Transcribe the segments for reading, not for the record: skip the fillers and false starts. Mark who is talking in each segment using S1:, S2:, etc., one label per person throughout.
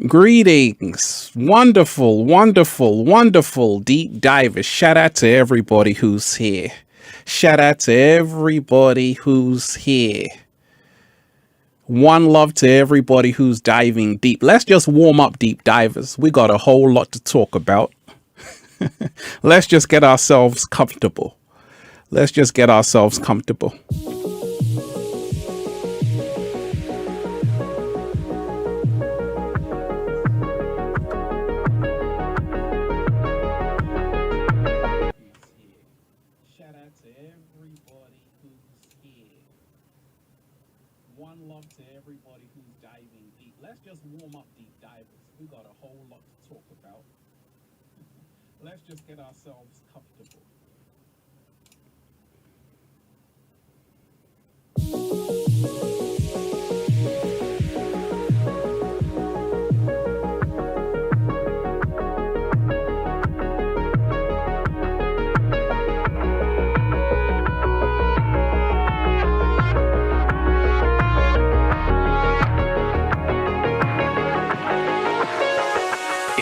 S1: Greetings, wonderful, wonderful, wonderful deep divers. Shout out to everybody who's here. Shout out to everybody who's here. One love to everybody who's diving deep. Let's just warm up, deep divers. We got a whole lot to talk about. Let's just get ourselves comfortable. Let's just get ourselves comfortable. Let's just get ourselves comfortable.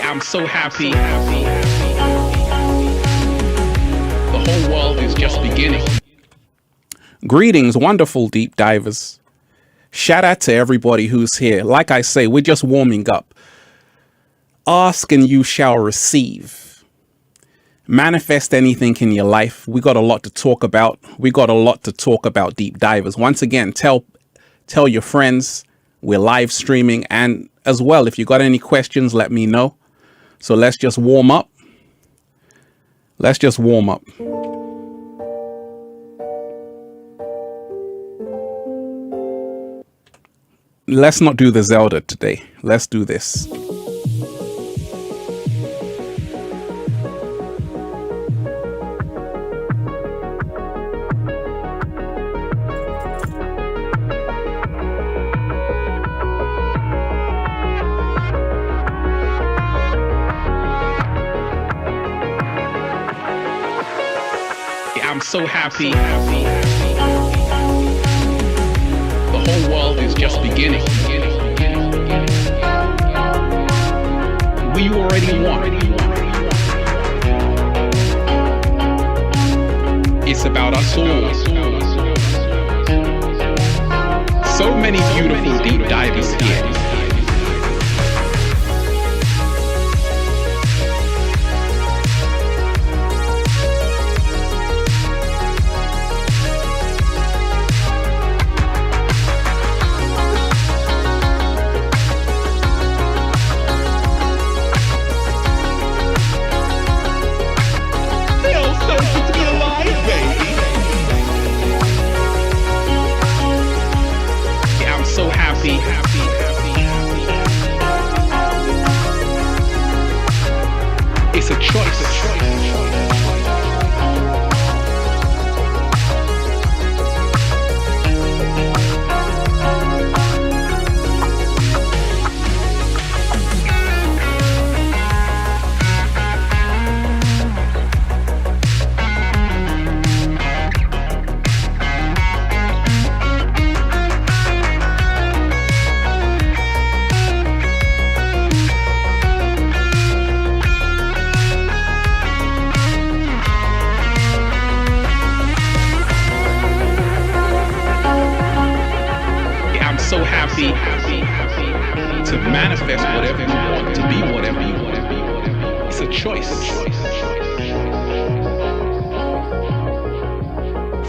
S1: I'm so happy. The whole world is just beginning. Greetings, wonderful deep divers. Shout out to everybody who's here. Like I say, we're just warming up. Ask and you shall receive. Manifest anything in your life. We got a lot to talk about. We got a lot to talk about, deep divers. Once again, tell your friends we're live streaming, and as well, if you got any questions, let me know. So let's just warm up. Let's just warm up. Let's not do the Zelda today. Let's do this. I'm so happy. The whole world is just beginning. We already won. It's about us all. So many beautiful deep divers here. It's a choice. So happy to manifest whatever you want, to be whatever you want. It's a choice.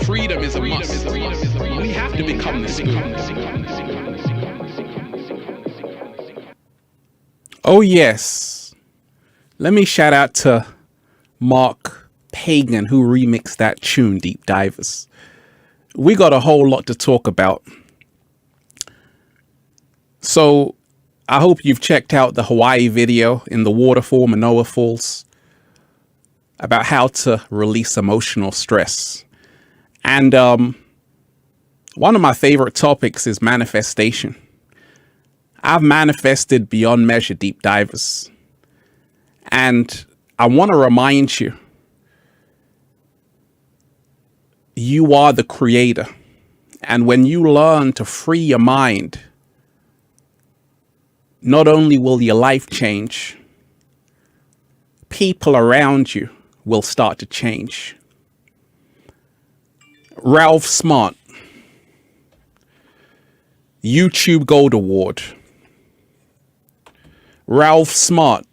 S1: Freedom is a must. We have to become the spoon. Oh yes. Let me shout out to Mark Pagan who remixed that tune, Deep Divers. We got a whole lot to talk about. So I hope you've checked out the Hawaii video in the waterfall, Manoa Falls, about how to release emotional stress. And one of my favorite topics is manifestation. I've manifested beyond measure, deep divers. And I want to remind you, you are the creator. And when you learn to free your mind not only will your life change, people around you will start to change. Ralph Smart, YouTube Gold Award. Ralph Smart,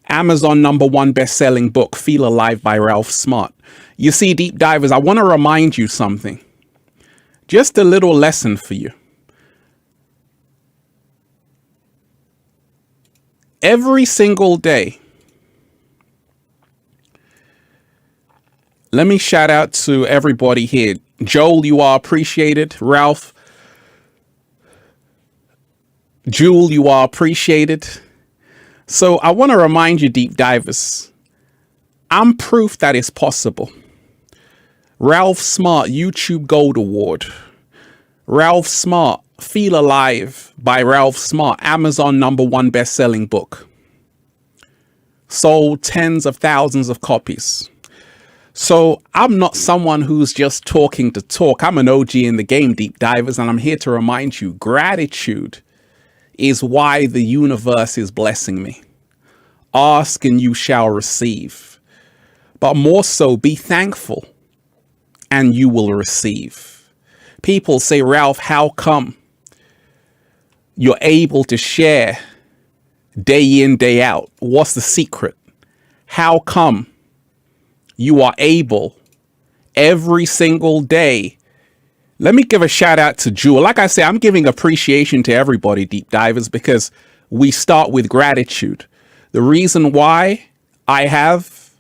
S1: Amazon #1 best-selling book, Feel Alive by Ralph Smart. You see, deep divers, I want to remind you something. Just a little lesson for you. Every single day, let me shout out to everybody here. Joel, you are appreciated. Ralph, Jewel, you are appreciated. So I want to remind you, deep divers, I'm proof that it's possible. Ralph Smart, YouTube Gold Award. Ralph Smart, Feel Alive by Ralph Smart, Amazon #1 best-selling book. Sold tens of thousands of copies. So I'm not someone who's just talking to talk. I'm an OG in the game, deep divers, and I'm here to remind you, gratitude is why the universe is blessing me. Ask and you shall receive. But more so, be thankful and you will receive. People say, Ralph, how come you're able to share day in, day out? What's the secret? How come you are able every single day? Let me give a shout out to Jewel. Like I say, I'm giving appreciation to everybody, deep divers, because we start with gratitude. The reason why I have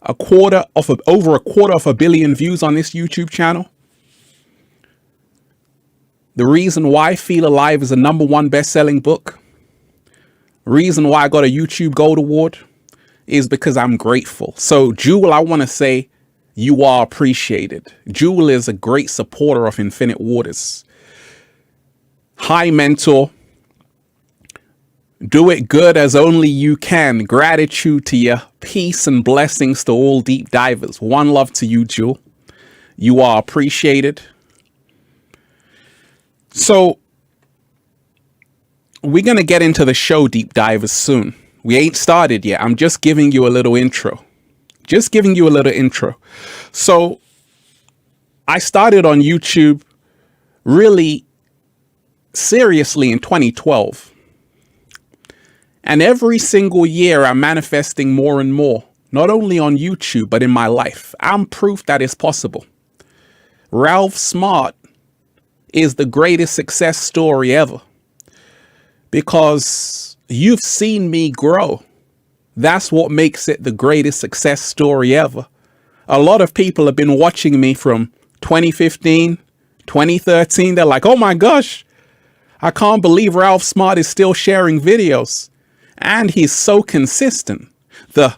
S1: over a quarter of a billion views on this YouTube channel, the reason why Feel Alive is a #1 best-selling book, reason why I got a YouTube Gold Award, is because I'm grateful. So Jewel, I want to say you are appreciated. Jewel is a great supporter of Infinite Waters. Hi, mentor. Do it good as only you can. Gratitude to you. Peace and blessings to all deep divers. One love to you, Jewel. You are appreciated. So we're going to get into the show, deep divers, soon. We ain't started yet. I'm just giving you a little intro. Just giving you a little intro. So I started on YouTube really seriously in 2012. And every single year I'm manifesting more and more, not only on YouTube, but in my life. I'm proof that it's possible. Ralph Smart is the greatest success story ever, because you've seen me grow. That's what makes it the greatest success story ever. A lot of people have been watching me from 2015, 2013. They're like, oh my gosh, I can't believe Ralph Smart is still sharing videos. And he's so consistent. The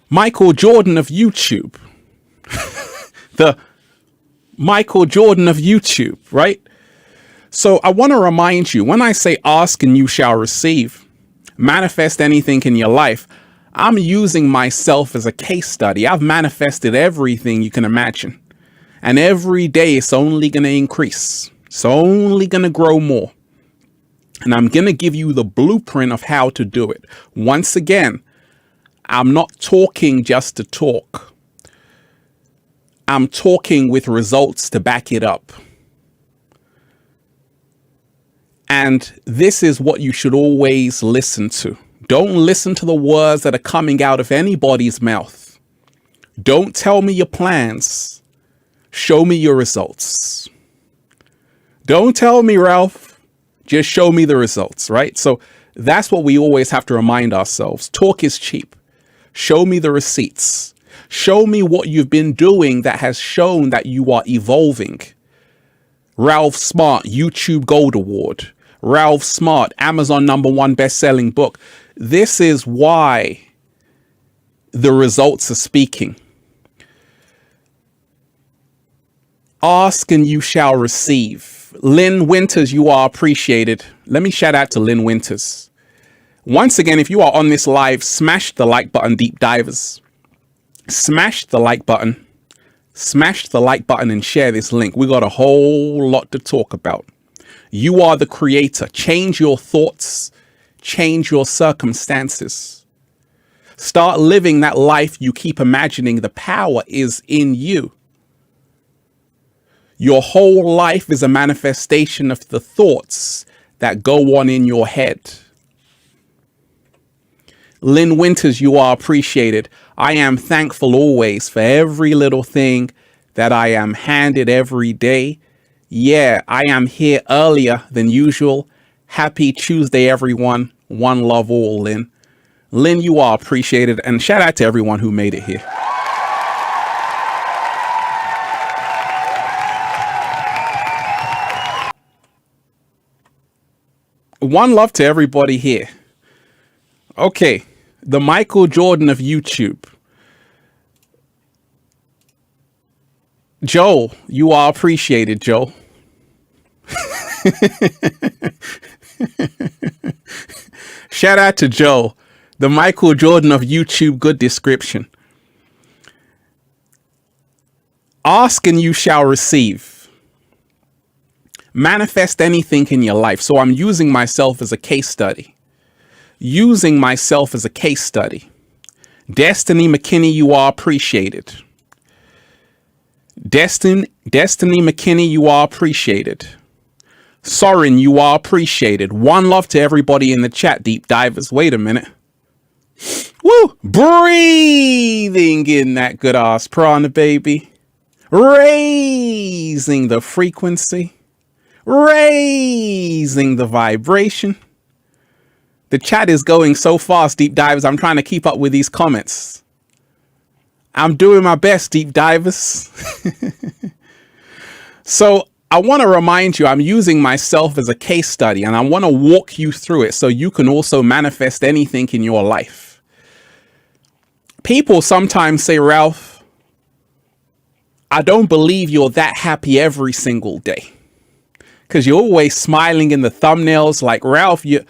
S1: Michael Jordan of YouTube. The Michael Jordan of YouTube, right? So I want to remind you, when I say ask and you shall receive, manifest anything in your life, I'm using myself as a case study. I've manifested everything you can imagine. And every day it's only going to increase. It's only going to grow more. And I'm going to give you the blueprint of how to do it. Once again, I'm not talking just to talk. I'm talking with results to back it up. And this is what you should always listen to. Don't listen to the words that are coming out of anybody's mouth. Don't tell me your plans. Show me your results. Don't tell me, Ralph. Just show me the results, right? So that's what we always have to remind ourselves. Talk is cheap. Show me the receipts. Show me what you've been doing that has shown that you are evolving. Ralph Smart, YouTube Gold Award. Ralph Smart, Amazon #1 best-selling book. This is why the results are speaking. Ask and you shall receive. Lynn Winters, you are appreciated. Let me shout out to Lynn Winters. Once again, if you are on this live, smash the like button, deep divers. Smash the like button. Smash the like button and share this link. We got a whole lot to talk about. You are the creator. Change your thoughts. Change your circumstances. Start living that life you keep imagining. The power is in you. Your whole life is a manifestation of the thoughts that go on in your head. Lynn Winters, you are appreciated. I am thankful always for every little thing that I am handed every day. Yeah, I am here earlier than usual. Happy Tuesday, everyone. One love all, Lynn. Lynn, you are appreciated. And shout out to everyone who made it here. One love to everybody here. Okay, the Michael Jordan of YouTube. Joel, you are appreciated, Joel. Shout out to Joel, the Michael Jordan of YouTube. Good description. Ask and you shall receive. Manifest anything in your life. So I'm using myself as a case study. Using myself as a case study. Destiny McKinney, you are appreciated. Destiny McKinney, you are appreciated. Soren, you are appreciated. One love to everybody in the chat, deep divers. Wait a minute. Woo! Breathing in that good ass prana, baby. Raising the frequency. Raising the vibration. The chat is going so fast, deep divers. I'm trying to keep up with these comments. I'm doing my best, deep divers. So I want to remind you, I'm using myself as a case study, and I want to walk you through it so you can also manifest anything in your life. People sometimes say, Ralph, I don't believe you're that happy every single day, because you're always smiling in the thumbnails. Like, Ralph, you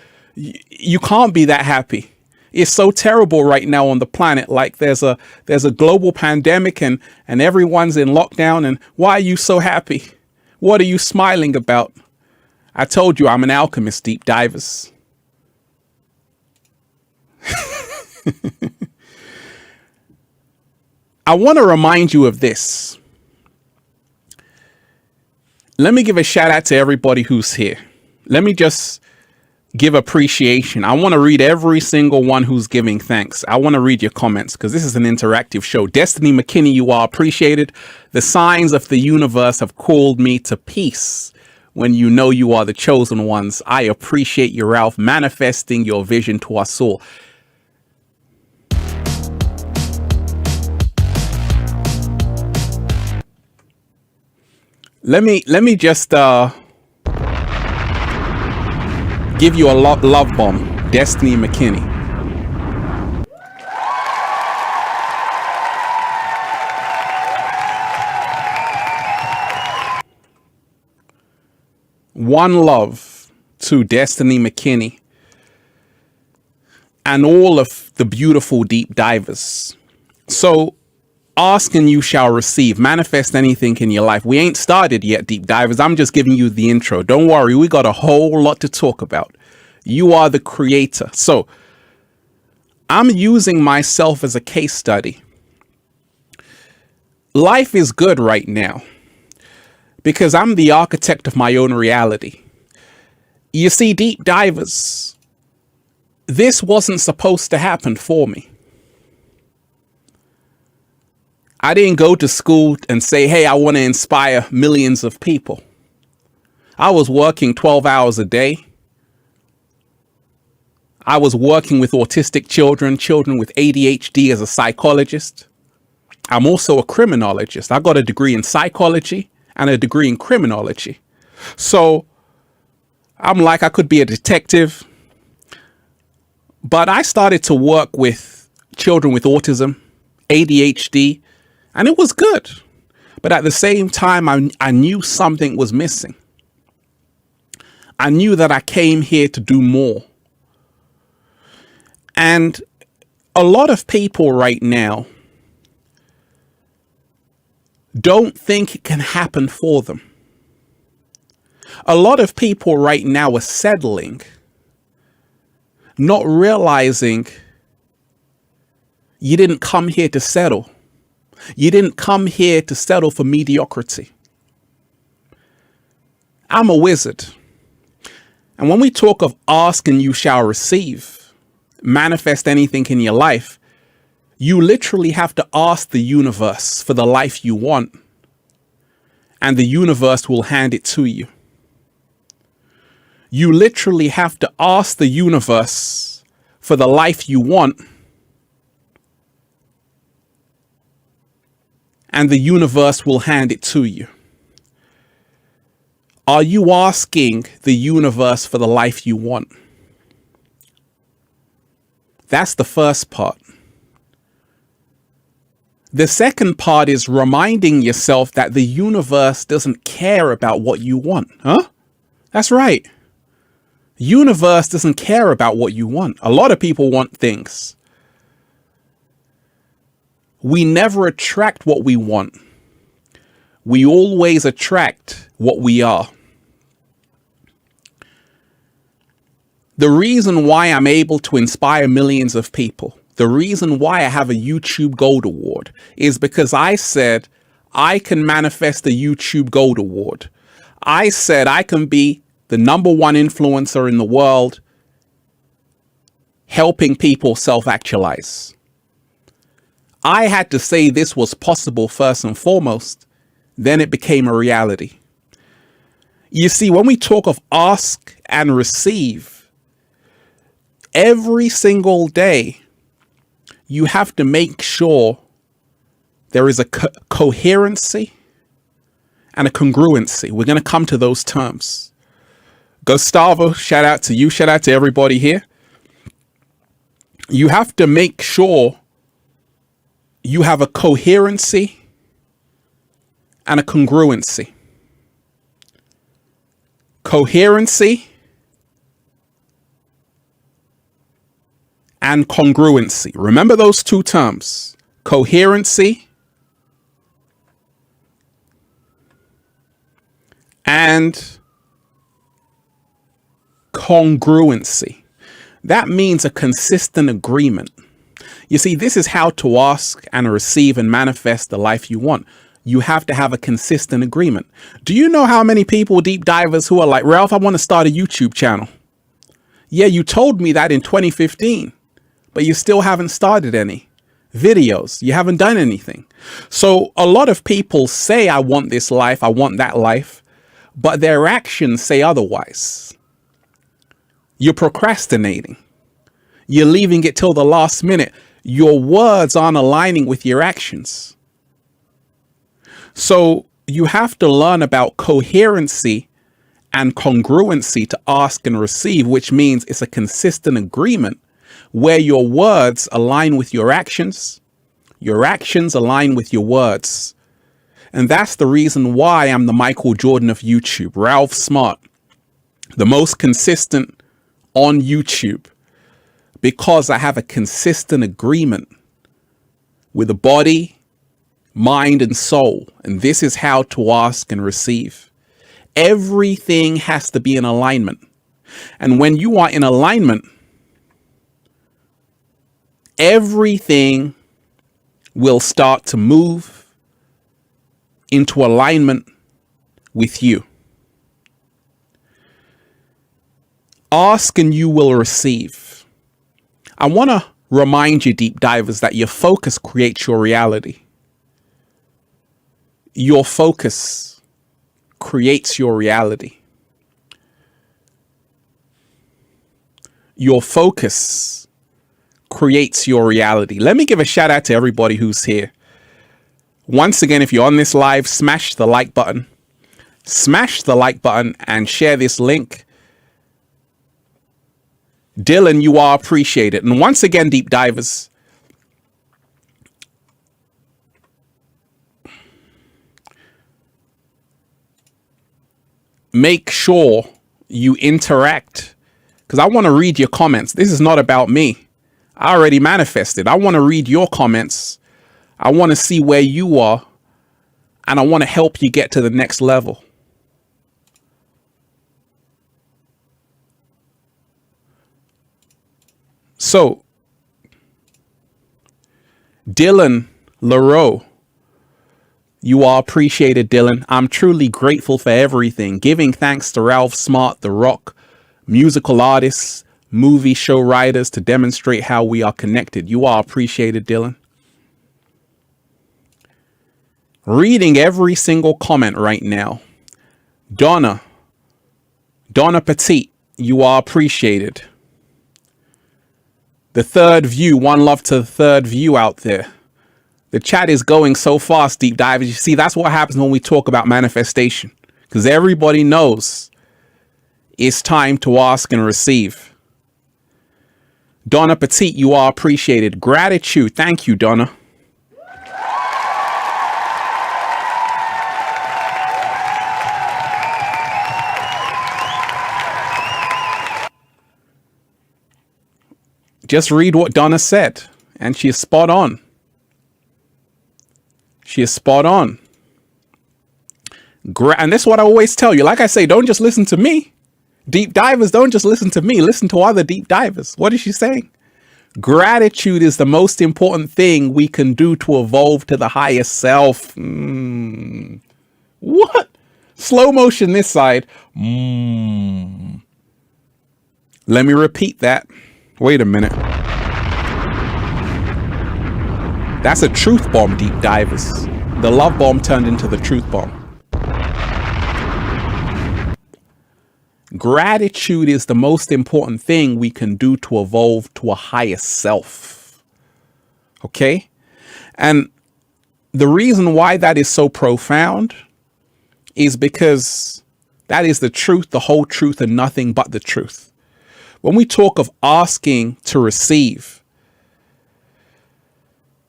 S1: can't be that happy. It's so terrible right now on the planet. Like there's a global pandemic and everyone's in lockdown. And why are you so happy? What are you smiling about? I told you I'm an alchemist, deep divers. I want to remind you of this. Let me give a shout out to everybody who's here. Let me just give appreciation. I want to read every single one who's giving thanks. I want to read your comments because this is an interactive show. Destiny McKinney, you are appreciated. The signs of the universe have called me to peace. When you know you are the chosen ones, I appreciate you, Ralph, manifesting your vision to us all. Let me just give you a love bomb. Destiny McKinney. One love to Destiny McKinney and all of the beautiful deep divers. So ask and you shall receive. Manifest anything in your life. We ain't started yet, deep divers. I'm just giving you the intro. Don't worry, we got a whole lot to talk about. You are the creator. So I'm using myself as a case study. Life is good right now because I'm the architect of my own reality. You see, deep divers, this wasn't supposed to happen for me. I didn't go to school and say, hey, I want to inspire millions of people. I was working 12 hours a day. I was working with autistic children with ADHD as a psychologist. I'm also a criminologist. I got a degree in psychology and a degree in criminology. So I'm like, I could be a detective. But I started to work with children with autism, ADHD, and it was good. But at the same time, I knew something was missing. I knew that I came here to do more. And a lot of people right now don't think it can happen for them. A lot of people right now are settling, not realizing you didn't come here to settle. You didn't come here to settle for mediocrity. I'm a wizard. And when we talk of ask and you shall receive, manifest anything in your life, you literally have to ask the universe for the life you want, and the universe will hand it to you. You literally have to ask the universe for the life you want, and the universe will hand it to you. Are you asking the universe for the life you want? That's the first part. The second part is reminding yourself that the universe doesn't care about what you want. Huh? That's right. Universe doesn't care about what you want. A lot of people want things. We never attract what we want. We always attract what we are. The reason why I'm able to inspire millions of people, the reason why I have a YouTube Gold Award, is because I said I can manifest a YouTube Gold Award. I said I can be the #1 influencer in the world, helping people self-actualize. I had to say this was possible first and foremost, then it became a reality. You see, when we talk of ask and receive, every single day, you have to make sure there is a coherency and a congruency. We're going to come to those terms. Gustavo, shout out to you. Shout out to everybody here. You have to make sure you have a coherency and a congruency. Coherency and congruency. Remember those two terms. Coherency and congruency. That means a consistent agreement. You see, this is how to ask and receive and manifest the life you want. You have to have a consistent agreement. Do you know how many people, deep divers, who are like, Ralph, I want to start a YouTube channel. Yeah, you told me that in 2015, but you still haven't started any videos. You haven't done anything. So a lot of people say, I want this life, I want that life, but their actions say otherwise. You're procrastinating. You're leaving it till the last minute. Your words aren't aligning with your actions. So you have to learn about coherency and congruency to ask and receive, which means it's a consistent agreement where your words align with your actions align with your words. And that's the reason why I'm the Michael Jordan of YouTube, Ralph Smart, the most consistent on YouTube, because I have a consistent agreement with the body, mind, and soul. And this is how to ask and receive. Everything has to be in alignment. And when you are in alignment, everything will start to move into alignment with you. Ask and you will receive. I want to remind you, deep divers, that your focus creates your reality. Your focus creates your reality. Your focus creates your reality. Let me give a shout out to everybody who's here. Once again, if you're on this live, smash the like button. Smash the like button and share this link. Dylan, you are appreciated. And once again, deep divers, make sure you interact, because I want to read your comments. This is not about me. I already manifested. I want to read your comments. I want to see where you are, and I want to help you get to the next level. So, Dylan LaRoe, you are appreciated, Dylan. I'm truly grateful for everything. Giving thanks to Ralph Smart, The Rock, musical artists, movie show writers to demonstrate how we are connected. You are appreciated, Dylan. Reading every single comment right now. Donna Petit, you are appreciated. The third view, one love to the third view out there. The chat is going so fast, deep divers. You see, that's what happens when we talk about manifestation, because everybody knows it's time to ask and receive. Donna Petit, you are appreciated. Gratitude. Thank you, Donna. Just read what Donna said, and she is spot on. She is spot on. And this is what I always tell you. Like I say, don't just listen to me. Deep divers, don't just listen to me. Listen to other deep divers. What is she saying? Gratitude is the most important thing we can do to evolve to the higher self. What? Slow motion this side. Let me repeat that. Wait a minute. That's a truth bomb, deep divers. The love bomb turned into the truth bomb. Gratitude is the most important thing we can do to evolve to a higher self. Okay? And the reason why that is so profound is because that is the truth, the whole truth, and nothing but the truth. When we talk of asking to receive,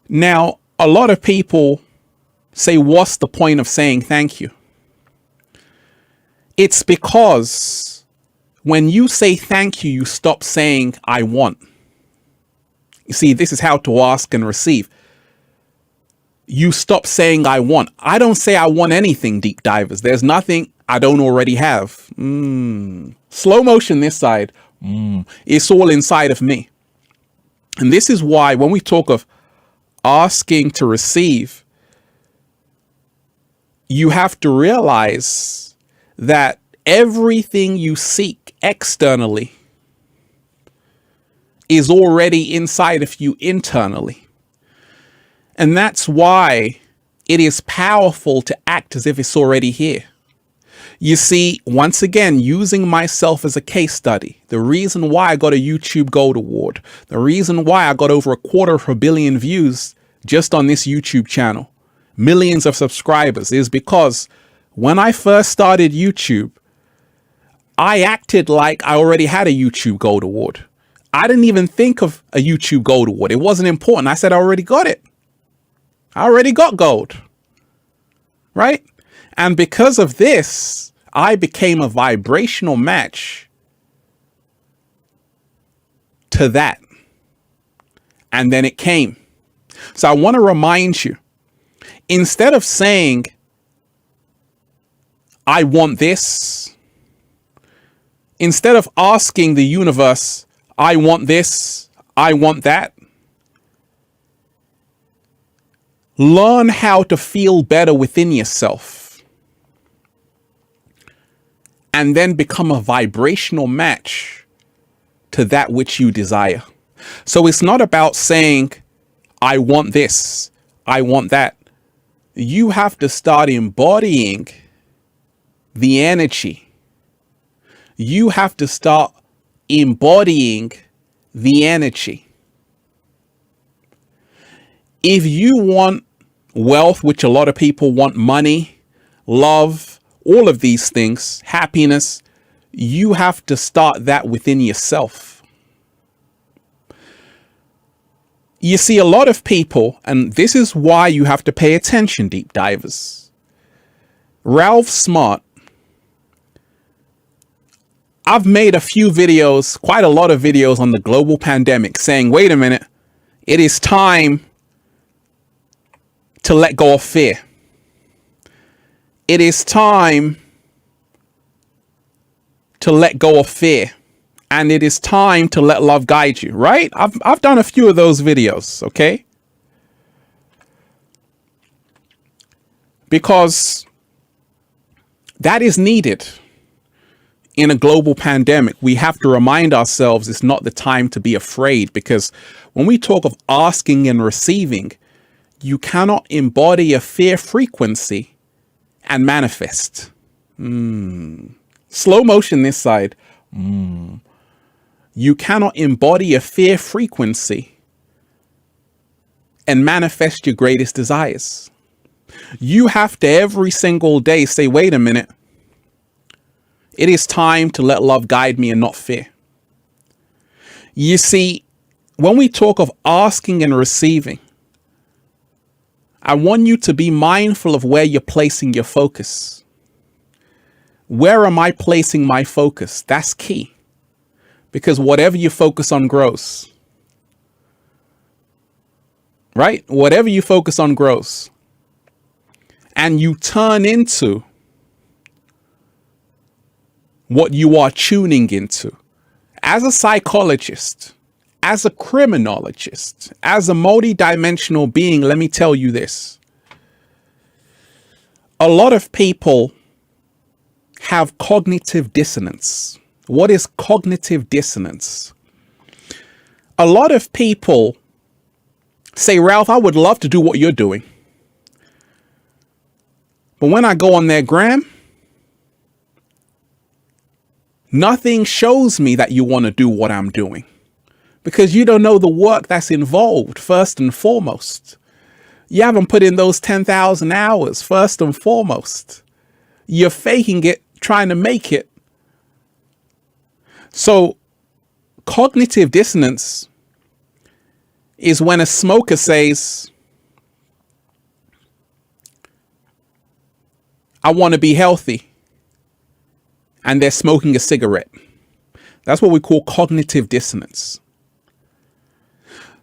S1: now, a lot of people say, what's the point of saying thank you? It's because when you say thank you, you stop saying, I want. You see, this is how to ask and receive. You stop saying, I want. I don't say I want anything, deep divers. There's nothing I don't already have. Slow motion this side. It's all inside of me. And this is why when we talk of asking to receive, you have to realize that everything you seek externally is already inside of you internally. And that's why it is powerful to act as if it's already here. You see, once again, using myself as a case study, the reason why I got a YouTube Gold Award, the reason why I got over 250 million views just on this YouTube channel, millions of subscribers, is because when I first started YouTube, I acted like I already had a YouTube Gold Award. I didn't even think of a YouTube Gold Award. It wasn't important. I said I already got it. I already got gold. Right? And because of this, I became a vibrational match to that. And then it came. So I want to remind you, instead of saying, I want this, instead of asking the universe, I want this, I want that, learn how to feel better within yourself and then become a vibrational match to that which you desire. So it's not about saying, I want this, I want that. You have to start embodying the energy. You have to start embodying the energy. If you want wealth, which a lot of people want, money, love, all of these things, happiness, you have to start that within yourself. You see, a lot of people, and this is why you have to pay attention, deep divers. Ralph Smart, I've made a few videos, quite a lot of videos on the global pandemic saying, wait a minute, it is time to let go of fear. It is time to let go of fear And it is time to let love guide you, right? I've done a few of those videos, okay? Because that is needed in a global pandemic. We have to remind ourselves it's not the time to be afraid, because when we talk of asking and receiving, you cannot embody a fear frequency and manifest. Slow motion this side. You cannot embody a fear frequency and manifest your greatest desires. You have to every single day say, wait a minute. It is time to let love guide me and not fear. You see, when we talk of asking and receiving, I want you to be mindful of where you're placing your focus. Where am I placing my focus? That's key. Because whatever you focus on grows. Right? Whatever you focus on grows. And you turn into what you are tuning into. As a psychologist, as a criminologist, as a multidimensional being, let me tell you this. A lot of people have cognitive dissonance. What is cognitive dissonance? A lot of people say, Ralph, I would love to do what you're doing. But when I go on their gram, nothing shows me that you want to do what I'm doing. Because you don't know the work that's involved, first and foremost. You haven't put in those 10,000 hours, first and foremost. You're faking it, trying to make it. So, cognitive dissonance is when a smoker says, I want to be healthy, and they're smoking a cigarette. That's what we call cognitive dissonance.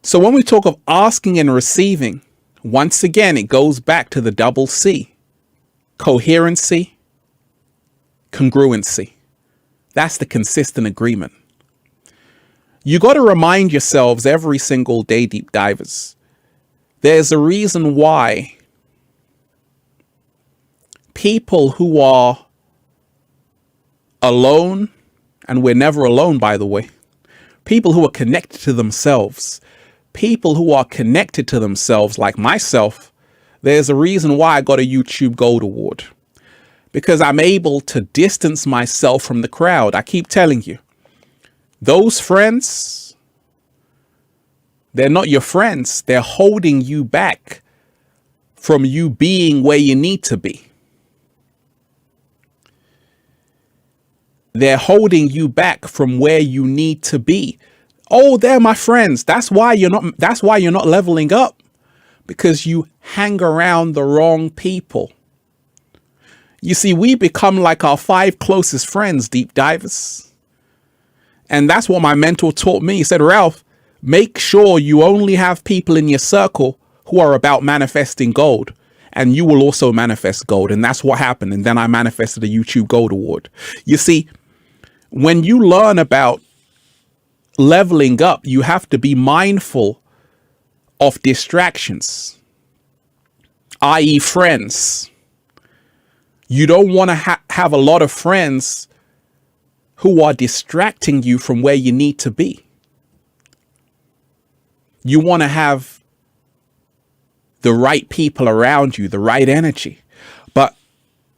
S1: So when we talk of asking and receiving, once again, it goes back to the double C. Coherency, congruency. That's the consistent agreement. You got to remind yourselves every single day, deep divers, there's a reason why people who are alone, and we're never alone, by the way, people who are connected to themselves, people who are connected to themselves like myself, there's a reason why I got a YouTube Gold Award. Because I'm able to distance myself from the crowd. I keep telling you, those friends, they're not your friends. They're holding you back from you being where you need to be. They're holding you back from where you need to be. Oh, they're my friends. That's why you're not leveling up, because you hang around the wrong people. You see, we become like our 5 closest friends, deep divers. And that's what my mentor taught me. He said, Ralph, make sure you only have people in your circle who are about manifesting gold, and you will also manifest gold. And that's what happened. And then I manifested a YouTube Gold Award. You see, when you learn about leveling up, you have to be mindful of distractions, i.e. friends. You don't want to have a lot of friends who are distracting you from where you need to be. You want to have the right people around you, the right energy. But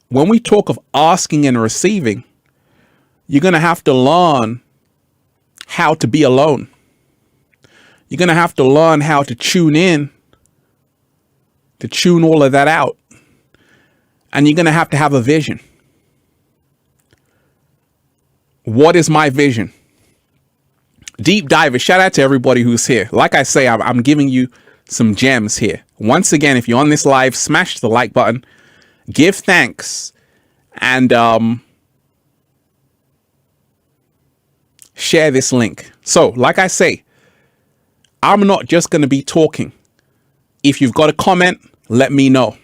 S1: when we talk of asking and receiving, you're going to have to learn how to be alone. You're going to have to learn how to tune in, to tune all of that out. And you're going to have a vision. What is my vision? Deep diver, shout out to everybody who's here. Like I say, I'm giving you some gems here. Once again, if you're on this live, smash the like button, give thanks, and share this link. So, like I say, I'm not just going to be talking. If you've got a comment, let me know.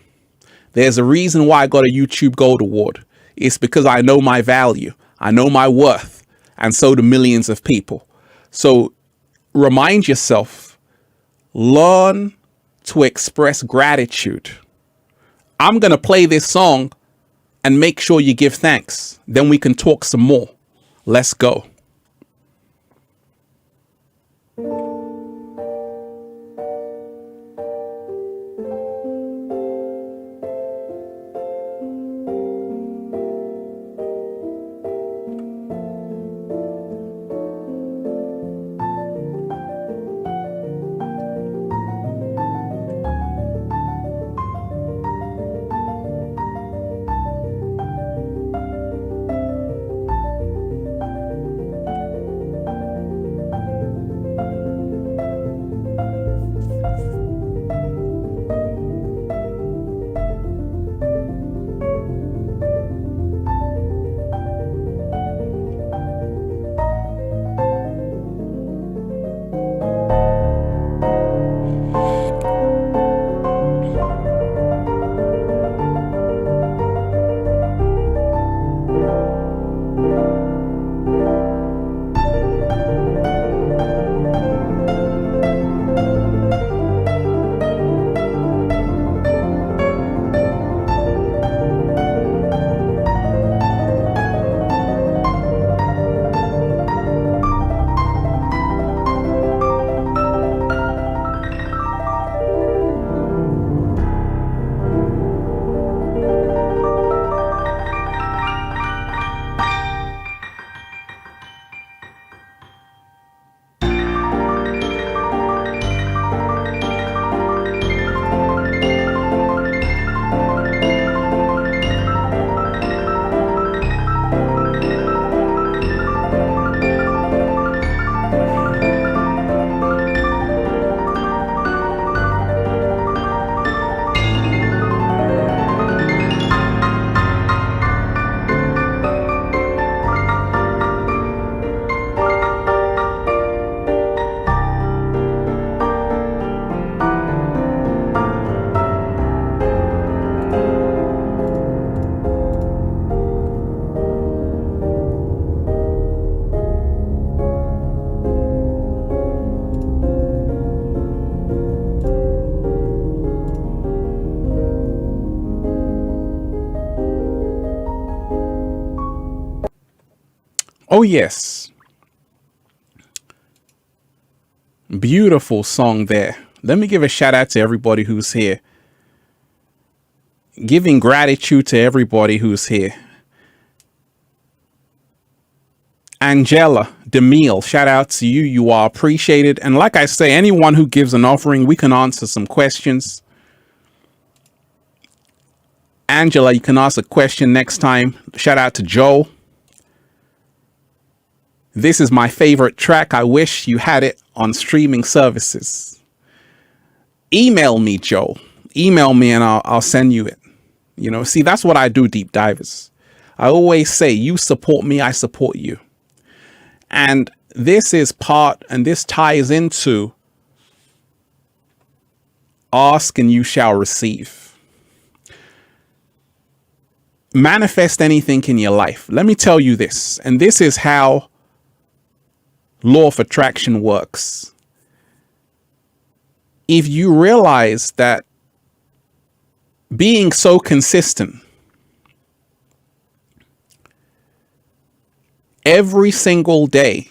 S1: There's a reason why I got a YouTube Gold Award. It's because I know my value. I know my worth. And so do millions of people. So remind yourself, learn to express gratitude. I'm going to play this song and make sure you give thanks. Then we can talk some more. Let's go. Oh, yes. Beautiful song there. Let me give a shout out to everybody who's here. Giving gratitude to everybody who's here. Angela DeMille, shout out to you. You are appreciated. And like I say, anyone who gives an offering, we can answer some questions. Angela, you can ask a question next time. Shout out to Joe. This is my favorite track. I wish you had it on streaming services. Email me, Joe. Email me and I'll send you it. You know, see, that's what I do, deep divers. I always say, you support me, I support you. And this is part, and this ties into ask and you shall receive. Manifest anything in your life. Let me tell you this, and this is how law of attraction works. If you realize that being so consistent every single day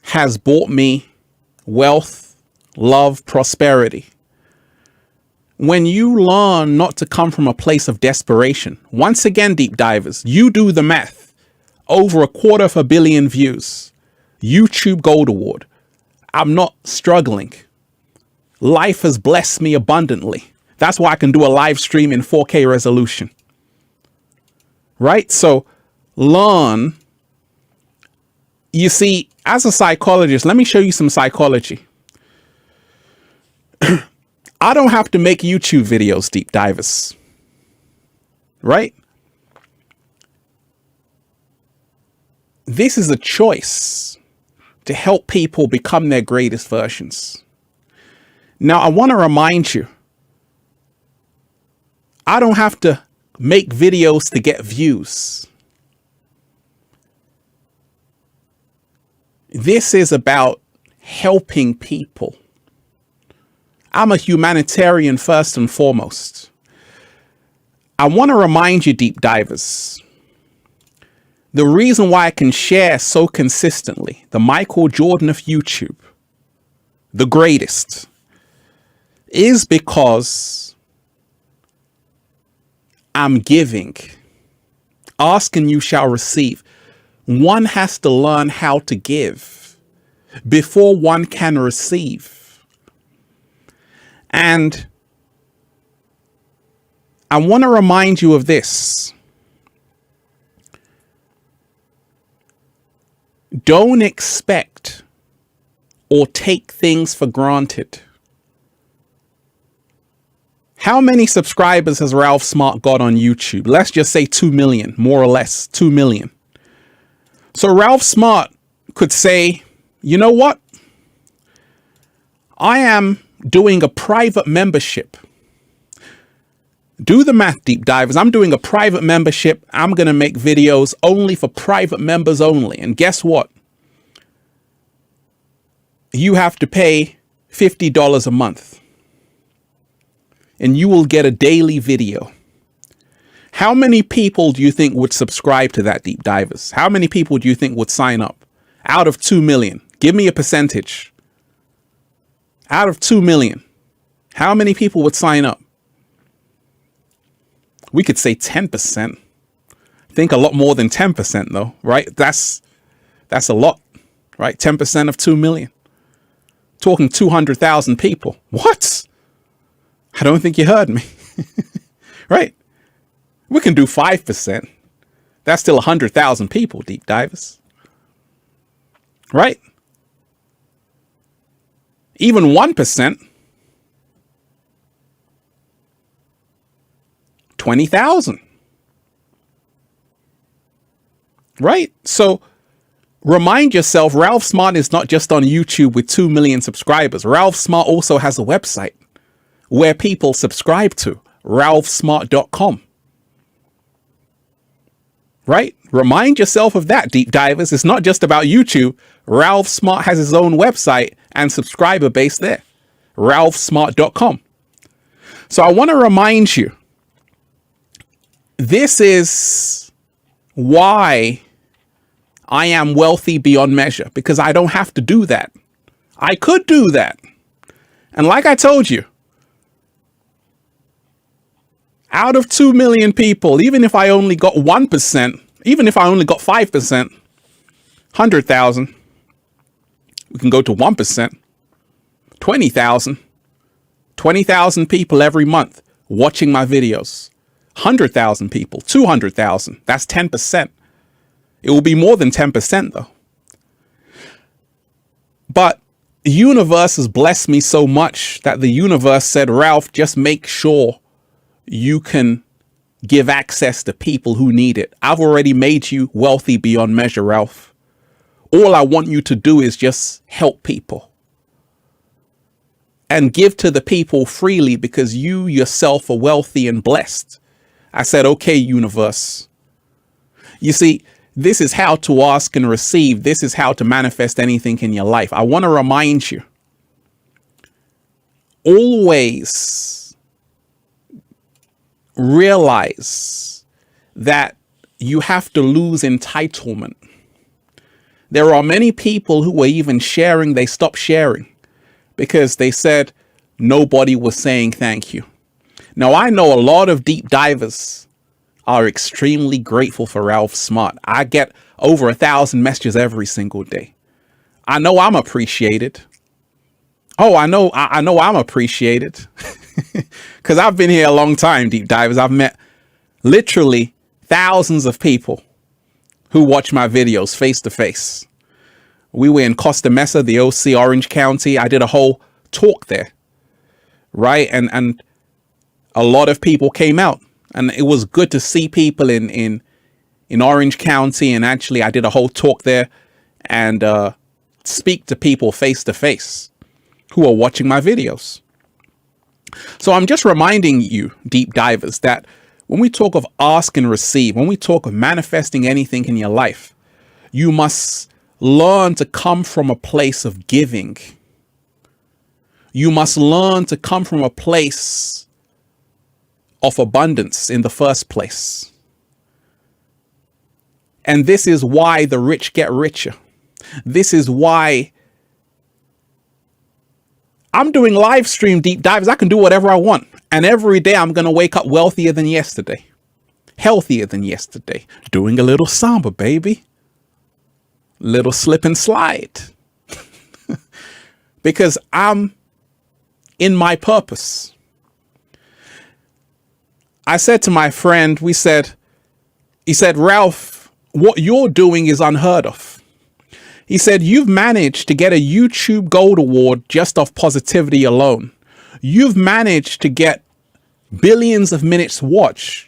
S1: has brought me wealth, love, prosperity. When you learn not to come from a place of desperation, once again, deep divers, you do the math. Over 250 million views. YouTube Gold Award. I'm not struggling. Life has blessed me abundantly. That's why I can do a live stream in 4K resolution. Right? So learn. You see, as a psychologist, let me show you some psychology. I don't have to make YouTube videos, deep divers. Right? This is a choice to help people become their greatest versions. Now, I want to remind you, I don't have to make videos to get views. This is about helping people. I'm a humanitarian first and foremost. I want to remind you, deep divers, the reason why I can share so consistently, the Michael Jordan of YouTube, the greatest, is because I'm giving. Ask and you shall receive. One has to learn how to give before one can receive. And I want to remind you of this. Don't expect or take things for granted. How many subscribers has Ralph Smart got on YouTube? Let's just say 2 million, more or less 2 million. So Ralph Smart could say, you know what? I am doing a private membership. Do the math, deep divers. I'm doing a private membership. I'm going to make videos only for private members only. And guess what? You have to pay $50 a month. And you will get a daily video. How many people do you think would subscribe to that, deep divers? How many people do you think would sign up? Out of 2 million. Give me a percentage. Out of 2 million. How many people would sign up? We could say 10%. I think a lot more than 10% though, right? That's a lot, right? 10% of 2 million. Talking 200,000 people. What? I don't think you heard me. Right? We can do 5%. That's still 100,000 people, deep divers. Right? Even 1%. 20,000. Right? So remind yourself, Ralph Smart is not just on YouTube with 2 million subscribers. Ralph Smart also has a website where people subscribe to, ralphsmart.com. Right? Remind yourself of that, deep divers. It's not just about YouTube. Ralph Smart has his own website and subscriber base there, ralphsmart.com. So I want to remind you, this is why I am wealthy beyond measure, because I don't have to do that. I could do that. And like I told you, out of 2 million people, even if I only got 1%, even if I only got 5%, 100,000, we can go to 1%, 20,000, 20,000 people every month watching my videos, 100,000 people, 200,000, that's 10%. It will be more than 10% though. But the universe has blessed me so much that the universe said, Ralph, just make sure you can give access to people who need it. I've already made you wealthy beyond measure, Ralph. All I want you to do is just help people and give to the people freely because you yourself are wealthy and blessed. I said, okay, universe. You see, this is how to ask and receive. This is how to manifest anything in your life. I want to remind you, always realize that you have to lose entitlement. There are many people who are even sharing, they stopped sharing because they said nobody was saying thank you. Now, I know a lot of deep divers are extremely grateful for Ralph Smart. I get over 1,000 messages every single day. I know I'm appreciated. Oh, I know I'm appreciated. Because I've been here a long time, deep divers. I've met literally thousands of people who watch my videos face to face. We were in Costa Mesa, the OC, Orange County. I did a whole talk there, right? And a lot of people came out, and it was good to see people in Orange County. And actually, I did a whole talk there and speak to people face to face who are watching my videos. So I'm just reminding you, deep divers, that when we talk of ask and receive, when we talk of manifesting anything in your life, you must learn to come from a place of giving. You must learn to come from a place of abundance in the first place. And this is why the rich get richer. This is why I'm doing live stream deep dives. I can do whatever I want. And every day I'm going to wake up wealthier than yesterday. Healthier than yesterday. Doing a little samba, baby. Little slip and slide. Because I'm in my purpose. I said to my friend, he said, Ralph, what you're doing is unheard of. He said, you've managed to get a YouTube Gold Award just off positivity alone. You've managed to get billions of minutes watched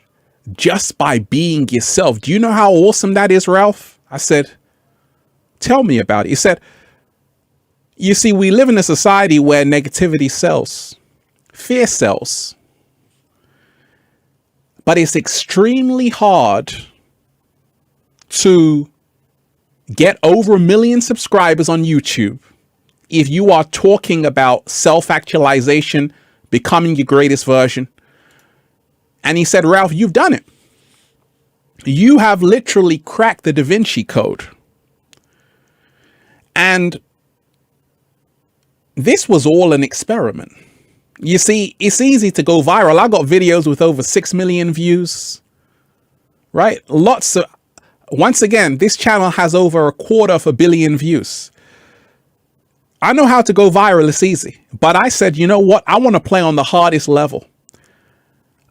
S1: just by being yourself. Do you know how awesome that is, Ralph? I said, tell me about it. He said, you see, we live in a society where negativity sells, fear sells, but it's extremely hard to get over 1 million subscribers on YouTube if you are talking about self-actualization, becoming your greatest version. And he said, Ralph, you've done it. You have literally cracked the Da Vinci Code. And this was all an experiment. You see, it's easy to go viral. I got videos with over 6 million views, right? Lots of, once again, this channel has over 250 million views. I know how to go viral. It's easy. But I said, you know what? I want to play on the hardest level.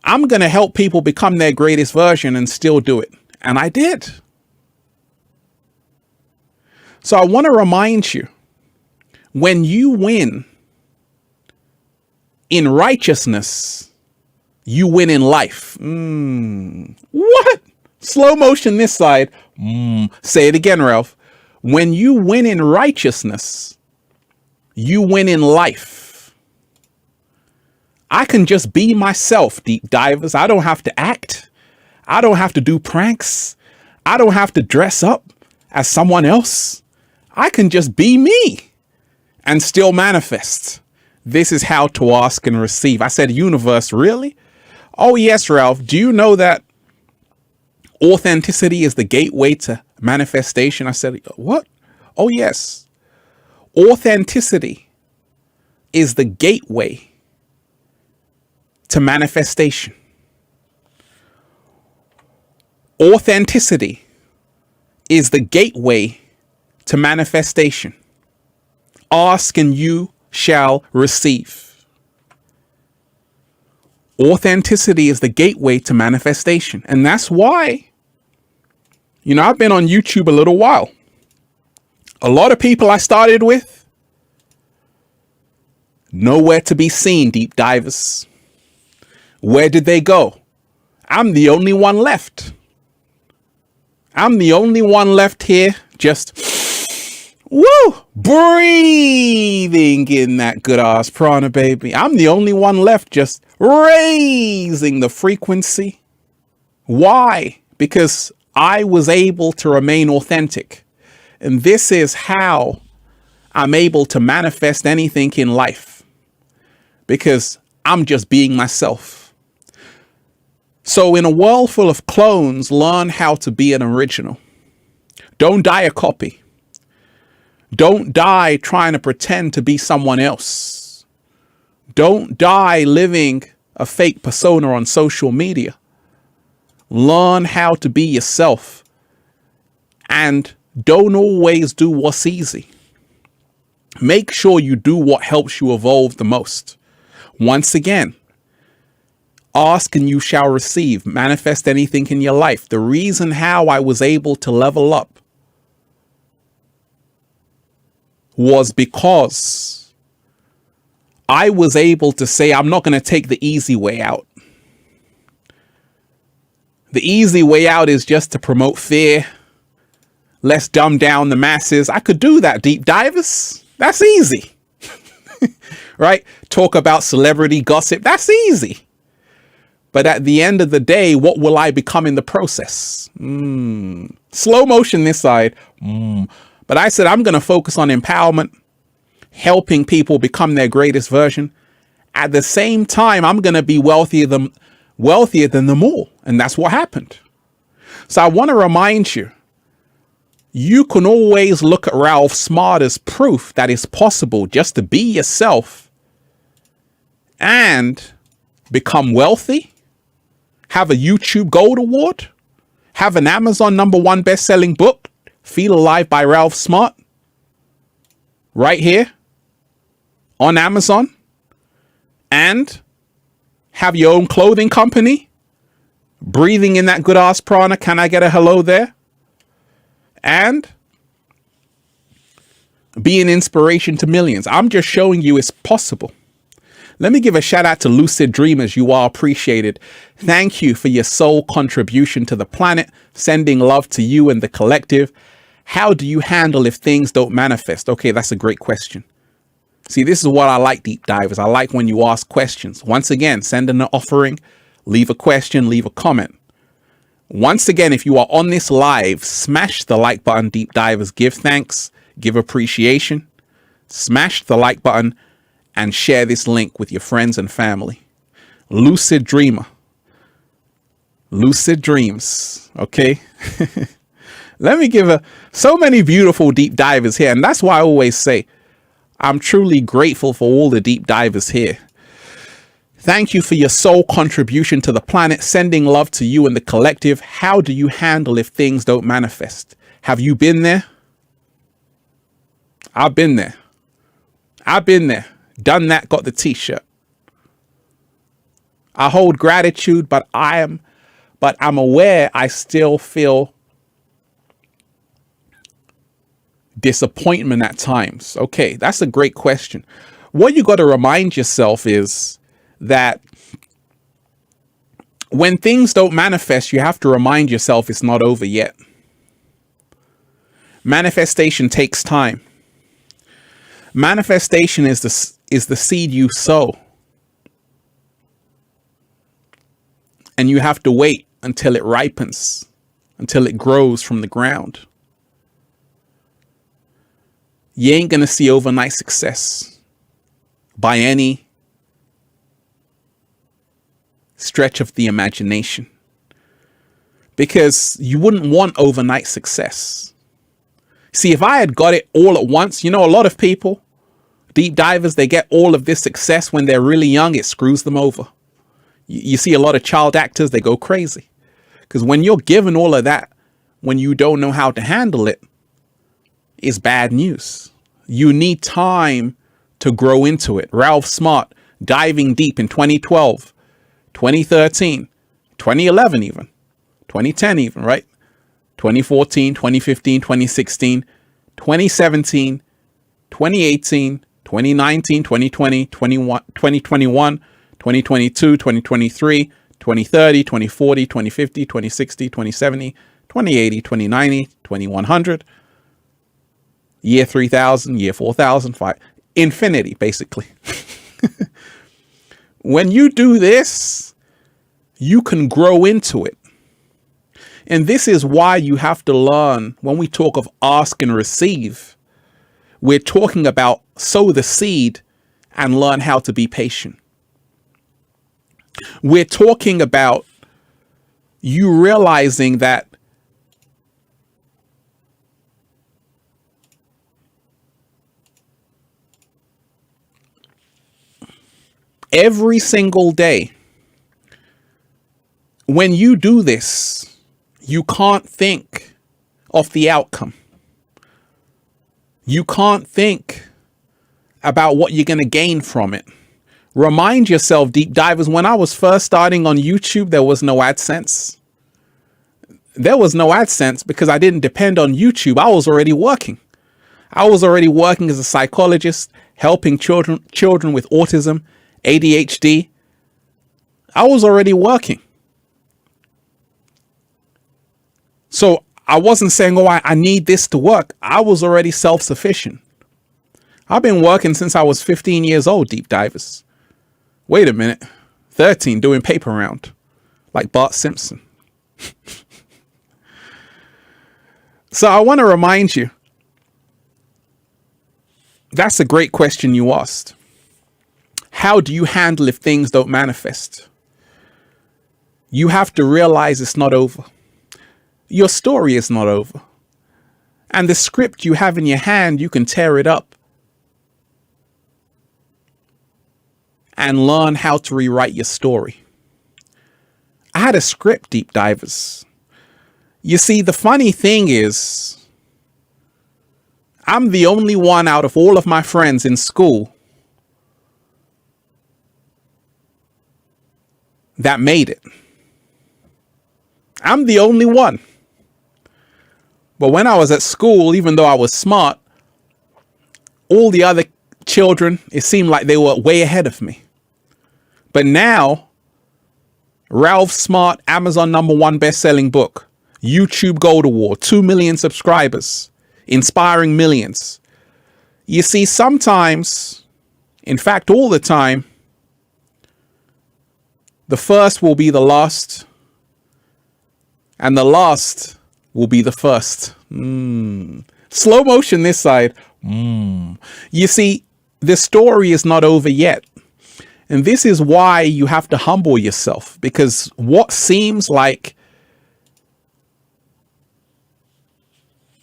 S1: I'm going to help people become their greatest version and still do it. And I did. So I want to remind you, when you win in righteousness, you win in life. What? Slow motion this side. Say it again, Ralph. When you win in righteousness, you win in life. I can just be myself, deep divers. I don't have to act. I don't have to do pranks. I don't have to dress up as someone else. I can just be me and still manifest. This is how to ask and receive. I said, universe, really? Oh, yes, Ralph. Do you know that authenticity is the gateway to manifestation? I said, what? Oh, yes. Authenticity is the gateway to manifestation. Authenticity is the gateway to manifestation. Ask and you shall receive. Authenticity is the gateway to manifestation. And that's why, you know, I've been on YouTube a little while. A lot of people I started with, nowhere to be seen, deep divers. Where did they go? I'm the only one left. I'm the only one left here, just woo, breathing in that good ass prana, baby. I'm the only one left, just raising the frequency. Why? Because I was able to remain authentic. And this is how I'm able to manifest anything in life. Because I'm just being myself. So in a world full of clones, learn how to be an original. Don't die a copy. Don't die trying to pretend to be someone else. Don't die living a fake persona on social media. Learn how to be yourself. And don't always do what's easy. Make sure you do what helps you evolve the most. Once again, ask and you shall receive. Manifest anything in your life. The reason how I was able to level up was because I was able to say, I'm not going to take the easy way out. The easy way out is just to promote fear. Let's dumb down the masses. I could do that, deep divers. That's easy. Right? Talk about celebrity gossip. That's easy. But at the end of the day, what will I become in the process? Slow motion this side. But I said, I'm going to focus on empowerment, helping people become their greatest version. At the same time, I'm going to be wealthier than them all. And that's what happened. So I want to remind you, you can always look at Ralph Smart as proof that it's possible just to be yourself and become wealthy, have a YouTube Gold Award, have an Amazon #1 best-selling book, Feel Alive by Ralph Smart, right here on Amazon, and have your own clothing company, breathing in that good ass prana, can I get a hello there? And be an inspiration to millions. I'm just showing you it's possible. Let me give a shout out to Lucid Dreamers. You are appreciated. Thank you for your soul contribution to the planet. Sending love to you and the collective. How do you handle if things don't manifest? Okay, that's a great question. See, this is what I like, deep divers. I like when you ask questions. Once again, send in an offering, leave a question, leave a comment. Once again, if you are on this live, smash the like button, deep divers. Give thanks, give appreciation. Smash the like button and share this link with your friends and family. Lucid Dreamer. Lucid Dreams. Okay. Let me give so many beautiful deep divers here. And that's why I always say, I'm truly grateful for all the deep divers here. Thank you for your soul contribution to the planet. Sending love to you and the collective. How do you handle if things don't manifest? Have you been there? I've been there. I've been there. Done that, got the t-shirt. I hold gratitude, but I'm aware I still feel disappointment at times. Okay, that's a great question. What you got to remind yourself is that when things don't manifest, you have to remind yourself it's not over yet. Manifestation takes time. Manifestation is the seed you sow. And you have to wait until it ripens, until it grows from the ground. You ain't going to see overnight success by any stretch of the imagination, because you wouldn't want overnight success. See, if I had got it all at once, a lot of people, deep divers, they get all of this success when they're really young. It screws them over. You see a lot of child actors, they go crazy. Because when you're given all of that, when you don't know how to handle it, it's bad news. You need time to grow into it. Ralph Smart, diving deep in 2012, 2013, 2011 even, 2010 even, right? 2014, 2015, 2016, 2017, 2018, 2019, 2020, 2021, 2022, 2023, 2030, 2040, 2050, 2060, 2070, 2080, 2090, 2100, year 3000, year 4000, infinity, basically. When you do this, you can grow into it. And this is why you have to learn, when we talk of ask and receive, we're talking about sow the seed and learn how to be patient. We're talking about you realizing that every single day, when you do this, you can't think of the outcome. You can't think about what you're going to gain from it. Remind yourself, deep divers, when I was first starting on YouTube, there was no AdSense. There was no AdSense because I didn't depend on YouTube. I was already working. I was already working as a psychologist, helping children with autism, ADHD. I was already working. So I wasn't saying, oh, I need this to work. I was already self-sufficient. I've been working since I was 15 years old, deep divers. Wait a minute. 13, doing paper round, like Bart Simpson. So I want to remind you, That's a great question you asked. How do you handle if things don't manifest? You have to realize it's not over. Your story is not over. And the script you have in your hand, you can tear it up and learn how to rewrite your story. I had a script, deep divers. You see, the funny thing is, I'm the only one out of all of my friends in school that made it. I'm the only one. But when I was at school, even though I was smart, all the other children, it seemed like they were way ahead of me. But now, Ralph Smart, Amazon #1 best-selling book, YouTube Gold Award, 2 million subscribers, inspiring millions. You see, sometimes, in fact, all the time, the first will be the last, and the last will be the first. Slow motion this side. You see, the story is not over yet. And this is why you have to humble yourself, because what seems like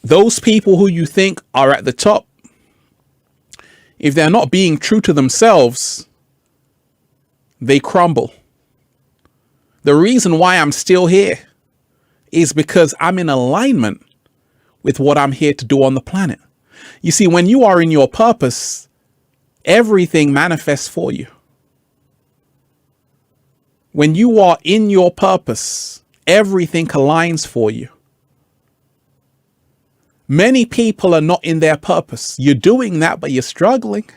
S1: those people who you think are at the top, if they're not being true to themselves, they crumble. The reason why I'm still here is because I'm in alignment with what I'm here to do on the planet. You see, when you are in your purpose, everything manifests for you. When you are in your purpose, everything aligns for you. Many people are not in their purpose. You're doing that, but you're struggling.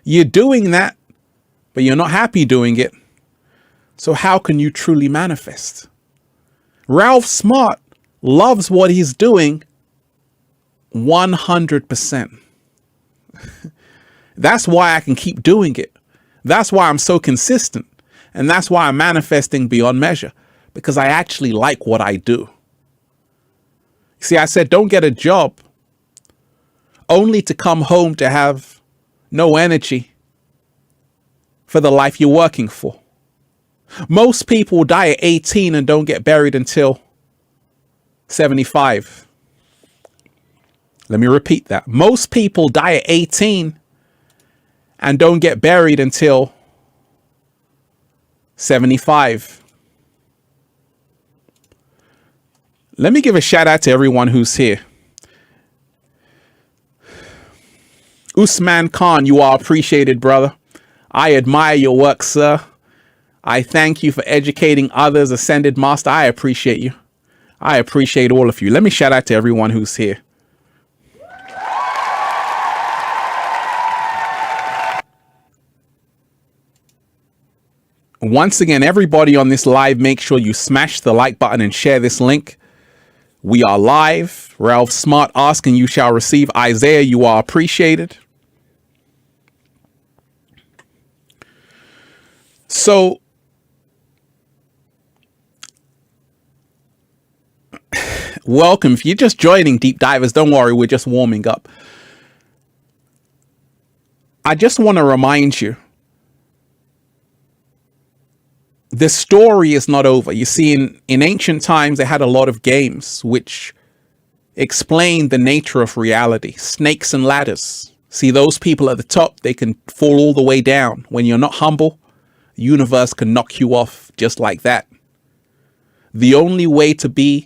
S1: You're doing that, but you're not happy doing it. So how can you truly manifest? Ralph Smart loves what he's doing 100%. That's why I can keep doing it. That's why I'm so consistent. And that's why I'm manifesting beyond measure, because I actually like what I do. See, I said, don't get a job only to come home to have no energy for the life you're working for. Most people die at 18 and don't get buried until 75. Let me repeat that. Most people die at 18 and don't get buried until 75. Let me give a shout out to everyone who's here. Usman Khan, you are appreciated, brother. I admire your work, sir. I thank you for educating others. Ascended Master, I appreciate you. I appreciate all of you. Let me shout out to everyone who's here. Once again, everybody on this live, make sure you smash the like button and share this link. We are live. Ralph Smart, ask and you shall receive. Isaiah, you are appreciated. So, welcome. If you're just joining Deep Divers, don't worry, we're just warming up. I just want to remind you, the story is not over. You see, in ancient times, they had a lot of games which explain the nature of reality. Snakes and ladders. See, those people at the top, they can fall all the way down. When you're not humble, the universe can knock you off just like that. The only way to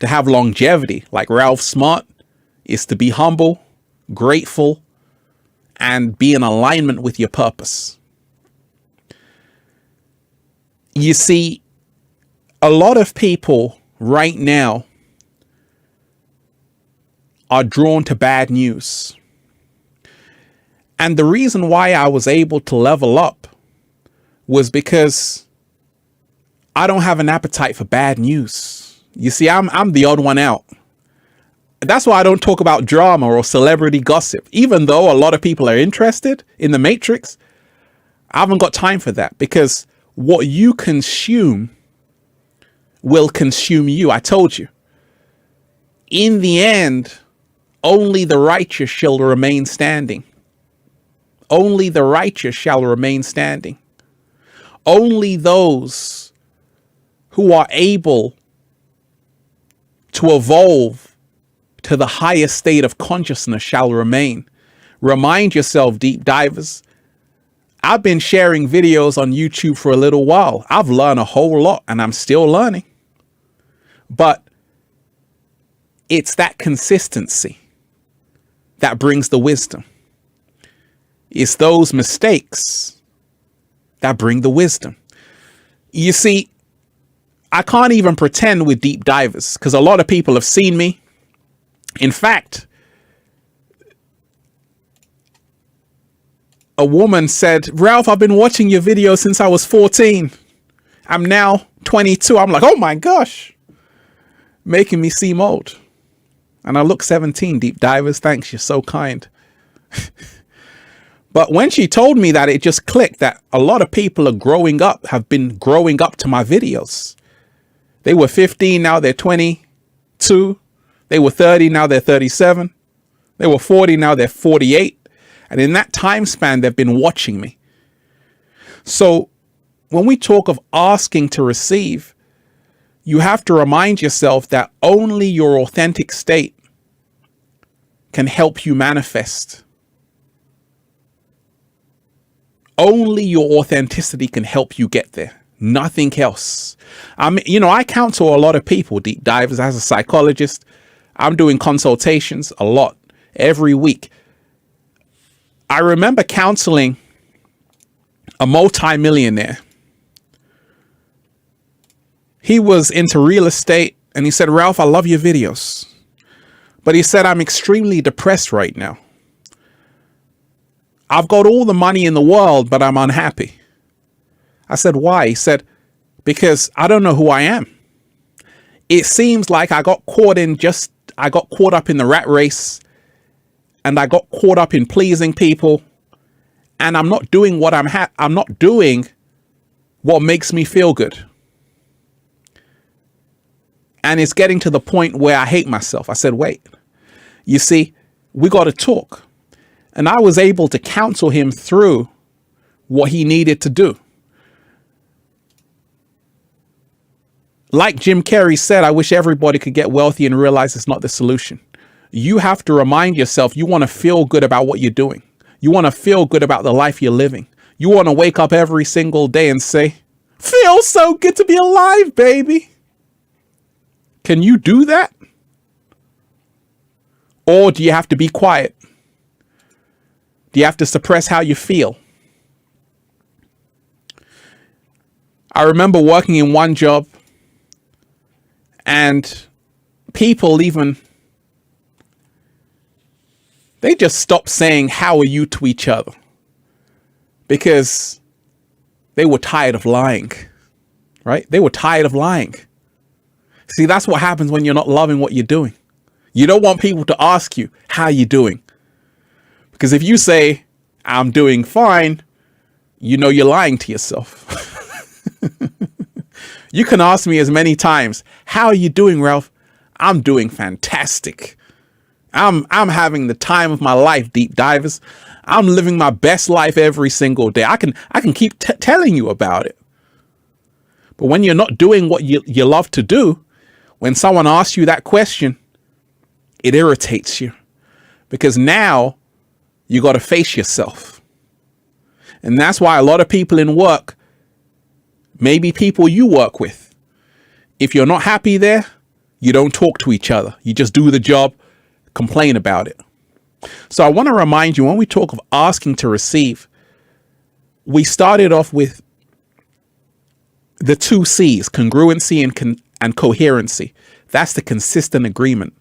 S1: have longevity, like Ralph Smart, is to be humble, grateful, and be in alignment with your purpose. You see, a lot of people right now are drawn to bad news. And the reason why I was able to level up was because I don't have an appetite for bad news. You see, I'm the odd one out. That's why I don't talk about drama or celebrity gossip. Even though a lot of people are interested in the Matrix, I haven't got time for that, because what you consume will consume you. I told you. In the end, only the righteous shall remain standing. Only the righteous shall remain standing. Only those who are able to evolve to the highest state of consciousness shall remain. Remind yourself, deep divers. I've been sharing videos on YouTube for a little while. I've learned a whole lot and I'm still learning. But it's that consistency that brings the wisdom. It's those mistakes that bring the wisdom. You see, I can't even pretend with deep divers because a lot of people have seen me. In fact, a woman said, Ralph, I've been watching your videos since I was 14. I'm now 22. I'm like, oh my gosh, making me seem old. And I look 17, deep divers. Thanks. You're so kind. But when she told me that, it just clicked that a lot of people are growing up, have been growing up to my videos. They were 15, now they're 22. They were 30, now they're 37. They were 40, now they're 48. And in that time span, they've been watching me. So when we talk of asking to receive, you have to remind yourself that only your authentic state can help you manifest. Only your authenticity can help you get there. Nothing else. I counsel a lot of people, deep divers, as a psychologist. I'm doing consultations a lot every week. I remember counseling a multi-millionaire. He was into real estate and he said, Ralph, I love your videos. But he said, I'm extremely depressed right now. I've got all the money in the world, but I'm unhappy. I said, why? He said, because I don't know who I am. It seems like I got caught up in the rat race and I got caught up in pleasing people and I'm not doing what I'm not doing what makes me feel good. And it's getting to the point where I hate myself. I said, wait, you see, we got to talk. And I was able to counsel him through what he needed to do. Like Jim Carrey said, I wish everybody could get wealthy and realize it's not the solution. You have to remind yourself you want to feel good about what you're doing. You want to feel good about the life you're living. You want to wake up every single day and say, feels so good to be alive, baby. Can you do that? Or do you have to be quiet? Do you have to suppress how you feel? I remember working in one job and people they just stopped saying, how are you to each other? Because they were tired of lying, right? They were tired of lying. See, that's what happens when you're not loving what you're doing. You don't want people to ask you, how are you doing? Because if you say, I'm doing fine, you know you're lying to yourself. You can ask me as many times, how are you doing, Ralph? I'm doing fantastic. I'm having the time of my life, deep divers. I'm living my best life every single day. I can keep telling you about it. But when you're not doing what you love to do, when someone asks you that question, it irritates you. Because now you got to face yourself. And that's why a lot of people in work, maybe people you work with, if you're not happy there, you don't talk to each other. You just do the job, complain about it. So I want to remind you, when we talk of asking to receive, we started off with the 2 C's, congruency and coherency. That's the consistent agreement.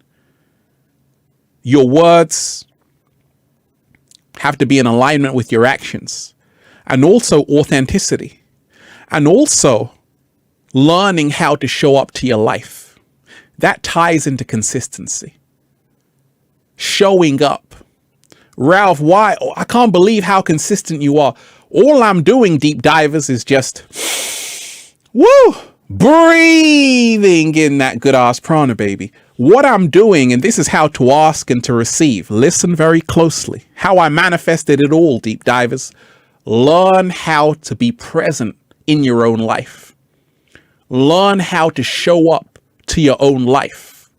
S1: Your words have to be in alignment with your actions, and also authenticity, and also learning how to show up to your life. That ties into consistency. Showing up. Ralph, why? I can't believe how consistent you are. All I'm doing, deep divers, is just breathing in that good ass prana, baby. What I'm doing, and this is how to ask and to receive. Listen very closely. How I manifested it all, deep divers. Learn how to be present in your own life. Learn how to show up to your own life.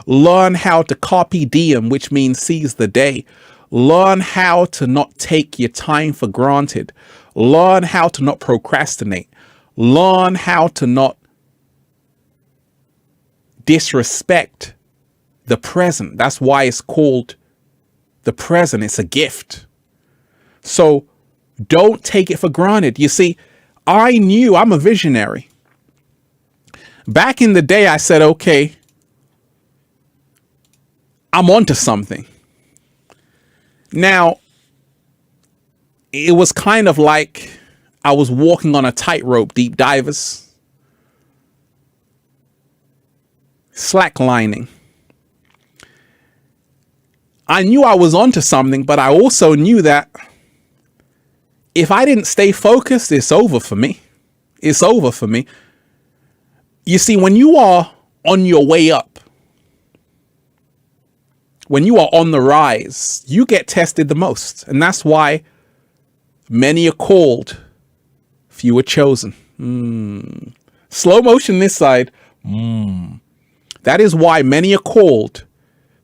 S1: Learn how to carpe diem, which means seize the day. Learn how to not take your time for granted. Learn how to not procrastinate. Learn how to not disrespect the present. That's why it's called the present. It's a gift. So don't take it for granted. You see, I knew I'm a visionary. Back in the day, I said, okay, I'm onto something. Now, it was kind of like I was walking on a tightrope, deep divers. Slacklining. I knew I was onto something, but I also knew that if I didn't stay focused, it's over for me. It's over for me. You see, when you are on your way up, when you are on the rise, you get tested the most. And that's why many are called, few are chosen. Slow motion this side. That is why many are called,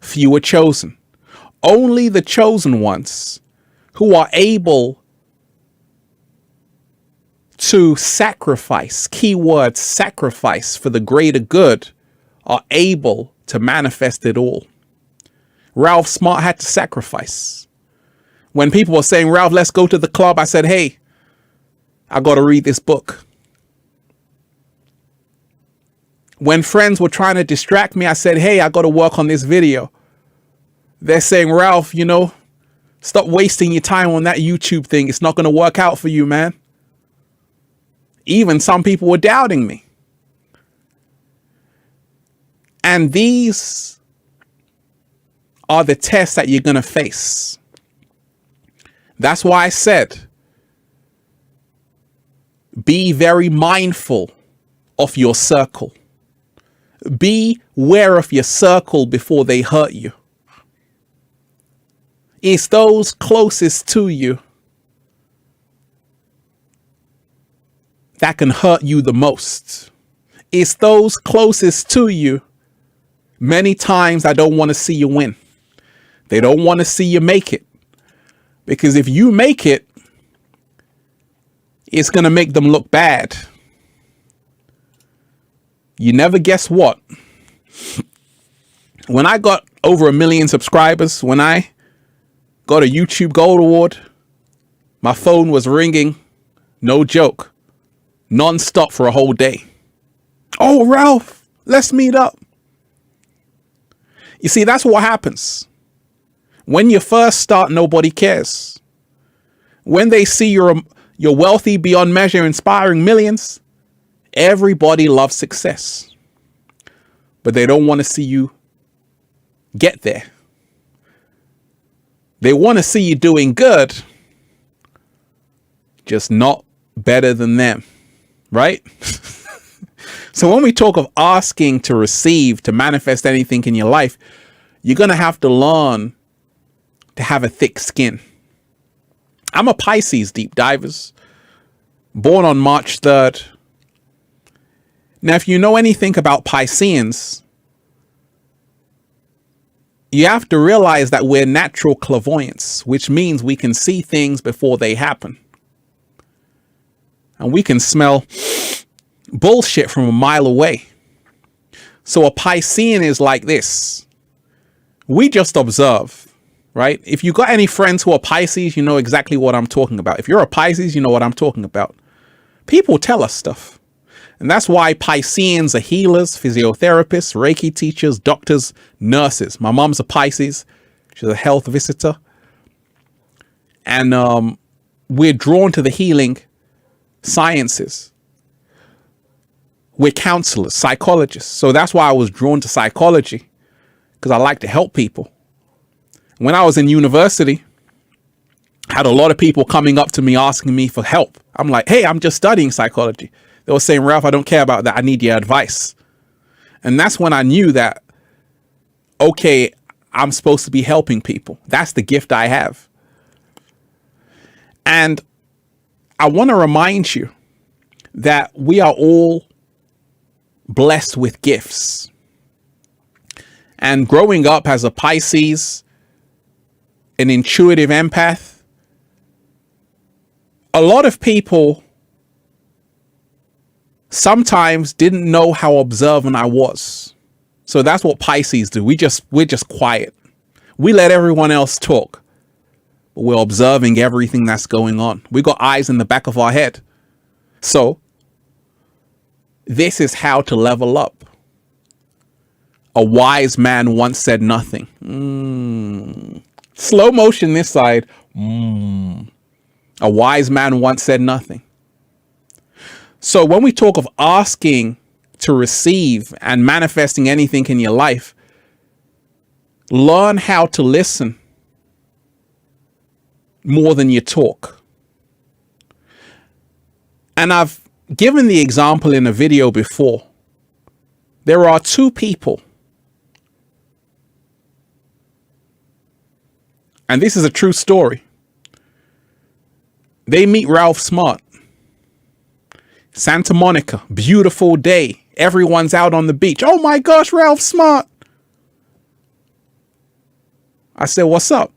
S1: few are chosen. Only the chosen ones who are able to sacrifice, keyword sacrifice, for the greater good, are able to manifest it all. Ralph Smart had to sacrifice. When people were saying, Ralph, let's go to the club, I said, hey, I got to read this book. When friends were trying to distract me, I said, hey, I got to work on this video. They're saying, Ralph, you know, stop wasting your time on that YouTube thing. It's not going to work out for you, man. Even some people were doubting me. And these are the tests that you're going to face. That's why I said, be very mindful of your circle. Be aware of your circle before they hurt you. It's those closest to you that can hurt you the most. It's those closest to you. Many times I don't want to see you win. They don't want to see you make it. Because if you make it, it's going to make them look bad. You never guess what? When I got over 1 million subscribers, when I got a YouTube Gold Award, my phone was ringing, no joke, non-stop for a whole day. Oh, Ralph, let's meet up. You see, that's what happens. When you first start, nobody cares. When they see you're wealthy beyond measure, inspiring millions, everybody loves success. But they don't want to see you get there. They want to see you doing good, just not better than them, right? So when we talk of asking to receive, to manifest anything in your life, you're going to have to learn to have a thick skin. I'm a Pisces, deep divers, born on March 3rd. Now, if you know anything about Pisceans, you have to realize that we're natural clairvoyants, which means we can see things before they happen. And we can smell bullshit from a mile away. So a Piscean is like this. We just observe, right? If you got any friends who are Pisces, you know exactly what I'm talking about. If you're a Pisces, you know what I'm talking about. People tell us stuff. And that's why Pisceans are healers, physiotherapists, Reiki teachers, doctors, nurses. My mom's a Pisces. She's a health visitor. And we're drawn to the healing sciences. We're counselors, psychologists. So that's why I was drawn to psychology, because I like to help people. When I was in university, I had a lot of people coming up to me asking me for help. I'm like, hey, I'm just studying psychology. They were saying, Ralph, I don't care about that. I need your advice. And that's when I knew that okay, I'm supposed to be helping people. That's the gift I have. And I want to remind you that we are all blessed with gifts. And growing up as a Pisces, an intuitive empath, a lot of people sometimes didn't know how observant I was. So that's what Pisces do. We're just quiet. We let everyone else talk, but we're observing everything that's going on. We got eyes in the back of our head. So this is how to level up. A wise man once said nothing. Slow motion this side. A wise man once said nothing. So when we talk of asking to receive and manifesting anything in your life, learn how to listen more than you talk. And I've given the example in a video before. There are two people, and this is a true story. They meet Ralph Smart. Santa Monica, beautiful day. Everyone's out on the beach. Oh my gosh, Ralph Smart. I said, what's up?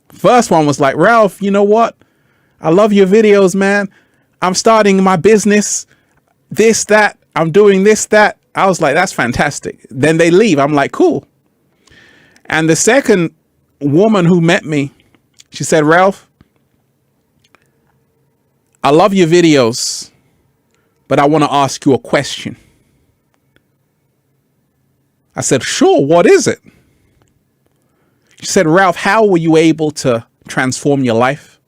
S1: First one was like, Ralph, you know what? I love your videos, man. I'm starting my business. This, that. I'm doing this, that. I was like, that's fantastic. Then they leave. I'm like, cool. And the second woman who met me, she said, Ralph, I love your videos, but I want to ask you a question. I said, sure, what is it? She said, Ralph, how were you able to transform your life?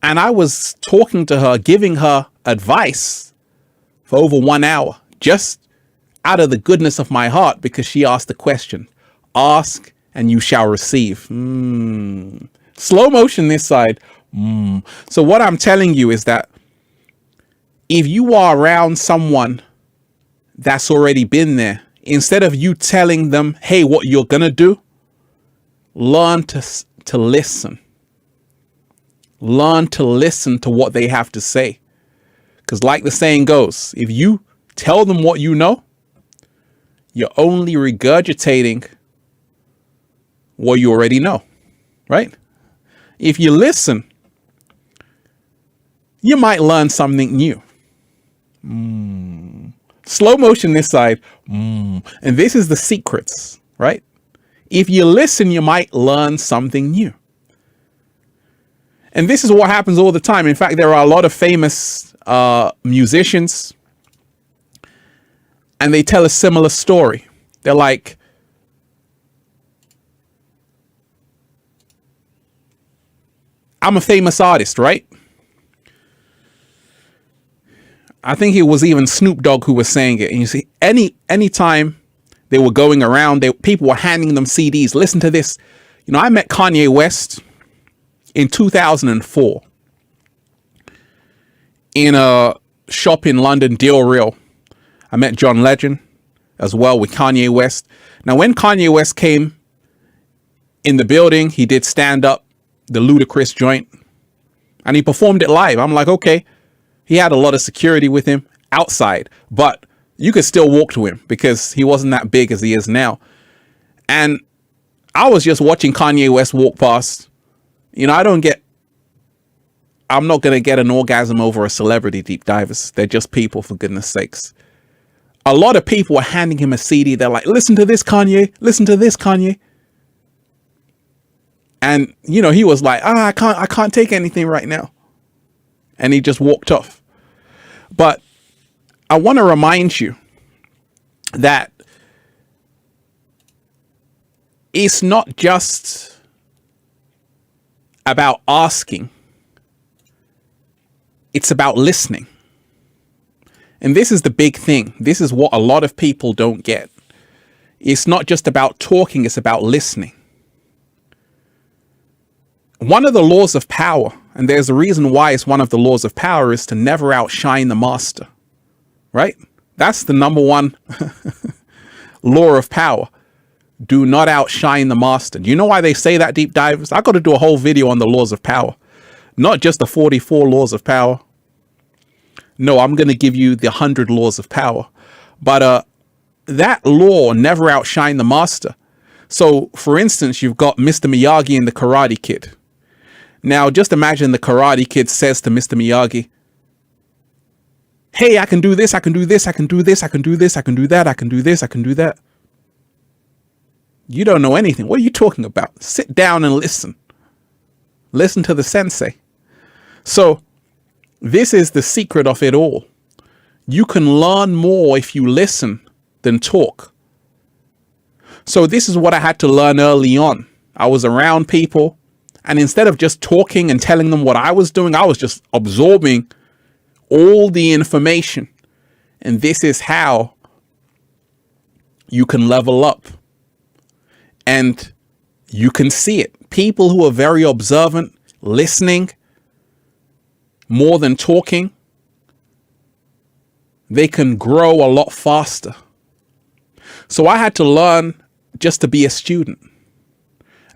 S1: And I was talking to her, giving her advice for over 1 hour, just out of the goodness of my heart, because she asked the question. Ask and you shall receive. Slow motion this side. So what I'm telling you is that if you are around someone that's already been there, instead of you telling them, hey, what you're going to do, learn to listen. Learn to listen to what they have to say. Because like the saying goes, if you tell them what you know, you're only regurgitating what you already know, right? If you listen, you might learn something new. Slow motion this side. And this is the secrets, right? If you listen, you might learn something new. And this is what happens all the time. In fact, there are a lot of famous musicians, and they tell a similar story. They're like, I'm a famous artist, right? I think it was even Snoop Dogg who was saying it. And you see, anytime they were going around, people were handing them CDs. Listen to this. You know, I met Kanye West in 2004 in a shop in London, Deal Real. I met John Legend as well with Kanye West. Now, when Kanye West came in the building, he did stand up, the Ludacris joint, and he performed it live. I'm like, okay. He had a lot of security with him outside, but you could still walk to him because he wasn't that big as he is now. And I was just watching Kanye West walk past. You know, I'm not going to get an orgasm over a celebrity, deep divers. They're just people, for goodness sakes. A lot of people were handing him a CD. They're like, listen to this, Kanye. Listen to this, Kanye. And, you know, he was like, I can't take anything right now. And he just walked off. But I want to remind you that it's not just about asking. It's about listening. And this is the big thing. This is what a lot of people don't get. It's not just about talking, it's about listening. One of the laws of power, and there's a reason why it's one of the laws of power, is to never outshine the master, right? That's the number one law of power. Do not outshine the master. Do you know why they say that, deep divers? I got to do a whole video on the laws of power, not just the 44 laws of power. No, I'm going to give you the 100 laws of power. But that law, never outshine the master. So, for instance, you've got Mr. Miyagi and the Karate Kid. Now, just imagine the Karate Kid says to Mr. Miyagi, hey, I can do this, I can do this, I can do this, I can do this, I can do that, I can do this, I can do that. You don't know anything. What are you talking about? Sit down and listen. Listen to the sensei. So this is the secret of it all. You can learn more if you listen than talk. So this is what I had to learn early on. I was around people, and instead of just talking and telling them what I was doing, I was just absorbing all the information. And this is how you can level up. And you can see it. People who are very observant, listening more than talking, they can grow a lot faster. So I had to learn just to be a student.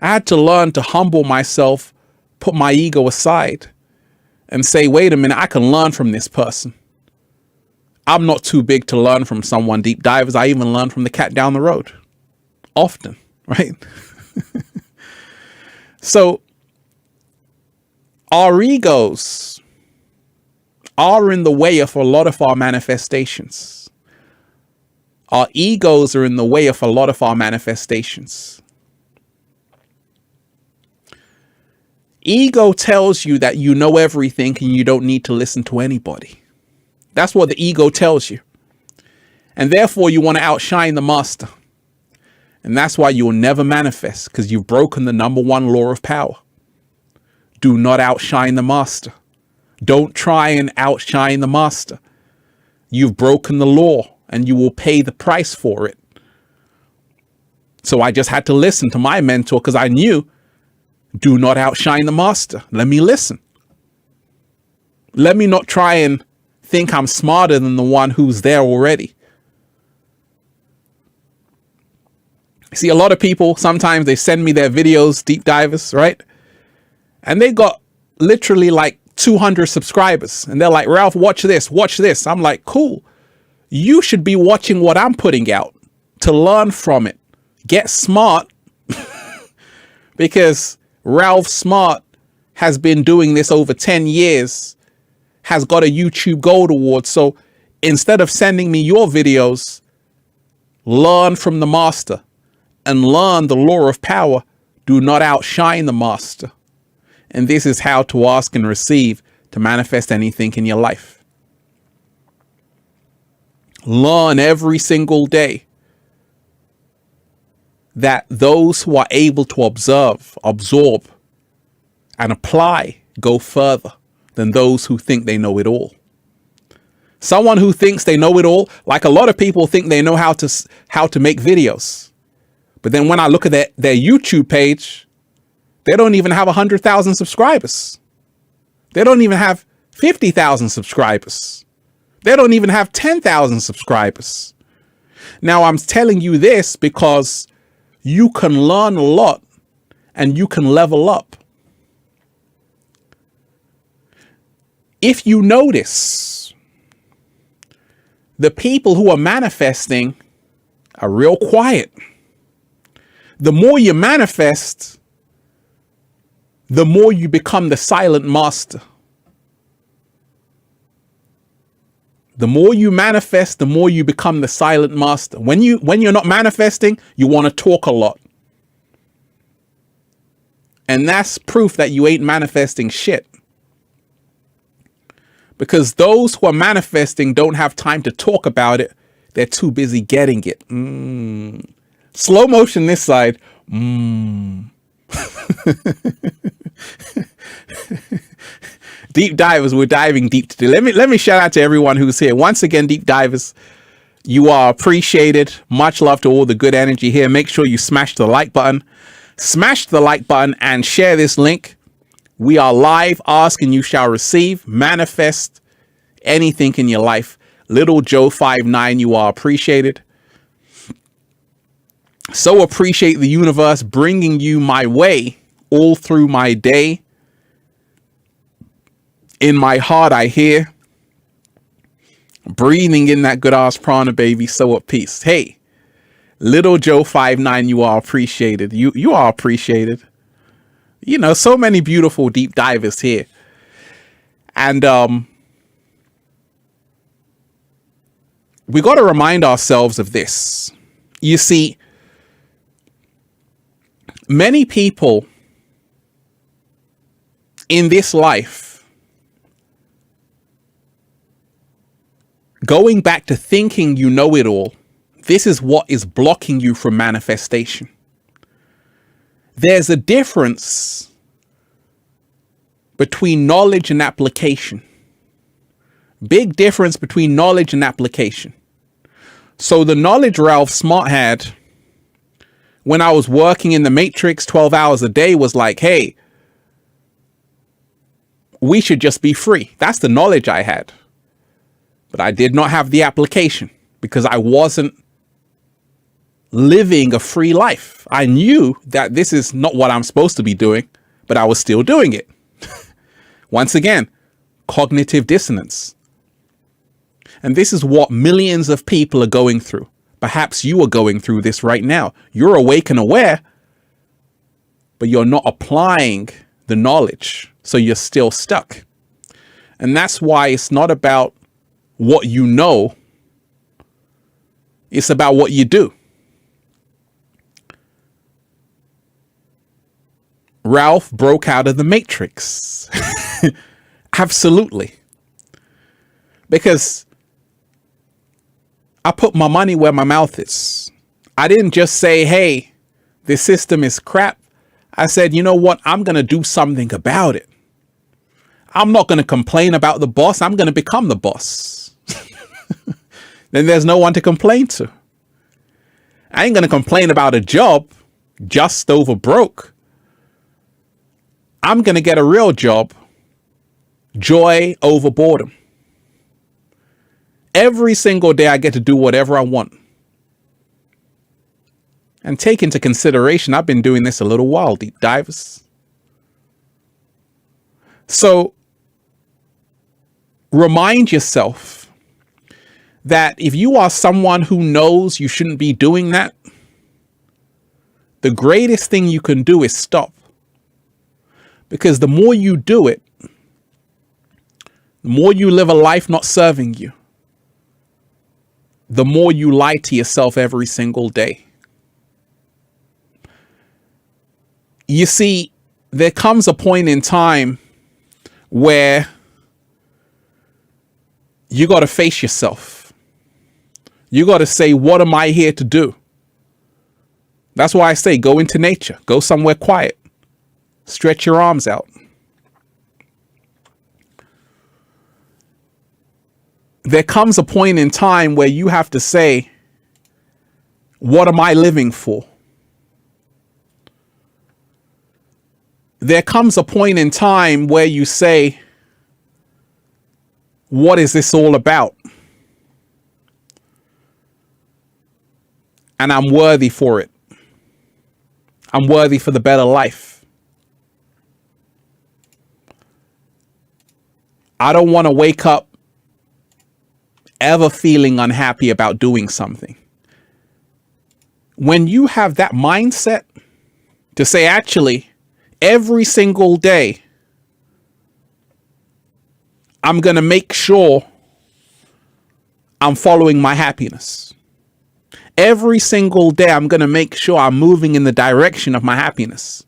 S1: I had to learn to humble myself, put my ego aside, and say, wait a minute, I can learn from this person. I'm not too big to learn from someone, deep divers. I even learn from the cat down the road. Often. Right? So our egos are in the way of a lot of our manifestations. Our egos are in the way of a lot of our manifestations. Ego tells you that you know everything and you don't need to listen to anybody. That's what the ego tells you. And therefore you want to outshine the master. And that's why you will never manifest, because you've broken the number one law of power. Do not outshine the master. Don't try and outshine the master. You've broken the law and you will pay the price for it. So I just had to listen to my mentor because I knew, do not outshine the master. Let me listen. Let me not try and think I'm smarter than the one who's there already. See, a lot of people, sometimes they send me their videos, deep divers, right? And they got literally like 200 subscribers. And they're like, Ralph, watch this, watch this. I'm like, cool. You should be watching what I'm putting out to learn from it. Get smart. Because Ralph Smart has been doing this over 10 years, has got a YouTube Gold Award. So instead of sending me your videos, learn from the master. And learn the law of power. Do not outshine the master. And this is how to ask and receive to manifest anything in your life. Learn every single day that those who are able to observe, absorb, and apply go further than those who think they know it all. Someone who thinks they know it all, like a lot of people think they know how to make videos. But then when I look at their YouTube page, they don't even have 100,000 subscribers. They don't even have 50,000 subscribers. They don't even have 10,000 subscribers. Now, I'm telling you this because you can learn a lot and you can level up. If you notice, the people who are manifesting are real quiet. The more you manifest, the more you become the silent master. The more you manifest, the more you become the silent master. When you're not manifesting, you want to talk a lot. And that's proof that you ain't manifesting shit. Because those who are manifesting don't have time to talk about it. They're too busy getting it. Slow motion this side. Deep divers, we're diving deep today. Let me shout out to everyone who's here. Once again, deep divers, you are appreciated. Much love to all the good energy here. Make sure you smash the like button. Smash the like button and share this link. We are live. Ask and you shall receive. Manifest anything in your life. Little Joe 59, you are appreciated. So appreciate the universe bringing you my way all through my day. In my heart, I hear. Breathing in that good ass prana, baby. So at peace. Hey, Little Joe 59, you are appreciated. You are appreciated. You know, so many beautiful deep divers here. And we got to remind ourselves of this. You see, many people in this life, going back to thinking you know it all, this is what is blocking you from manifestation. There's a difference between knowledge and application. Big difference between knowledge and application. So the knowledge Ralph Smart had when I was working in the Matrix 12 hours a day was like, hey, we should just be free. That's the knowledge I had. But I did not have the application because I wasn't living a free life. I knew that this is not what I'm supposed to be doing, but I was still doing it. Once again, cognitive dissonance. And this is what millions of people are going through. Perhaps you are going through this right now. You're awake and aware, but you're not applying the knowledge. So you're still stuck. And that's why it's not about what you know. It's about what you do. Ralph broke out of the Matrix. Absolutely. Because I put my money where my mouth is. I didn't just say, hey, this system is crap. I said, you know what? I'm going to do something about it. I'm not going to complain about the boss. I'm going to become the boss. Then there's no one to complain to. I ain't going to complain about a job just over broke. I'm going to get a real job. Joy over boredom. Every single day I get to do whatever I want. And take into consideration, I've been doing this a little while, deep divers. So remind yourself that if you are someone who knows you shouldn't be doing that, the greatest thing you can do is stop. Because the more you do it, the more you live a life not serving you, the more you lie to yourself every single day. You see, there comes a point in time where you got to face yourself. You got to say, what am I here to do? That's why I say, go into nature, go somewhere quiet, stretch your arms out. There comes a point in time where you have to say, what am I living for? There comes a point in time where you say, what is this all about? And I'm worthy for it. I'm worthy for the better life. I don't want to wake up ever feeling unhappy about doing something. When you have that mindset to say, actually, every single day, I'm going to make sure I'm following my happiness. Every single day, I'm going to make sure I'm moving in the direction of my happiness.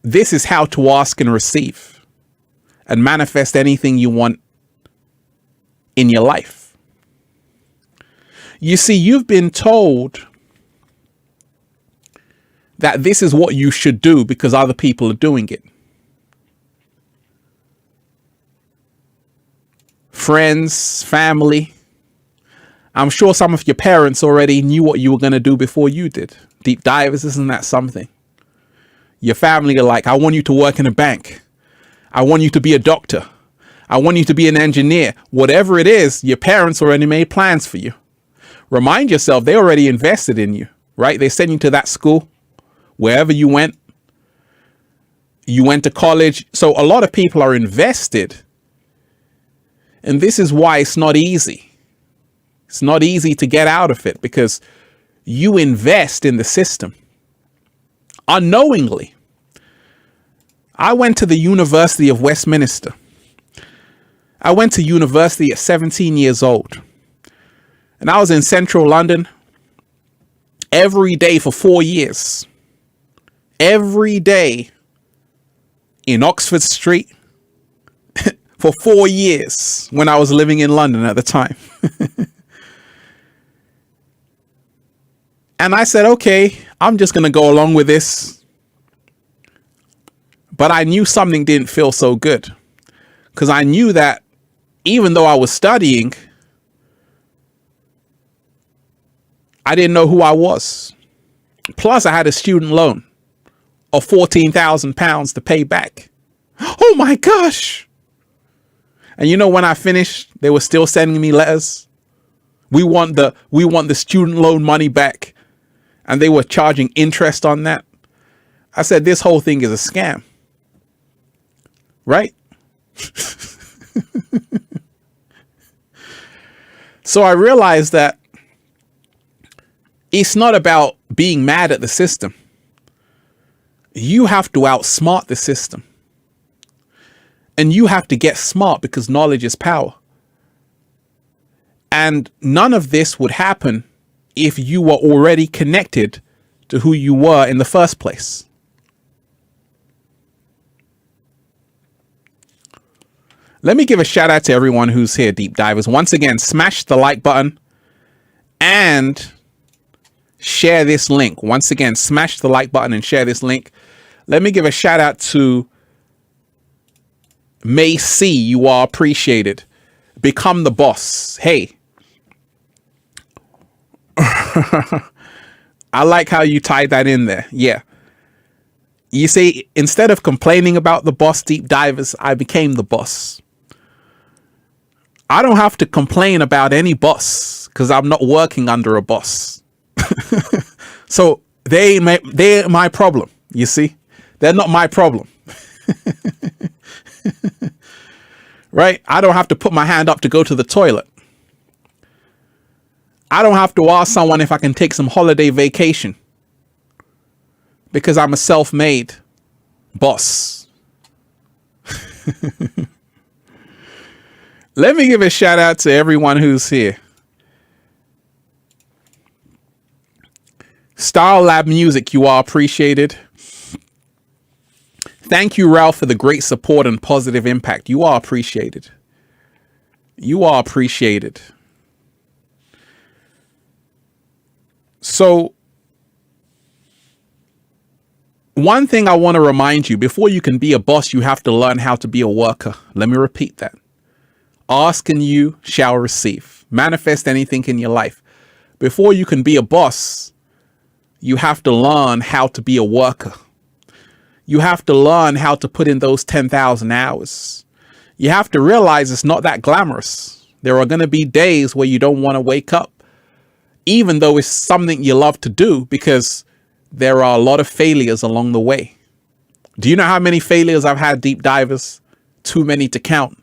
S1: This is how to ask and receive and manifest anything you want in your life. You see, you've been told that this is what you should do because other people are doing it. Friends, family. I'm sure some of your parents already knew what you were going to do before you did. Deep divers, isn't that something? Your family are like, I want you to work in a bank. I want you to be a doctor. I want you to be an engineer. Whatever it is, your parents already made plans for you. Remind yourself, they already invested in you, right? They sent you to that school, wherever you went. You went to college. So a lot of people are invested. And this is why it's not easy. It's not easy to get out of it because you invest in the system unknowingly. I went to the University of Westminster. I went to university at 17 years old. And I was in central London every day for 4 years. Every day in Oxford Street for 4 years when I was living in London at the time. And I said, okay, I'm just going to go along with this. But I knew something didn't feel so good because I knew that even though I was studying, I didn't know who I was. Plus, I had a student loan of £14,000 to pay back. Oh my gosh. And you know, when I finished, they were still sending me letters. We want the student loan money back. And they were charging interest on that. I said, this whole thing is a scam. Right? So I realized that it's not about being mad at the system. You have to outsmart the system. And you have to get smart because knowledge is power. And none of this would happen if you were already connected to who you were in the first place. Let me give a shout out to everyone who's here, deep divers. Once again, smash the like button and share this link. Once again, smash the like button and share this link. Let me give a shout out to May C. You are appreciated. Become the boss. Hey. I like how you tied that in there. Yeah. You see, instead of complaining about the boss, deep divers, I became the boss. I don't have to complain about any boss because I'm not working under a boss. So they're my problem. You see, they're not my problem. Right? I don't have to put my hand up to go to the toilet. I don't have to ask someone if I can take some holiday vacation because I'm a self-made boss. Let me give a shout out to everyone who's here. Style Lab Music, you are appreciated. Thank you, Ralph, for the great support and positive impact. You are appreciated. You are appreciated. So, one thing I want to remind you, before you can be a boss, you have to learn how to be a worker. Let me repeat that. Ask and you shall receive. Manifest anything in your life. Before you can be a boss, you have to learn how to be a worker. You have to learn how to put in those 10,000 hours. You have to realize it's not that glamorous. There are going to be days where you don't want to wake up, even though it's something you love to do, because there are a lot of failures along the way. Do you know how many failures I've had, deep divers? Too many to count.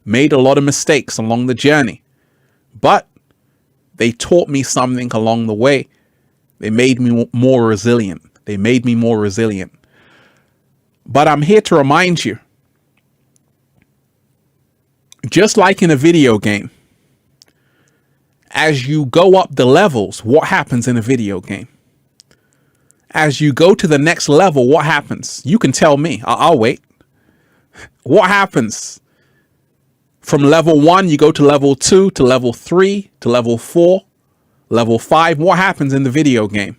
S1: Made a lot of mistakes along the journey, but they taught me something along the way. They made me more resilient. They made me more resilient. But I'm here to remind you, just like in a video game, as you go up the levels, what happens in a video game? As you go to the next level, what happens? You can tell me. I'll wait. What happens? From level 1, you go to level 2, to level 3, to level 4, level 5. What happens in the video game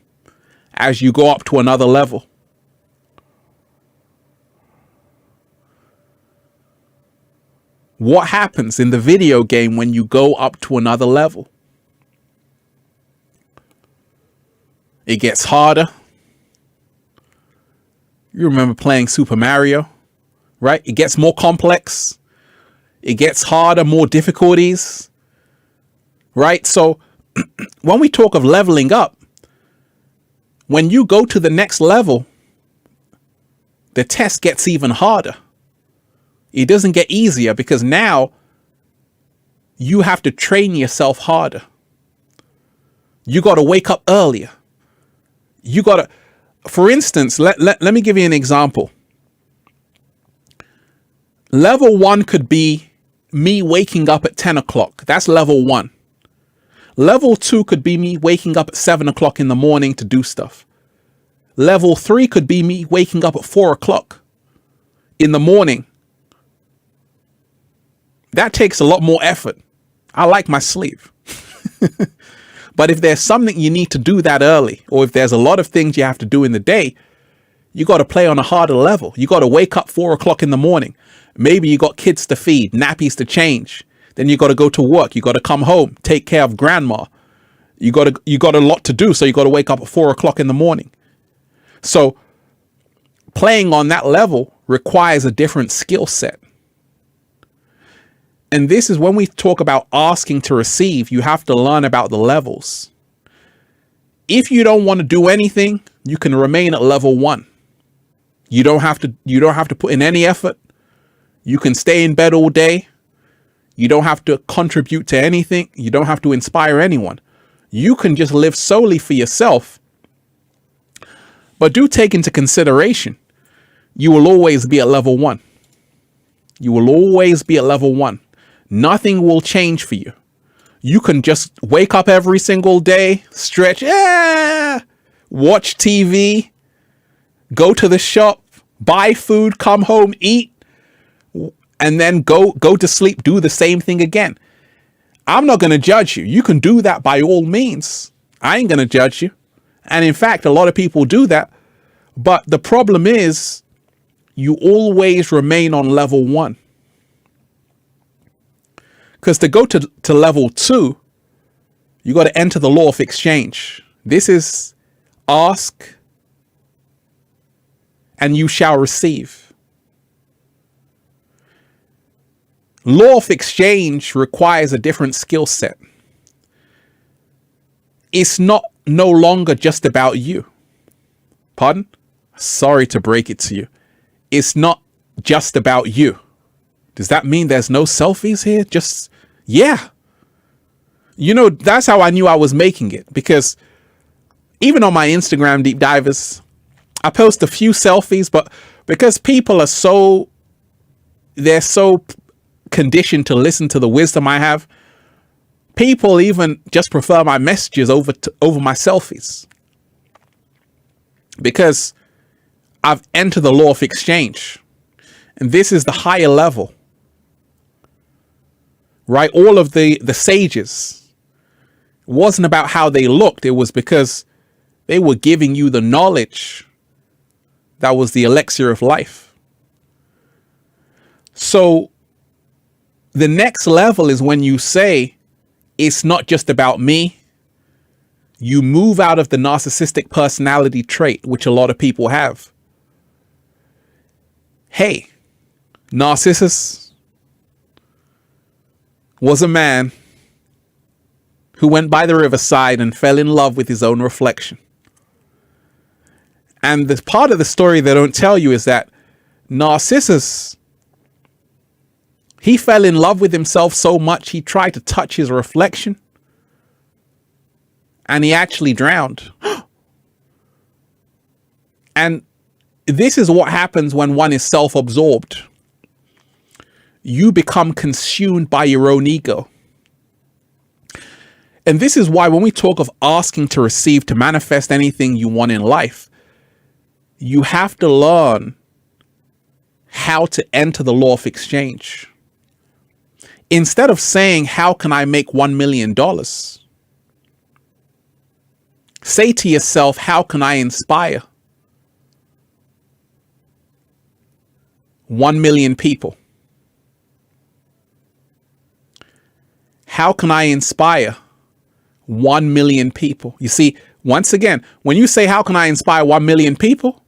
S1: as you go up to another level? What happens in the video game when you go up to another level? It gets harder. You remember playing Super Mario, right? It gets more complex. It gets harder, more difficulties, right? So when we talk of leveling up, when you go to the next level, the test gets even harder. It doesn't get easier because now you have to train yourself harder. You got to wake up earlier. You got to, for instance, let me give you an example. Level 1 could be me waking up at 10 o'clock. That's level 1. Level 2 could be me waking up at 7 o'clock in the morning to do stuff. Level 3 could be me waking up at 4 o'clock in the morning. That takes a lot more effort. I like my sleep. But if there's something you need to do that early, or if there's a lot of things you have to do in the day, you got to play on a harder level. You got to wake up 4 o'clock in the morning. Maybe you got kids to feed, nappies to change. Then you got to go to work. You got to come home, take care of grandma. You got a lot to do. So you got to wake up at 4 o'clock in the morning. So playing on that level requires a different skill set. And this is when we talk about asking to receive, you have to learn about the levels. If you don't want to do anything, you can remain at level 1. You don't have to put in any effort. You can stay in bed all day. You don't have to contribute to anything. You don't have to inspire anyone. You can just live solely for yourself. But do take into consideration, you will always be at level 1. You will always be at level 1. Nothing will change for you. You can just wake up every single day, stretch, watch TV, go to the shop, buy food, come home, eat, and then go to sleep, do the same thing again. I'm not going to judge you. You can do that by all means. I ain't going to judge you. And in fact, a lot of people do that. But the problem is you always remain on level 1. Because to go to level 2, you got to enter the law of exchange. This is ask and you shall receive. Law of exchange requires a different skill set. It's no longer just about you. Pardon? Sorry to break it to you. It's not just about you. Does that mean there's no selfies here? Yeah. You know, that's how I knew I was making it. Because even on my Instagram deep divers, I post a few selfies, but because people are they're so conditioned to listen to the wisdom I have, people even just prefer my messages over my selfies. Because I've entered the law of exchange. And this is the higher level. Right? All of the sages, it wasn't about how they looked. It was because they were giving you the knowledge that was the elixir of life. So the next level is when you say, it's not just about me. You move out of the narcissistic personality trait, which a lot of people have. Hey, Narcissus was a man who went by the riverside and fell in love with his own reflection. And the part of the story they don't tell you is that Narcissus, he fell in love with himself so much he tried to touch his reflection and he actually drowned. And this is what happens when one is self-absorbed. You become consumed by your own ego. And this is why when we talk of asking to receive, to manifest anything you want in life, you have to learn how to enter the law of exchange. Instead of saying, how can I make $1 million? Say to yourself, how can I inspire 1 million people? How can I inspire 1 million people? You see, once again, when you say, how can I inspire 1 million people?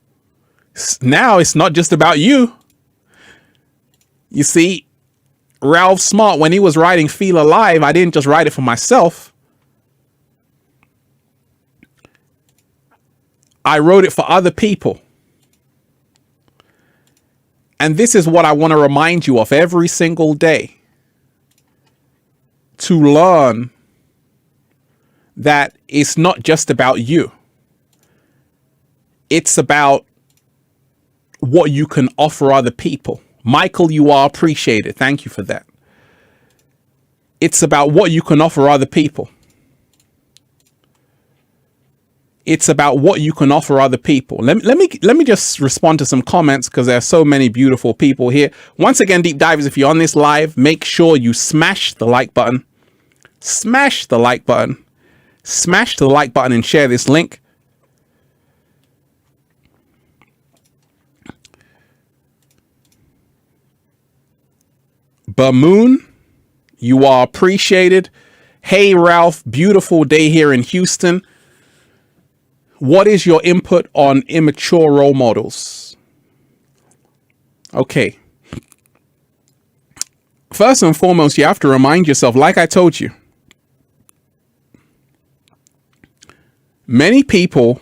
S1: Now it's not just about you. You see, Ralph Smart, when he was writing Feel Alive, I didn't just write it for myself. I wrote it for other people. And this is what I want to remind you of every single day. To learn that it's not just about you. It's about what you can offer other people. Michael, you are appreciated. Thank you for that. It's about what you can offer other people. It's about what you can offer other people. Let me just respond to some comments because there are so many beautiful people here. Once again, Deep Divers, if you're on this live, make sure you smash the like button. Smash the like button. Smash the like button and share this link. Bamoon, you are appreciated. Hey, Ralph, beautiful day here in Houston. What is your input on immature role models? Okay. First and foremost, you have to remind yourself, like I told you, many people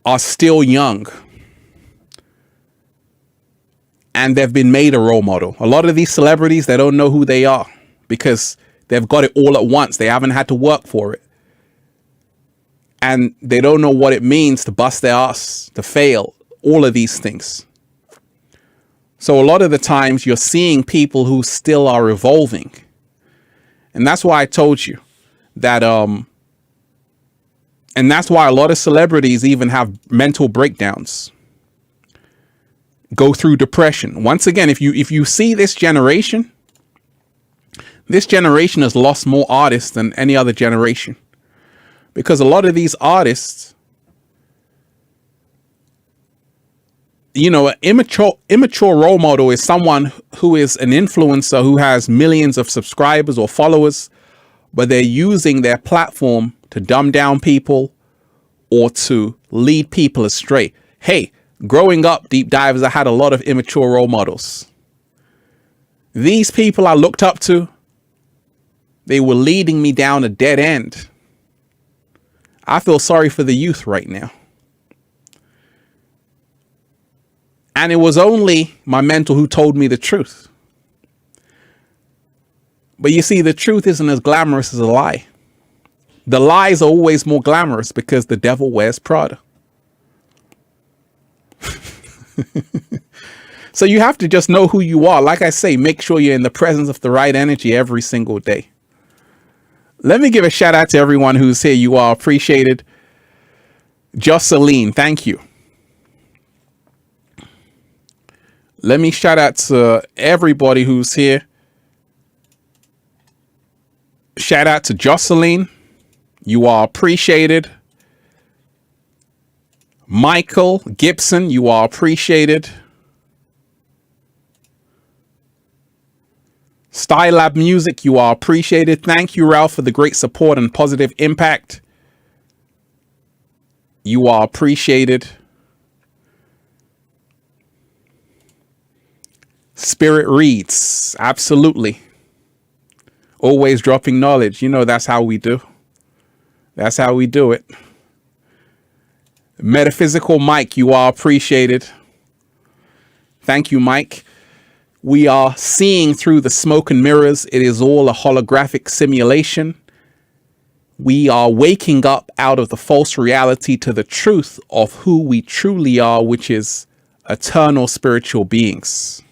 S1: are still young and they've been made a role model. A lot of these celebrities, they don't know who they are because they've got it all at once. They haven't had to work for it. And they don't know what it means to bust their ass, to fail, all of these things. So a lot of the times you're seeing people who still are evolving. And that's why I told you that, and that's why a lot of celebrities even have mental breakdowns, go through depression. Once again, if you see this generation has lost more artists than any other generation. Because a lot of these artists, you know, an immature role model is someone who is an influencer who has millions of subscribers or followers, but they're using their platform to dumb down people or to lead people astray. Hey, growing up, Deep Divers, I had a lot of immature role models. These people I looked up to, they were leading me down a dead end. I feel sorry for the youth right now. And it was only my mentor who told me the truth. But you see, the truth isn't as glamorous as a lie. The lies are always more glamorous because the devil wears Prada. So you have to just know who you are. Like I say, make sure you're in the presence of the right energy every single day. Let me give a shout out to everyone who's here. You are appreciated. Jocelyn, thank you. Let me shout out to everybody who's here. Shout out to Jocelyn. You are appreciated. Michael Gibson, you are appreciated. Stylab Music, you are appreciated. Thank you, Ralph, for the great support and positive impact. You are appreciated. Spirit Reads, absolutely. Always dropping knowledge. You know, that's how we do. That's how we do it. Metaphysical Mike, you are appreciated. Thank you, Mike. We are seeing through the smoke and mirrors. It is all a holographic simulation. We are waking up out of the false reality to the truth of who we truly are, which is eternal spiritual beings.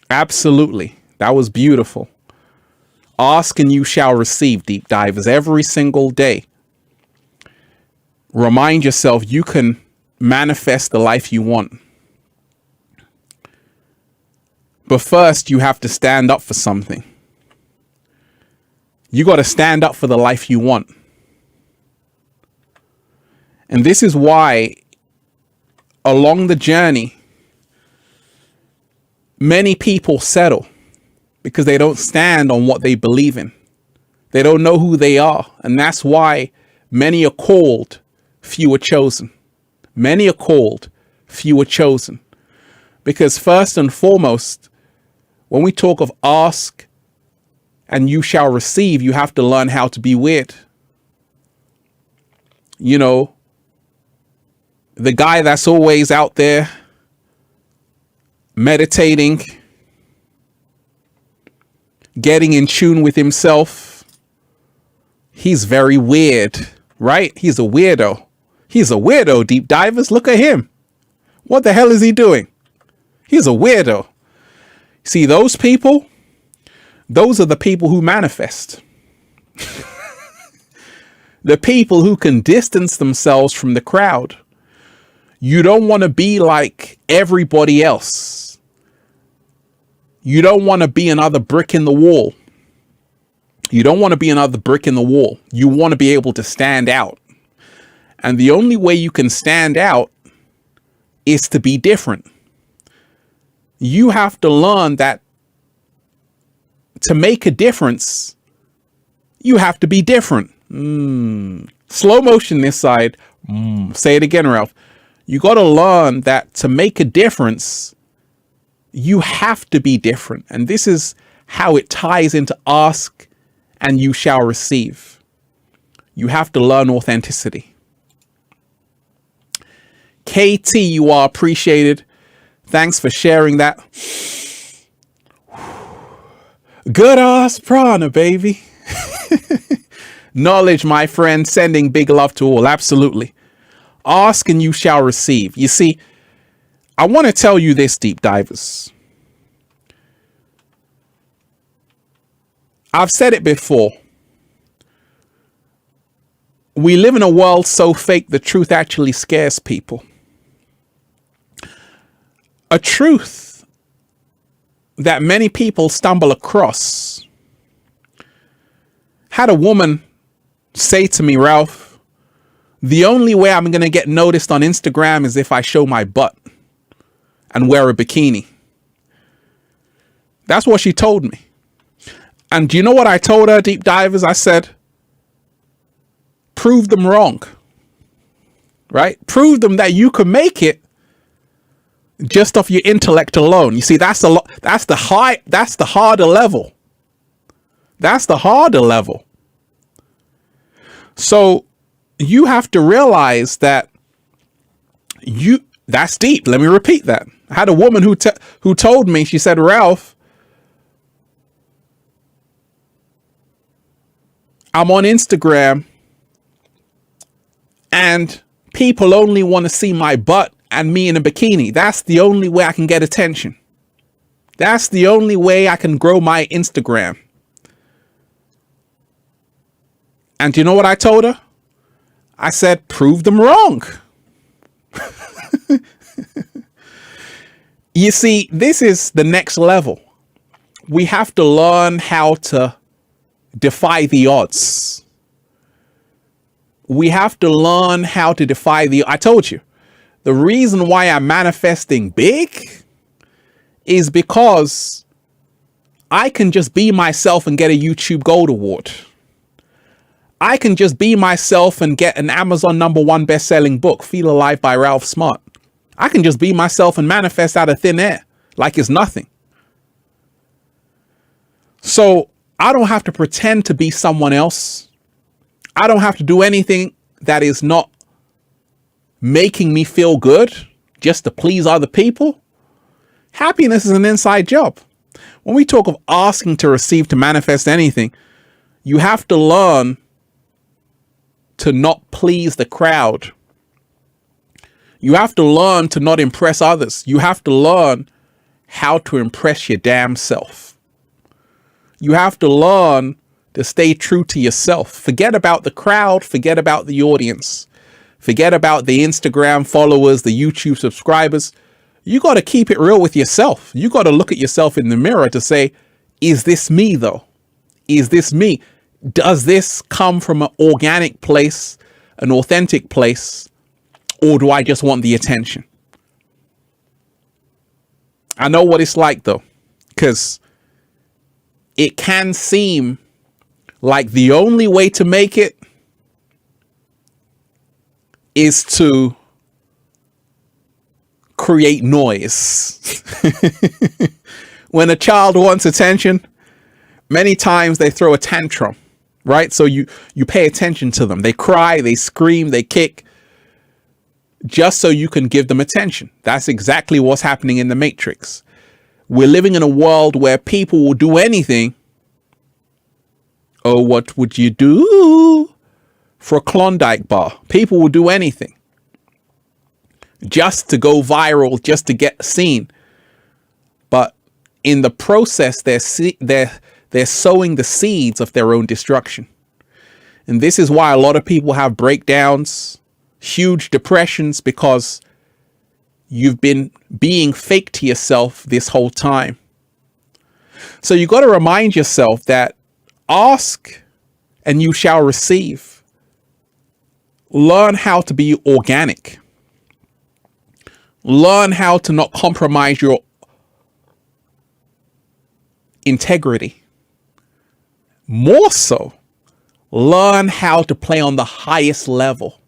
S1: Absolutely. That was beautiful. Ask and you shall receive, Deep Divers, every single day. Remind yourself you can manifest the life you want. But first, you have to stand up for something. You got to stand up for the life you want. And this is why, along the journey, many people settle because they don't stand on what they believe in. They don't know who they are. And that's why Many are called, few are chosen. Many are called, few are chosen. Because first and foremost, when we talk of ask and you shall receive, you have to learn how to be weird. You know, the guy that's always out there meditating, getting in tune with himself, he's very weird, right? He's a weirdo. He's a weirdo, deep divers. Look at him. What the hell is he doing? He's a weirdo. See, those people, those are the people who manifest. The people who can distance themselves from the crowd. You don't want to be like everybody else. You don't want to be another brick in the wall. You don't want to be another brick in the wall. You want to be able to stand out. And the only way you can stand out is to be different. You have to learn that to make a difference, you have to be different. Slow motion this side. Say it again, Ralph. You got to learn that to make a difference, you have to be different. And this is how it ties into ask and you shall receive. You have to learn authenticity. KT, you are appreciated. Thanks for sharing that. Good ass prana, baby. Knowledge, my friend, sending big love to all. Absolutely. Ask and you shall receive. You see, I want to tell you this, deep divers. I've said it before. We live in a world so fake, the truth actually scares people. A truth that many people stumble across. Had a woman say to me, Ralph, the only way I'm going to get noticed on Instagram is if I show my butt and wear a bikini. That's what she told me. And do you know what I told her, deep divers? I said, prove them wrong, right? Prove them that you can make it just off your intellect alone. You see, that's the harder level. That's the harder level. So you have to realize that that's deep. Let me repeat that. I had a woman who told me, she said, Ralph, I'm on Instagram and people only want to see my butt and me in a bikini. That's the only way I can get attention. That's the only way I can grow my Instagram. And do you know what I told her? I said, prove them wrong. You see, this is the next level. We have to learn how to defy the odds. We have to learn how to defy I told you, the reason why I'm manifesting big is because I can just be myself and get a YouTube Gold Award. I can just be myself and get an Amazon #1 best-selling book, Feel Alive by Ralph Smart. I can just be myself and manifest out of thin air like it's nothing. So I don't have to pretend to be someone else. I don't have to do anything that is not making me feel good just to please other people. Happiness is an inside job. When we talk of asking to receive, to manifest anything, you have to learn to not please the crowd. You have to learn to not impress others. You have to learn how to impress your damn self. You have to learn to stay true to yourself. Forget about the crowd. Forget about the audience. Forget about the Instagram followers, the YouTube subscribers. You got to keep it real with yourself. You got to look at yourself in the mirror to say, is this me though? Is this me? Does this come from an organic place, an authentic place, or do I just want the attention? I know what it's like though, because it can seem like the only way to make it is to create noise. When a child wants attention, many times they throw a tantrum, right? So you pay attention to them. They cry, they scream, they kick, just so you can give them attention. That's exactly what's happening in the Matrix. We're living in a world where people will do anything. Oh, what would you do for a Klondike bar? People will do anything just to go viral, just to get seen. But in the process, they're sowing the seeds of their own destruction. And this is why a lot of people have breakdowns, huge depressions, because you've been being fake to yourself this whole time. So you got to remind yourself that ask and you shall receive. Learn how to be organic. Learn how to not compromise your integrity. More so, learn how to play on the highest level,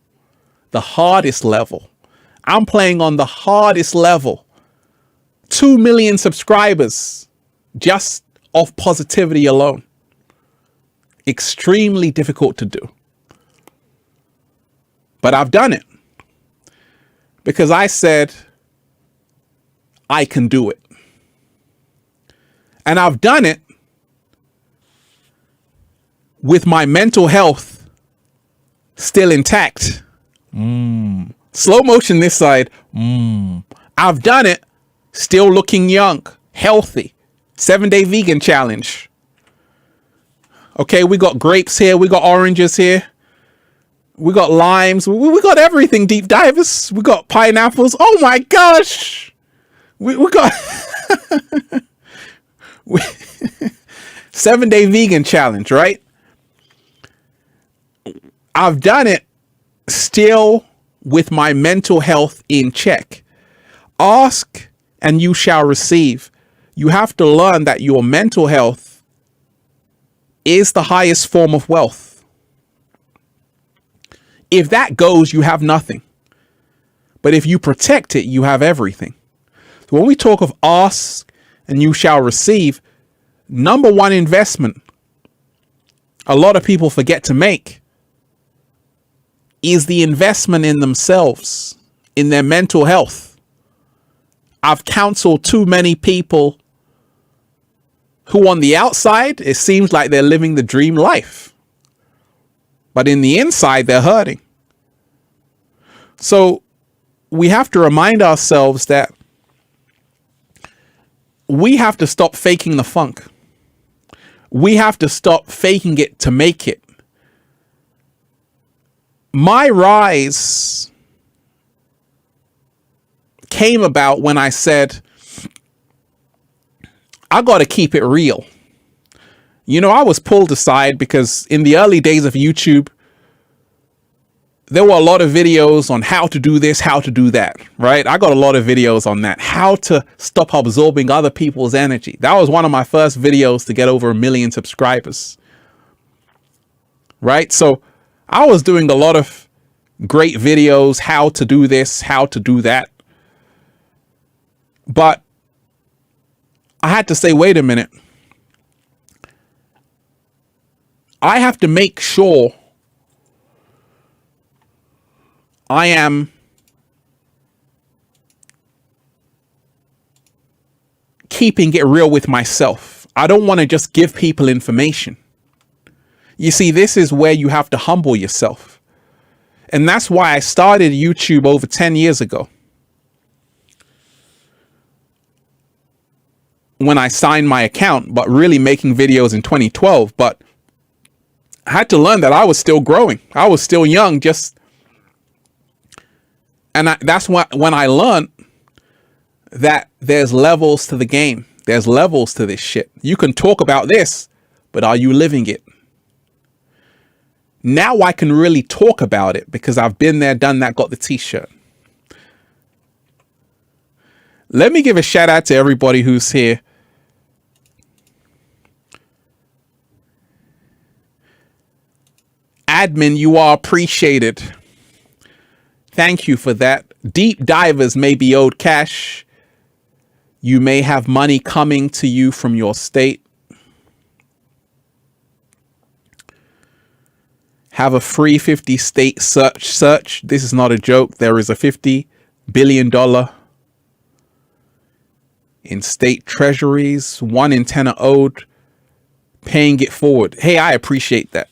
S1: the hardest level. I'm playing on the hardest level. 2 million subscribers just off positivity alone. Extremely difficult to do. But I've done it because I said I can do it. And I've done it with my mental health still intact. Slow motion this side. I've done it still looking young, healthy. 7-day vegan challenge. Okay, we got grapes here. We got oranges here. We got limes. We got everything, deep divers. We got pineapples. Oh my gosh. We got 7-day vegan challenge, right? I've done it still with my mental health in check. Ask and you shall receive. You have to learn that your mental health is the highest form of wealth. If that goes, you have nothing. But if you protect it, you have everything. So when we talk of ask and you shall receive, number one investment a lot of people forget to make is the investment in themselves, in their mental health. I've counseled too many people who on the outside, it seems like they're living the dream life. But in the inside, they're hurting. So we have to remind ourselves that we have to stop faking the funk. We have to stop faking it to make it. My rise came about when I said, I got to keep it real. You know, I was pulled aside because in the early days of YouTube, there were a lot of videos on how to do this, how to do that, right? I got a lot of videos on that. How to stop absorbing other people's energy. That was one of my first videos to get over 1 million subscribers, right? So I was doing a lot of great videos, how to do this, how to do that. But I had to say, wait a minute. I have to make sure I am keeping it real with myself. I don't want to just give people information. You see, this is where you have to humble yourself. And that's why I started YouTube over 10 years ago. When I signed my account, but really making videos in 2012. But I had to learn that I was still growing. I was still young, that's when I learned that there's levels to the game. There's levels to this shit. You can talk about this, but are you living it? Now I can really talk about it because I've been there, done that, got the t-shirt. Let me give a shout out to everybody who's here. Admin, you are appreciated. Thank you for that. Deep divers may be owed cash. You may have money coming to you from your state. Have a free 50 state search. This is not a joke. There is a $50 billion in state treasuries. 1 in 10 are owed. Paying it forward. Hey, I appreciate that.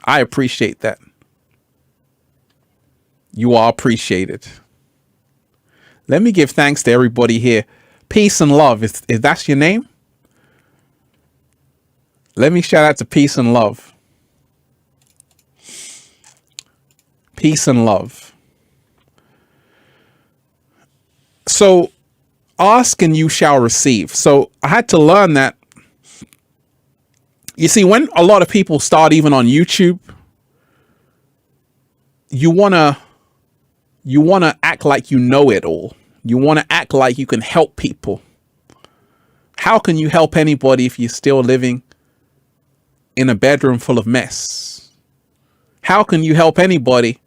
S1: I appreciate that. You are appreciated. Let me give thanks to everybody here. Peace and love. Is that your name? Let me shout out to Peace and Love. Peace and love. So, ask and you shall receive. So, I had to learn that. You see, when a lot of people start even on YouTube, you want to act like you know it all. You want to act like you can help people. How can you help anybody if you're still living in a bedroom full of mess? How can you help anybody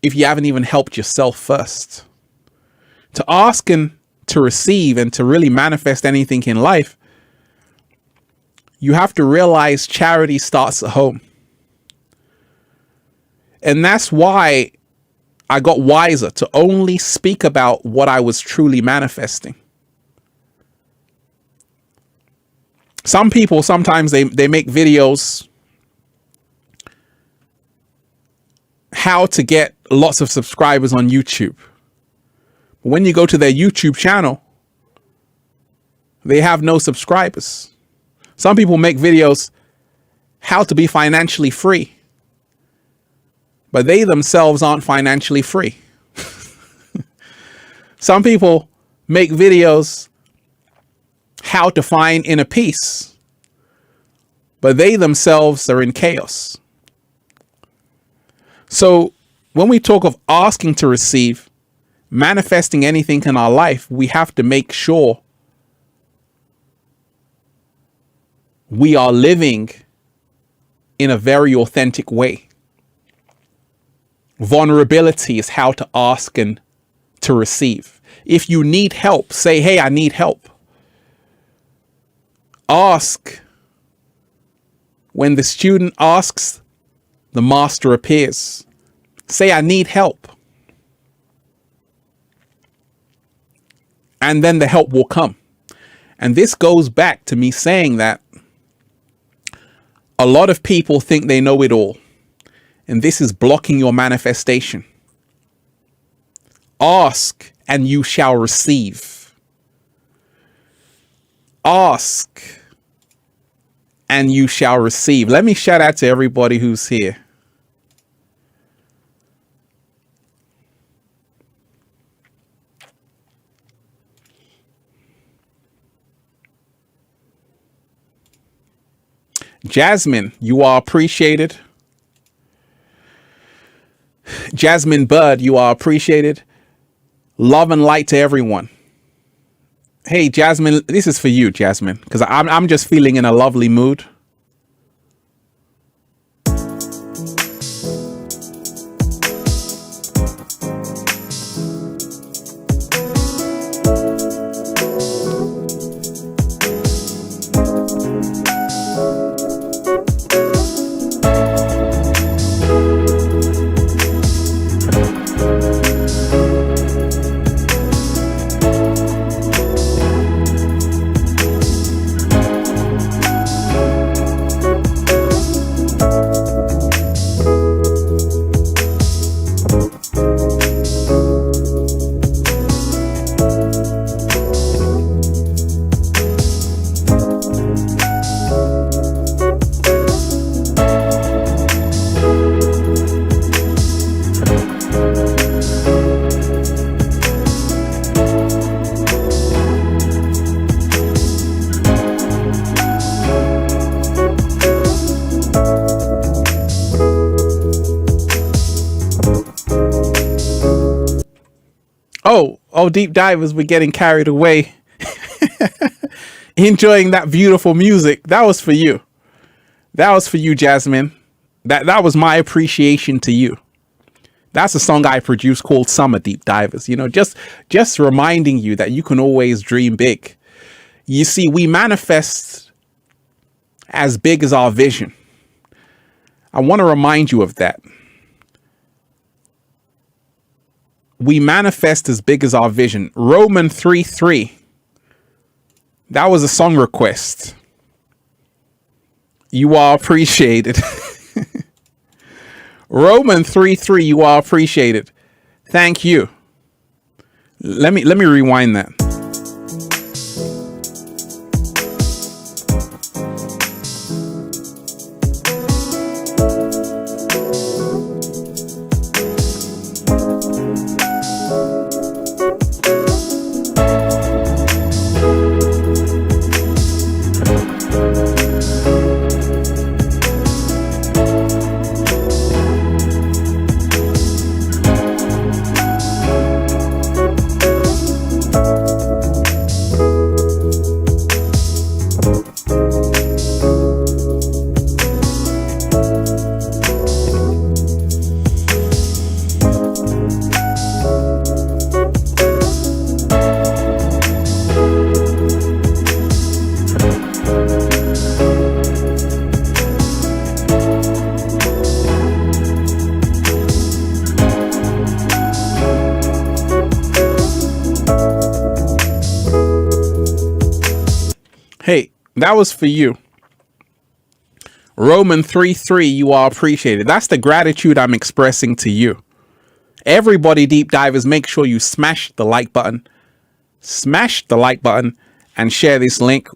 S1: if you haven't even helped yourself first? To ask and to receive and to really manifest anything in life, you have to realize charity starts at home. And that's why I got wiser to only speak about what I was truly manifesting. Some people, sometimes they make videos how to get lots of subscribers on YouTube. But when you go to their YouTube channel, they have no subscribers. Some people make videos how to be financially free, but they themselves aren't financially free. Some people make videos how to find inner peace, but they themselves are in chaos. So when we talk of asking to receive, manifesting anything in our life, we have to make sure we are living in a very authentic way. Vulnerability is how to ask and to receive. If you need help, say, hey, I need help. Ask. When the student asks, the master appears. Say, I need help. And then the help will come. And this goes back to me saying that a lot of people think they know it all. And this is blocking your manifestation. Ask and you shall receive. Ask and you shall receive. Let me shout out to everybody who's here. Jasmine, you are appreciated. Jasmine Bird, you are appreciated. Love and light to everyone. Hey, Jasmine, this is for you, Jasmine, because I'm just feeling in a lovely mood. Oh, deep divers, we're getting carried away. Enjoying that beautiful music. That was for you. That was for you, Jasmine. That was my appreciation to you. That's a song I produced called Summer, Deep Divers. You know, just reminding you that you can always dream big. You see, we manifest as big as our vision. I want to remind you of that. We manifest as big as our vision. Roman 3:3. That was a song request. You are appreciated. Roman 3:3. You are appreciated. Thank you. Let me rewind that. Hey, that was for you. Roman 3:3, you are appreciated. That's the gratitude I'm expressing to you. Everybody, deep divers, make sure you smash the like button. Smash the like button and share this link.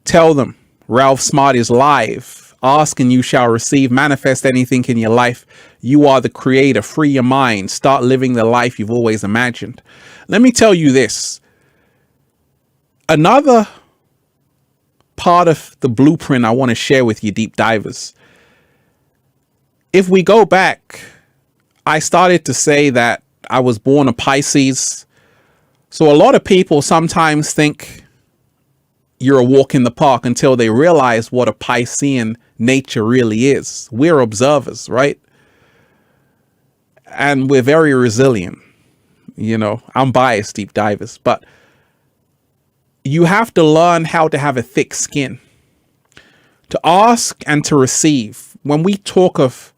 S1: Tell them Ralph Smart is live. Ask and you shall receive. Manifest anything in your life. You are the creator. Free your mind. Start living the life you've always imagined. Let me tell you this. Another part of the blueprint I want to share with you, deep divers. If we go back, I started to say that I was born a Pisces. So a lot of people sometimes think you're a walk in the park until they realize what a Piscean nature really is. We're observers, right? And we're very resilient. You know, I'm biased, deep divers, but you have to learn how to have a thick skin, to ask and to receive. When we talk of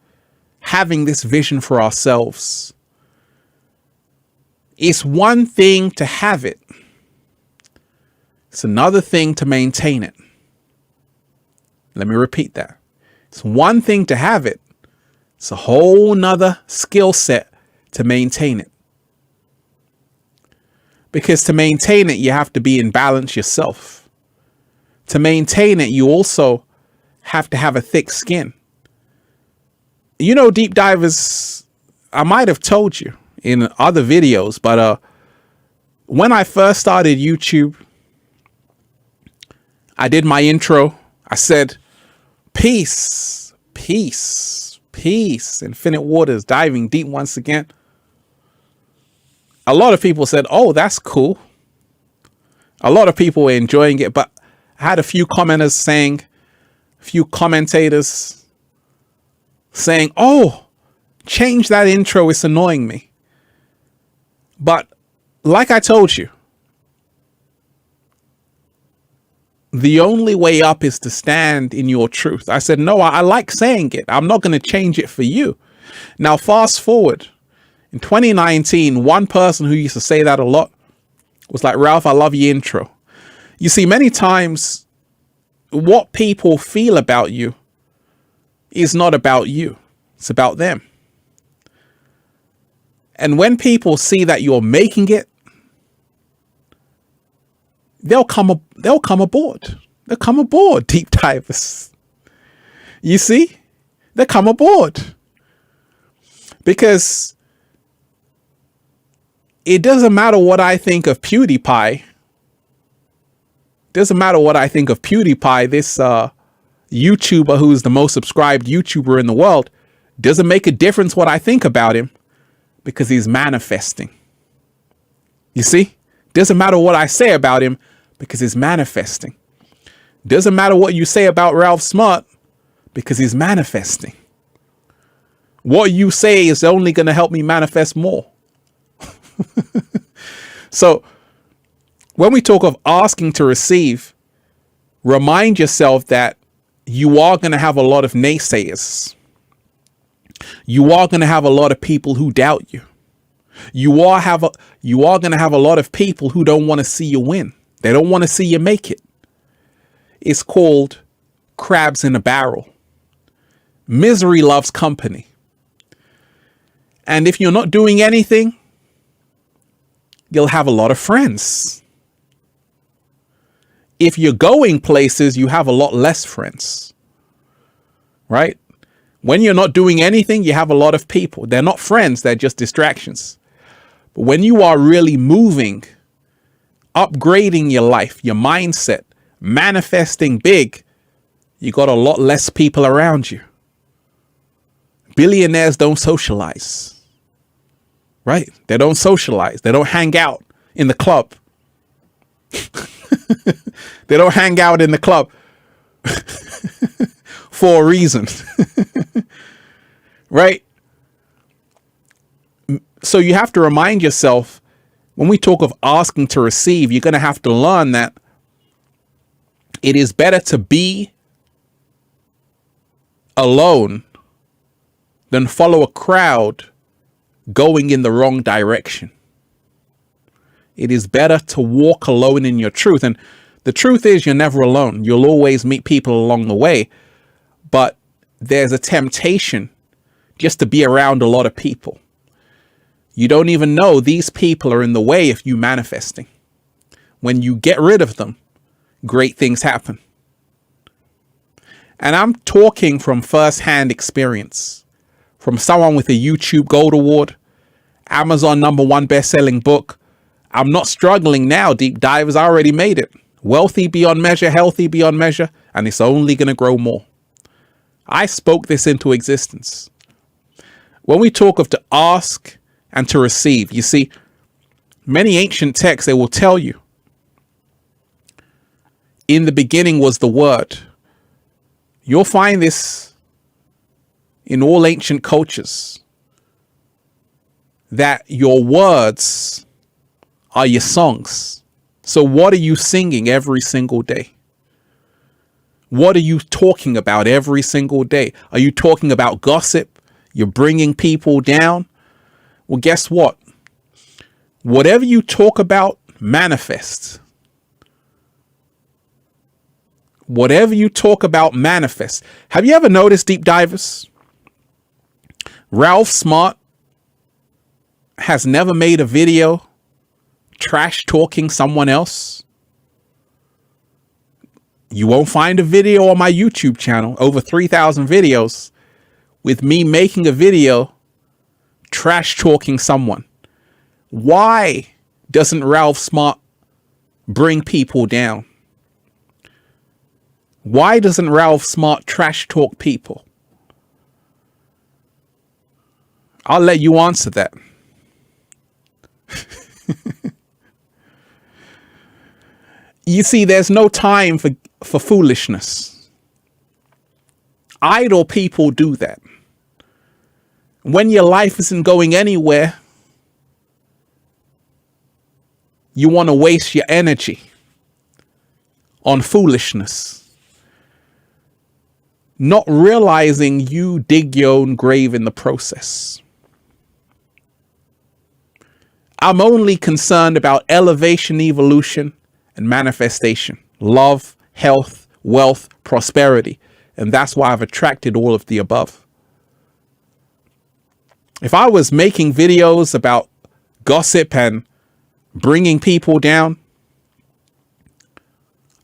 S1: having this vision for ourselves, it's one thing to have it. It's another thing to maintain it. Let me repeat that. It's one thing to have it. It's a whole nother skill set to maintain it. Because to maintain it, you have to be in balance yourself. To maintain it, you also have to have a thick skin. You know, deep divers, I might have told you in other videos, but when I first started YouTube, I did my intro. I said, peace, peace, peace, infinite waters, diving deep once again. A lot of people said, oh, that's cool. A lot of people were enjoying it, but I had a few commenters saying, a few commentators saying, oh, change that intro, it's annoying me. But like I told you, the only way up is to stand in your truth. I said, no, I like saying it. I'm not going to change it for you. Now, fast forward. In 2019, one person who used to say that a lot was like, Ralph, I love your intro. You see, many times what people feel about you is not about you. It's about them. And when people see that you're making it, they'll come aboard. They'll come aboard, deep divers. You see? They'll come aboard. Because it doesn't matter what I think of PewDiePie. Doesn't matter what I think of PewDiePie, this YouTuber who's the most subscribed YouTuber in the world. Doesn't make a difference what I think about him because he's manifesting. You see? Doesn't matter what I say about him because he's manifesting. Doesn't matter what you say about Ralph Smart because he's manifesting. What you say is only going to help me manifest more. So when we talk of asking to receive, remind yourself that you are going to have a lot of naysayers. You are going to have a lot of people who doubt you. You are going to have a lot of people who don't want to see you win. They don't want to see you make it. It's called crabs in a barrel. Misery loves company. And if you're not doing anything, you'll have a lot of friends. If you're going places, you have a lot less friends. Right? When you're not doing anything, you have a lot of people. They're not friends, they're just distractions. But when you are really moving, upgrading your life, your mindset, manifesting big, you got a lot less people around you. Billionaires don't socialize. Right? They don't socialize. They don't hang out in the club. They don't hang out in the club for a reason. Right? So you have to remind yourself, when we talk of asking to receive, you're going to have to learn that it is better to be alone than follow a crowd going in the wrong direction. It is better to walk alone in your truth. And the truth is, you're never alone. You'll always meet people along the way. But there's a temptation just to be around a lot of people. You don't even know these people are in the way of you manifesting. When you get rid of them, great things happen. And I'm talking from first-hand experience, from someone with a YouTube Gold Award, Amazon #1 best-selling book. I'm not struggling now, deep divers. I already made it. Wealthy beyond measure, healthy beyond measure, and it's only going to grow more. I spoke this into existence. When we talk of to ask and to receive, you see, many ancient texts, they will tell you, in the beginning was the Word. You'll find this in all ancient cultures, that your words are your songs. So what are you singing every single day? What are you talking about every single day? Are you talking about gossip? You're bringing people down? Well, guess what? Whatever you talk about manifests. Whatever you talk about manifests. Have you ever noticed, deep divers? Ralph Smart has never made a video trash talking someone else. You won't find a video on my YouTube channel, over 3,000 videos, with me making a video trash talking someone. Why doesn't Ralph Smart bring people down? Why doesn't Ralph Smart trash talk people? I'll let you answer that. You see, there's no time for foolishness. Idle people do that. When your life isn't going anywhere, you want to waste your energy on foolishness, not realizing you dig your own grave in the process. I'm only concerned about elevation, evolution, and manifestation, love, health, wealth, prosperity. And that's why I've attracted all of the above. If I was making videos about gossip and bringing people down,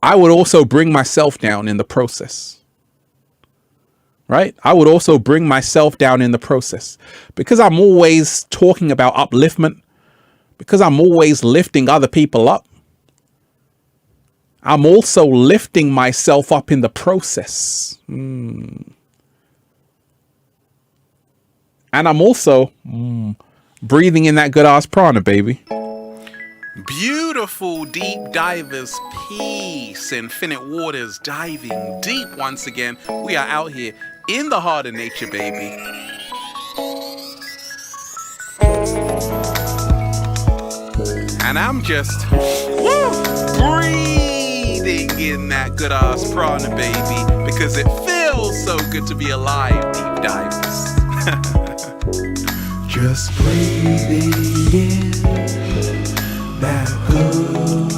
S1: I would also bring myself down in the process. Right? I would also bring myself down in the process, because I'm always talking about upliftment, because I'm always lifting other people up. I'm also lifting myself up in the process. And I'm also breathing in that good ass prana, baby. Beautiful deep divers, peace, infinite waters, diving deep once again. We are out here in the heart of nature, baby. And I'm just breathing in that good ass prana, baby, because it feels so good to be alive, deep divers.
S2: Just breathing in that good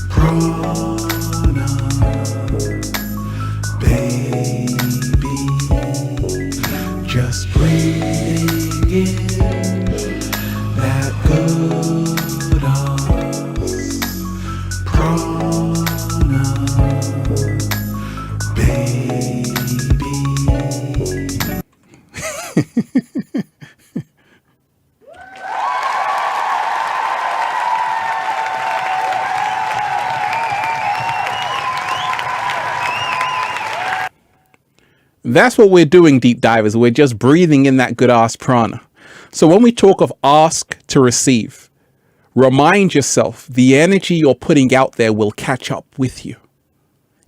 S2: prana, baby. Just breathing in that good prana, baby.
S1: That's what we're doing, deep divers. We're just breathing in that good ass prana. So when we talk of ask to receive, remind yourself the energy you're putting out there will catch up with you.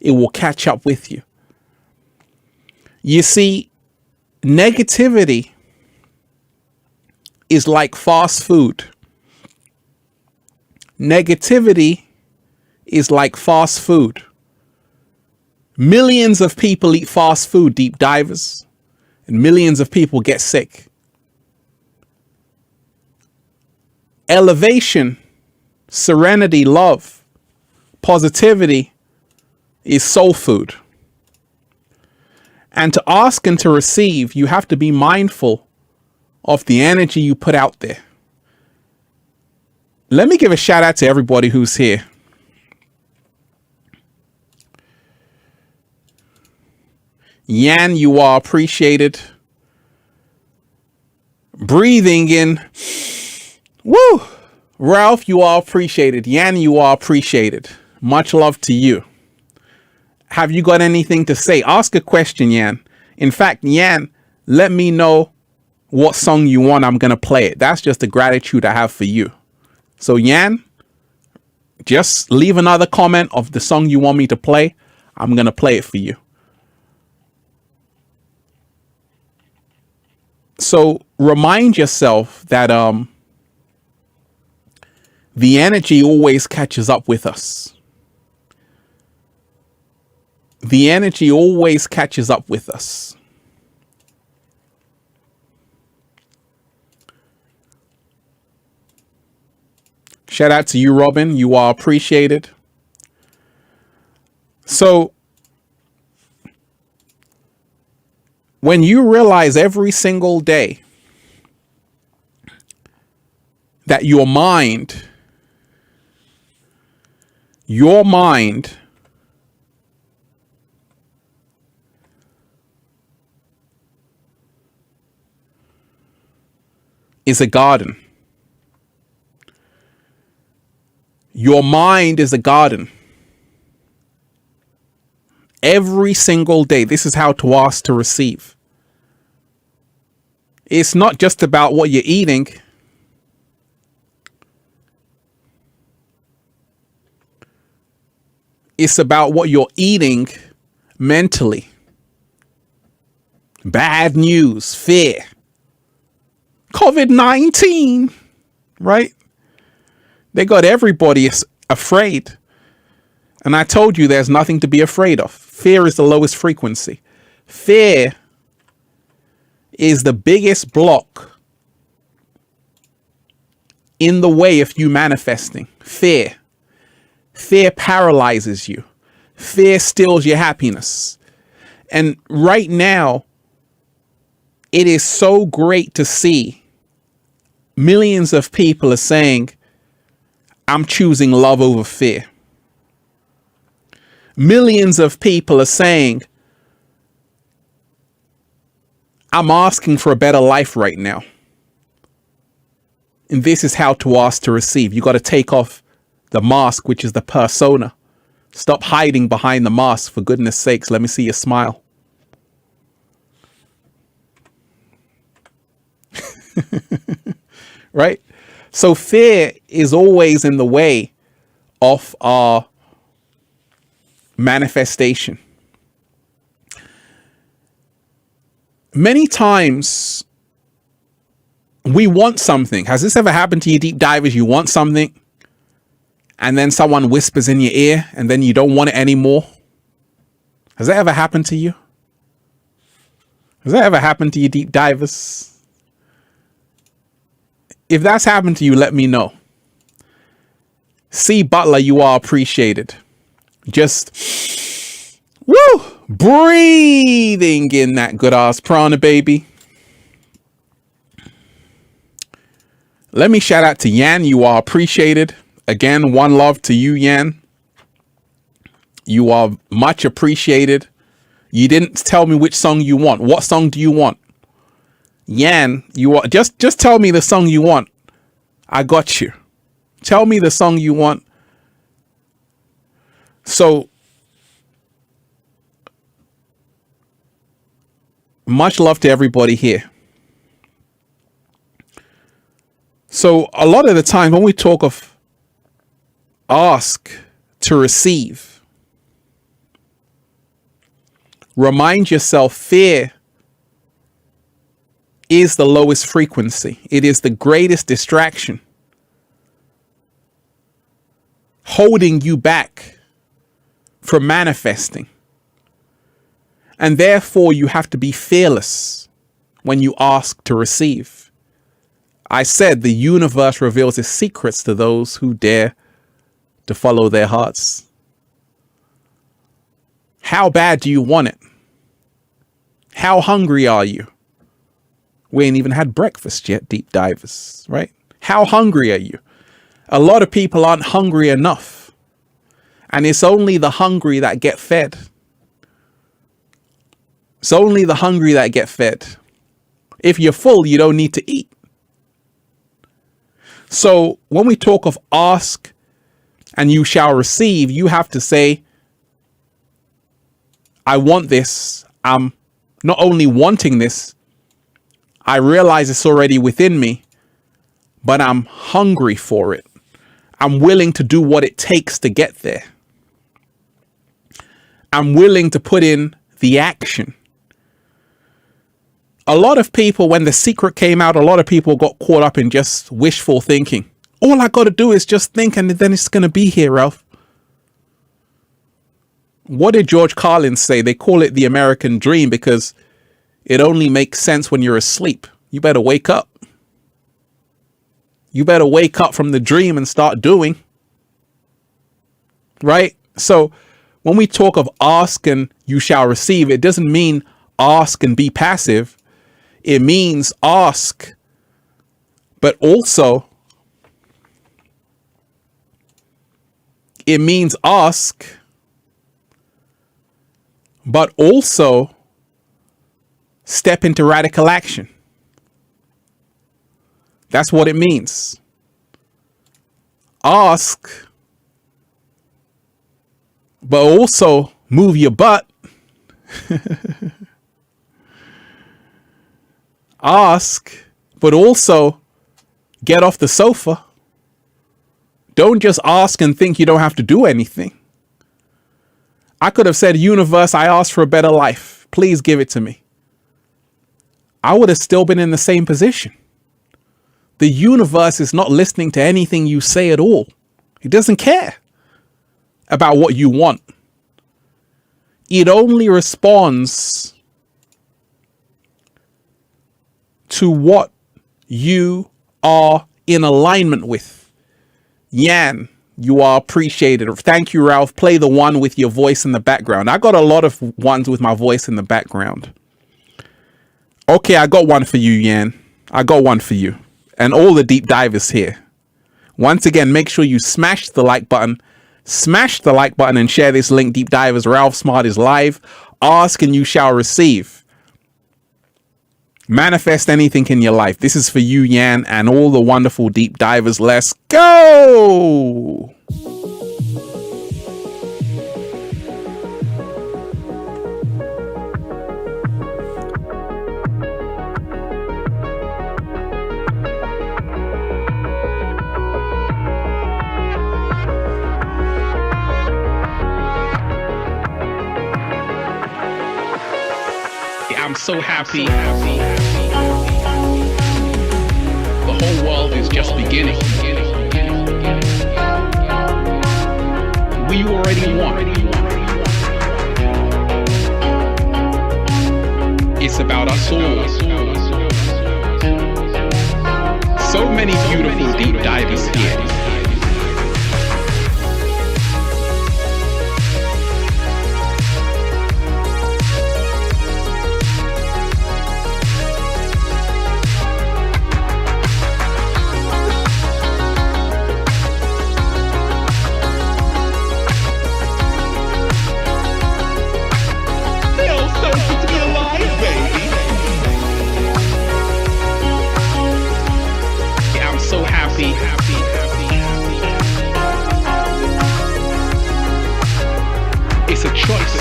S1: It will catch up with you. You see, negativity is like fast food. Negativity is like fast food. Millions of people eat fast food, deep divers, and millions of people get sick. Elevation, serenity, love, positivity is soul food. And to ask and to receive, you have to be mindful of the energy you put out there. Let me give a shout out to everybody who's here. Yan, you are appreciated. Breathing in. Woo! Ralph, you are appreciated. Yan, you are appreciated. Much love to you. Have you got anything to say? Ask a question, Yan. In fact, Yan, let me know what song you want. I'm going to play it. That's just the gratitude I have for you. So, Yan, just leave another comment of the song you want me to play. I'm going to play it for you. So remind yourself that the energy always catches up with us. The energy always catches up with us. Shout out to you, Robin. You are appreciated. So when you realize every single day that your mind is a garden. Your mind is a garden. Every single day, this is how to ask to receive. It's not just about what you're eating. It's about what you're eating mentally. Bad news, fear, COVID-19, right? They got everybody afraid. And I told you there's nothing to be afraid of. Fear is the lowest frequency. Fear is the biggest block in the way of you manifesting. Fear. Fear paralyzes you. Fear steals your happiness. And right now, it is so great to see millions of people are saying, I'm choosing love over fear. Millions of people are saying, I'm asking for a better life right now. And this is how to ask to receive. You got to take off the mask, which is the persona. Stop hiding behind the mask, for goodness sakes. Let me see your smile. Right? So fear is always in the way of our manifestation. Many times we want something. Has this ever happened to you, deep divers? You want something, and then someone whispers in your ear, and then you don't want it anymore? Has that ever happened to you? Has that ever happened to you, deep divers? If that's happened to you, let me know. C. Butler, you are appreciated. Just, woo, breathing in that good ass prana, baby. Let me shout out to Yan. You are appreciated. Again, one love to you, Yan. You are much appreciated. You didn't tell me which song you want. What song do you want? Yan, you are just tell me the song you want. I got you. Tell me the song you want. So much love to everybody here. So a lot of the time when we talk of ask to receive, remind yourself fear is the lowest frequency. It is the greatest distraction, holding you back from manifesting. And therefore you have to be fearless when you ask to receive. I said the universe reveals its secrets to those who dare to follow their hearts. How bad do you want it? How hungry are you? We ain't even had breakfast yet, deep divers, right? How hungry are you? A lot of people aren't hungry enough. And it's only the hungry that get fed. It's only the hungry that get fed. If you're full, you don't need to eat. So when we talk of ask and you shall receive, you have to say, I want this. I'm not only wanting this, I realize it's already within me, but I'm hungry for it. I'm willing to do what it takes to get there. I'm willing to put in the action. A lot of people, when The Secret came out, a lot of people got caught up in just wishful thinking. All I got to do is just think and then it's going to be here, Ralph. What did George Carlin say? They call it the American dream because it only makes sense when you're asleep. You better wake up. You better wake up from the dream and start doing. Right? So when we talk of ask and you shall receive, it doesn't mean ask and be passive. It means ask, but also step into radical action. That's what it means. Ask, but also move your butt. Ask, but also get off the sofa. Don't just ask and think you don't have to do anything. I could have said, universe, I asked for a better life. Please give it to me. I would have still been in the same position. The universe is not listening to anything you say at all. It doesn't care about what you want. It only responds to what you are in alignment with. Yan, you are appreciated. Thank you, Ralph. Play the one with your voice in the background. I got a lot of ones with my voice in the background. Okay, I got one for you, Yan. I got one for you. And all the deep divers here. Once again, make sure you smash the like button. Smash the like button and share this link. Deep Divers, Ralph Smart is live. Ask and you shall receive. Manifest anything in your life. This is for you, Yan, and all the wonderful deep divers. Let's go! I'm so happy. whole world is just beginning. We already won. It's about us all. So many beautiful deep divers here. It's a choice.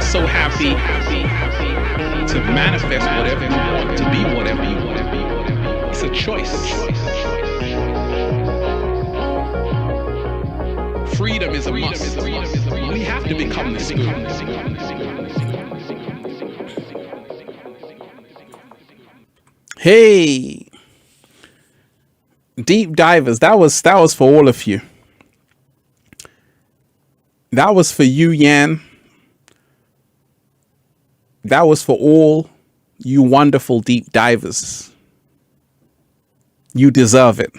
S1: So happy to manifest whatever you want, to be whatever you want. It's a choice. Freedom is a must. We have to become the spoon. Hey, deep divers, that was for all of you. That was for you, Yan. That was for all you wonderful deep divers. You deserve it.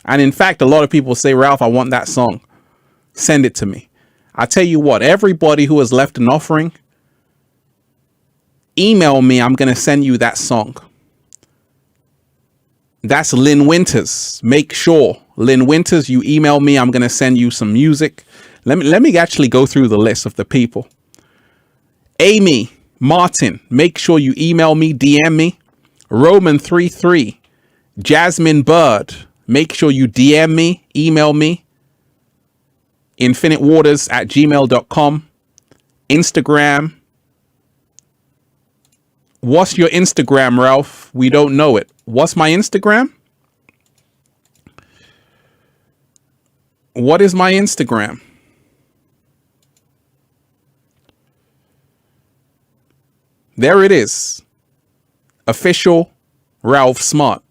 S1: And in fact, a lot of people say, Ralph, I want that song. Send it to me. I tell you what, everybody who has left an offering, email me. I'm going to send you that song. That's Lynn Winters. Make sure, Lynn Winters, you email me. I'm going to send you some music. Let me actually go through the list of the people. Amy Martin, make sure you email me, DM me. Roman33, Jasmine Bird, make sure you DM me, email me. infinitewaters@gmail.com. Instagram. What's your Instagram, Ralph? We don't know it. What's my Instagram? What is my Instagram? There it is. Official Ralph Smart.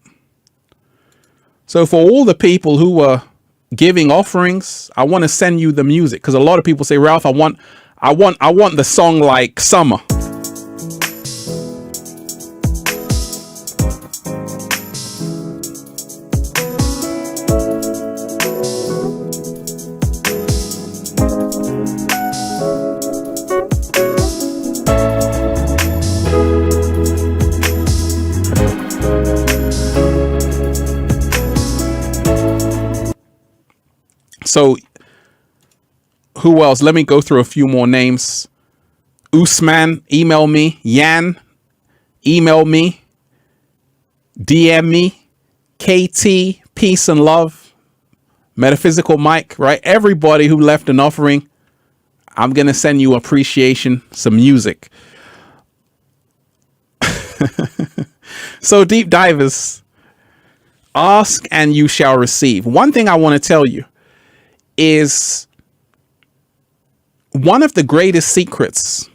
S1: So for all the people who were giving offerings, I want to send you the music, because a lot of people say, Ralph, I want the song like Summer. So who else? Let me go through a few more names. Usman, email me. Yan, email me. DM me. KT, peace and love. Metaphysical Mike, right? Everybody who left an offering, I'm going to send you appreciation, some music. So deep divers, ask and you shall receive. One thing I want to tell you is one of the greatest secrets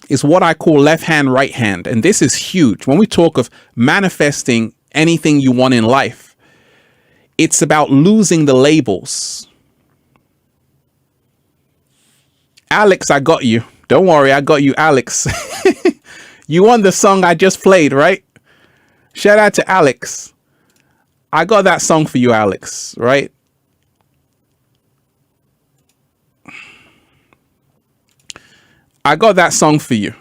S1: is what I call left hand, right hand. And this is huge. When we talk of manifesting anything you want in life, it's about losing the labels. Alex, I got you. Don't worry, I got you, Alex. You want the song I just played, right? Shout out to Alex. I got that song for you, Alex, right? I got that song for you.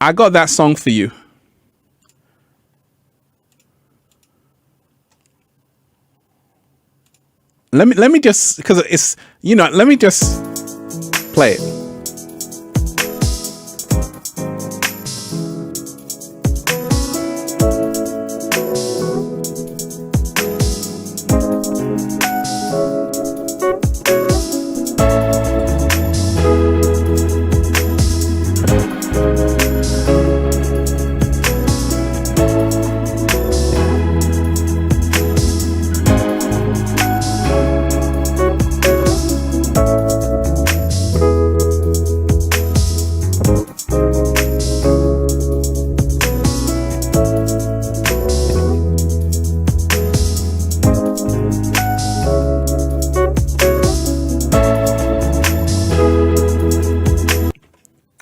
S1: I got that song for you. Let me just, because it's, you know, let me just play it.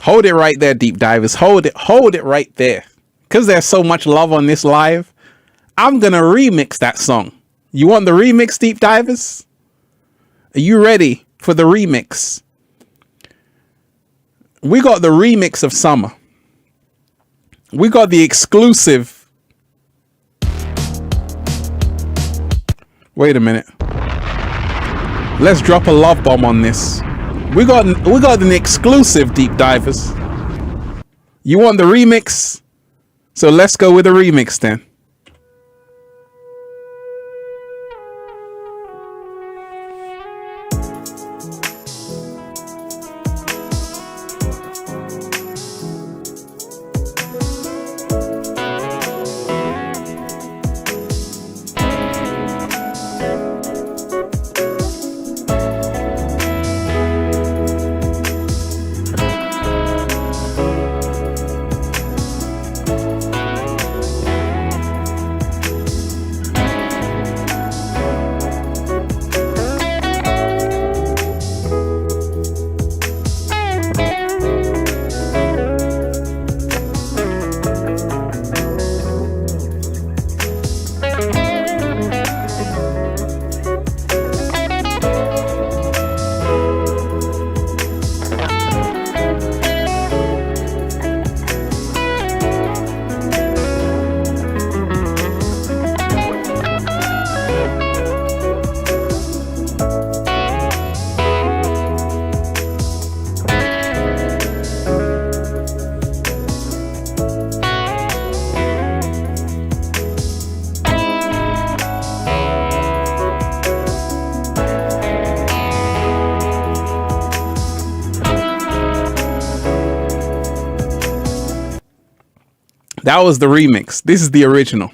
S1: Hold it right there, deep divers. Hold it right there. Because there's so much love on this live, I'm going to remix that song. You want the remix, deep divers? Are you ready for the remix? We got the remix of Summer. We got the exclusive. Wait a minute. Let's drop a love bomb on this. We got an exclusive, deep divers. You want the remix? So let's go with the remix then. That was the remix. This is the original.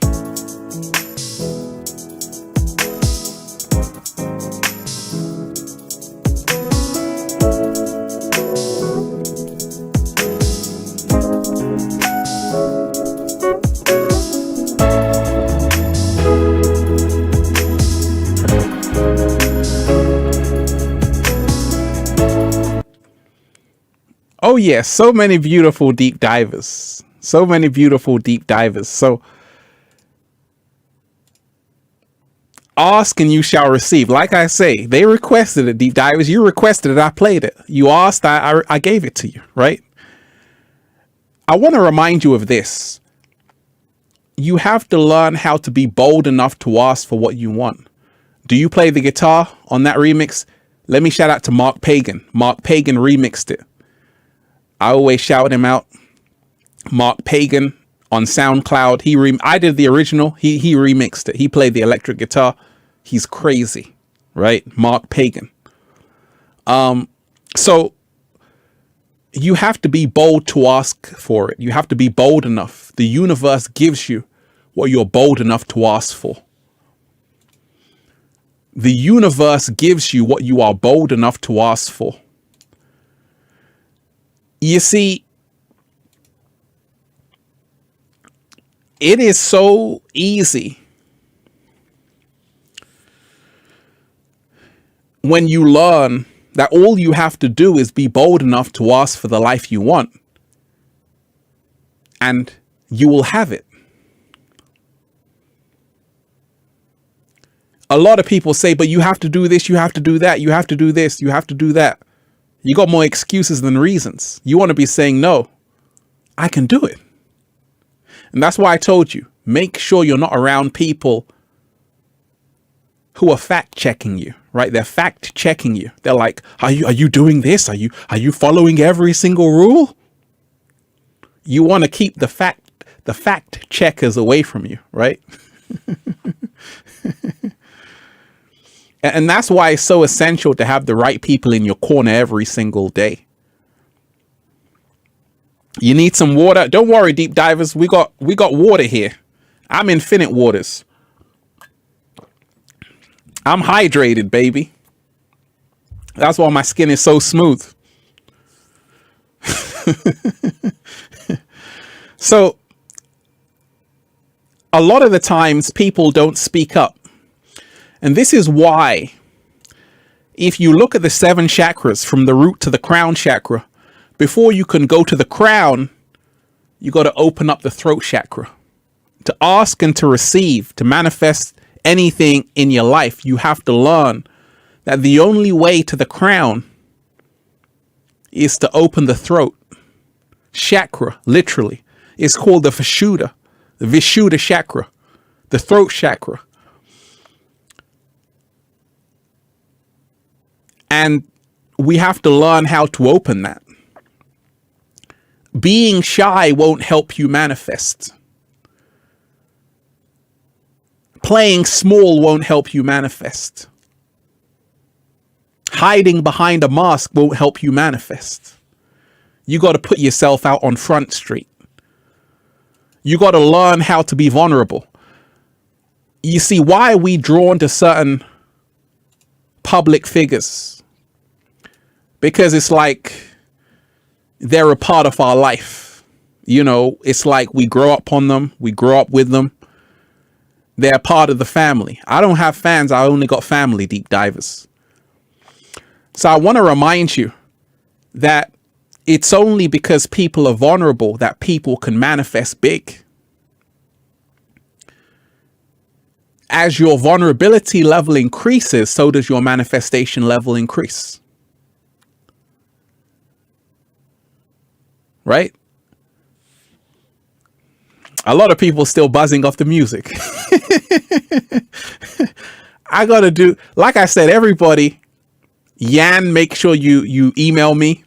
S1: Oh yes, so many beautiful deep divers. So many beautiful deep divers. So ask and you shall receive. Like I say, they requested it, deep divers. You requested it, I played it. You asked, I gave it to you, right? I want to remind you of this. You have to learn how to be bold enough to ask for what you want. Do you play the guitar on that remix? Let me shout out to Mark Pagan. Mark Pagan remixed it. I always shout him out. Mark Pagan on SoundCloud. I did the original. He remixed it. He played the electric guitar. He's crazy, right? Mark Pagan. So you have to be bold to ask for it. You have to be bold enough. The universe gives you what you're bold enough to ask for. The universe gives you what you are bold enough to ask for. You see, it is so easy when you learn that all you have to do is be bold enough to ask for the life you want, and you will have it. A lot of people say, but you have to do this, you have to do that, you have to do this, you have to do that. You got more excuses than reasons. You want to be saying, no, I can do it. And that's why I told you, make sure you're not around people who are fact checking you, right? They're fact checking you. They're like, are you doing this? Are you following every single rule? You want to keep the fact checkers away from you, right? And that's why it's so essential to have the right people in your corner every single day. You need some water. Don't worry, deep divers. We got water here. I'm Infinite Waters. I'm hydrated, baby. That's why my skin is so smooth. So, a lot of the times people don't speak up. And this is why, if you look at the 7 chakras from the root to the crown chakra, before you can go to the crown, you got to open up the throat chakra. To ask and to receive, to manifest anything in your life, you have to learn that the only way to the crown is to open the throat chakra, literally. It's called the Vishuddha chakra, the throat chakra. And we have to learn how to open that. Being shy won't help you manifest. Playing small won't help you manifest. Hiding behind a mask won't help you manifest. You got to put yourself out on Front Street. You got to learn how to be vulnerable. You see, why are we drawn to certain public figures? Because it's like they're a part of our life. You know, it's like we grow up on them. We grow up with them. They're part of the family. I don't have fans. I only got family, deep divers. So I want to remind you that it's only because people are vulnerable that people can manifest big. As your vulnerability level increases, so does your manifestation level increase. Right? A lot of people still buzzing off the music. I gotta do, like I said, everybody, Yan, make sure you email me.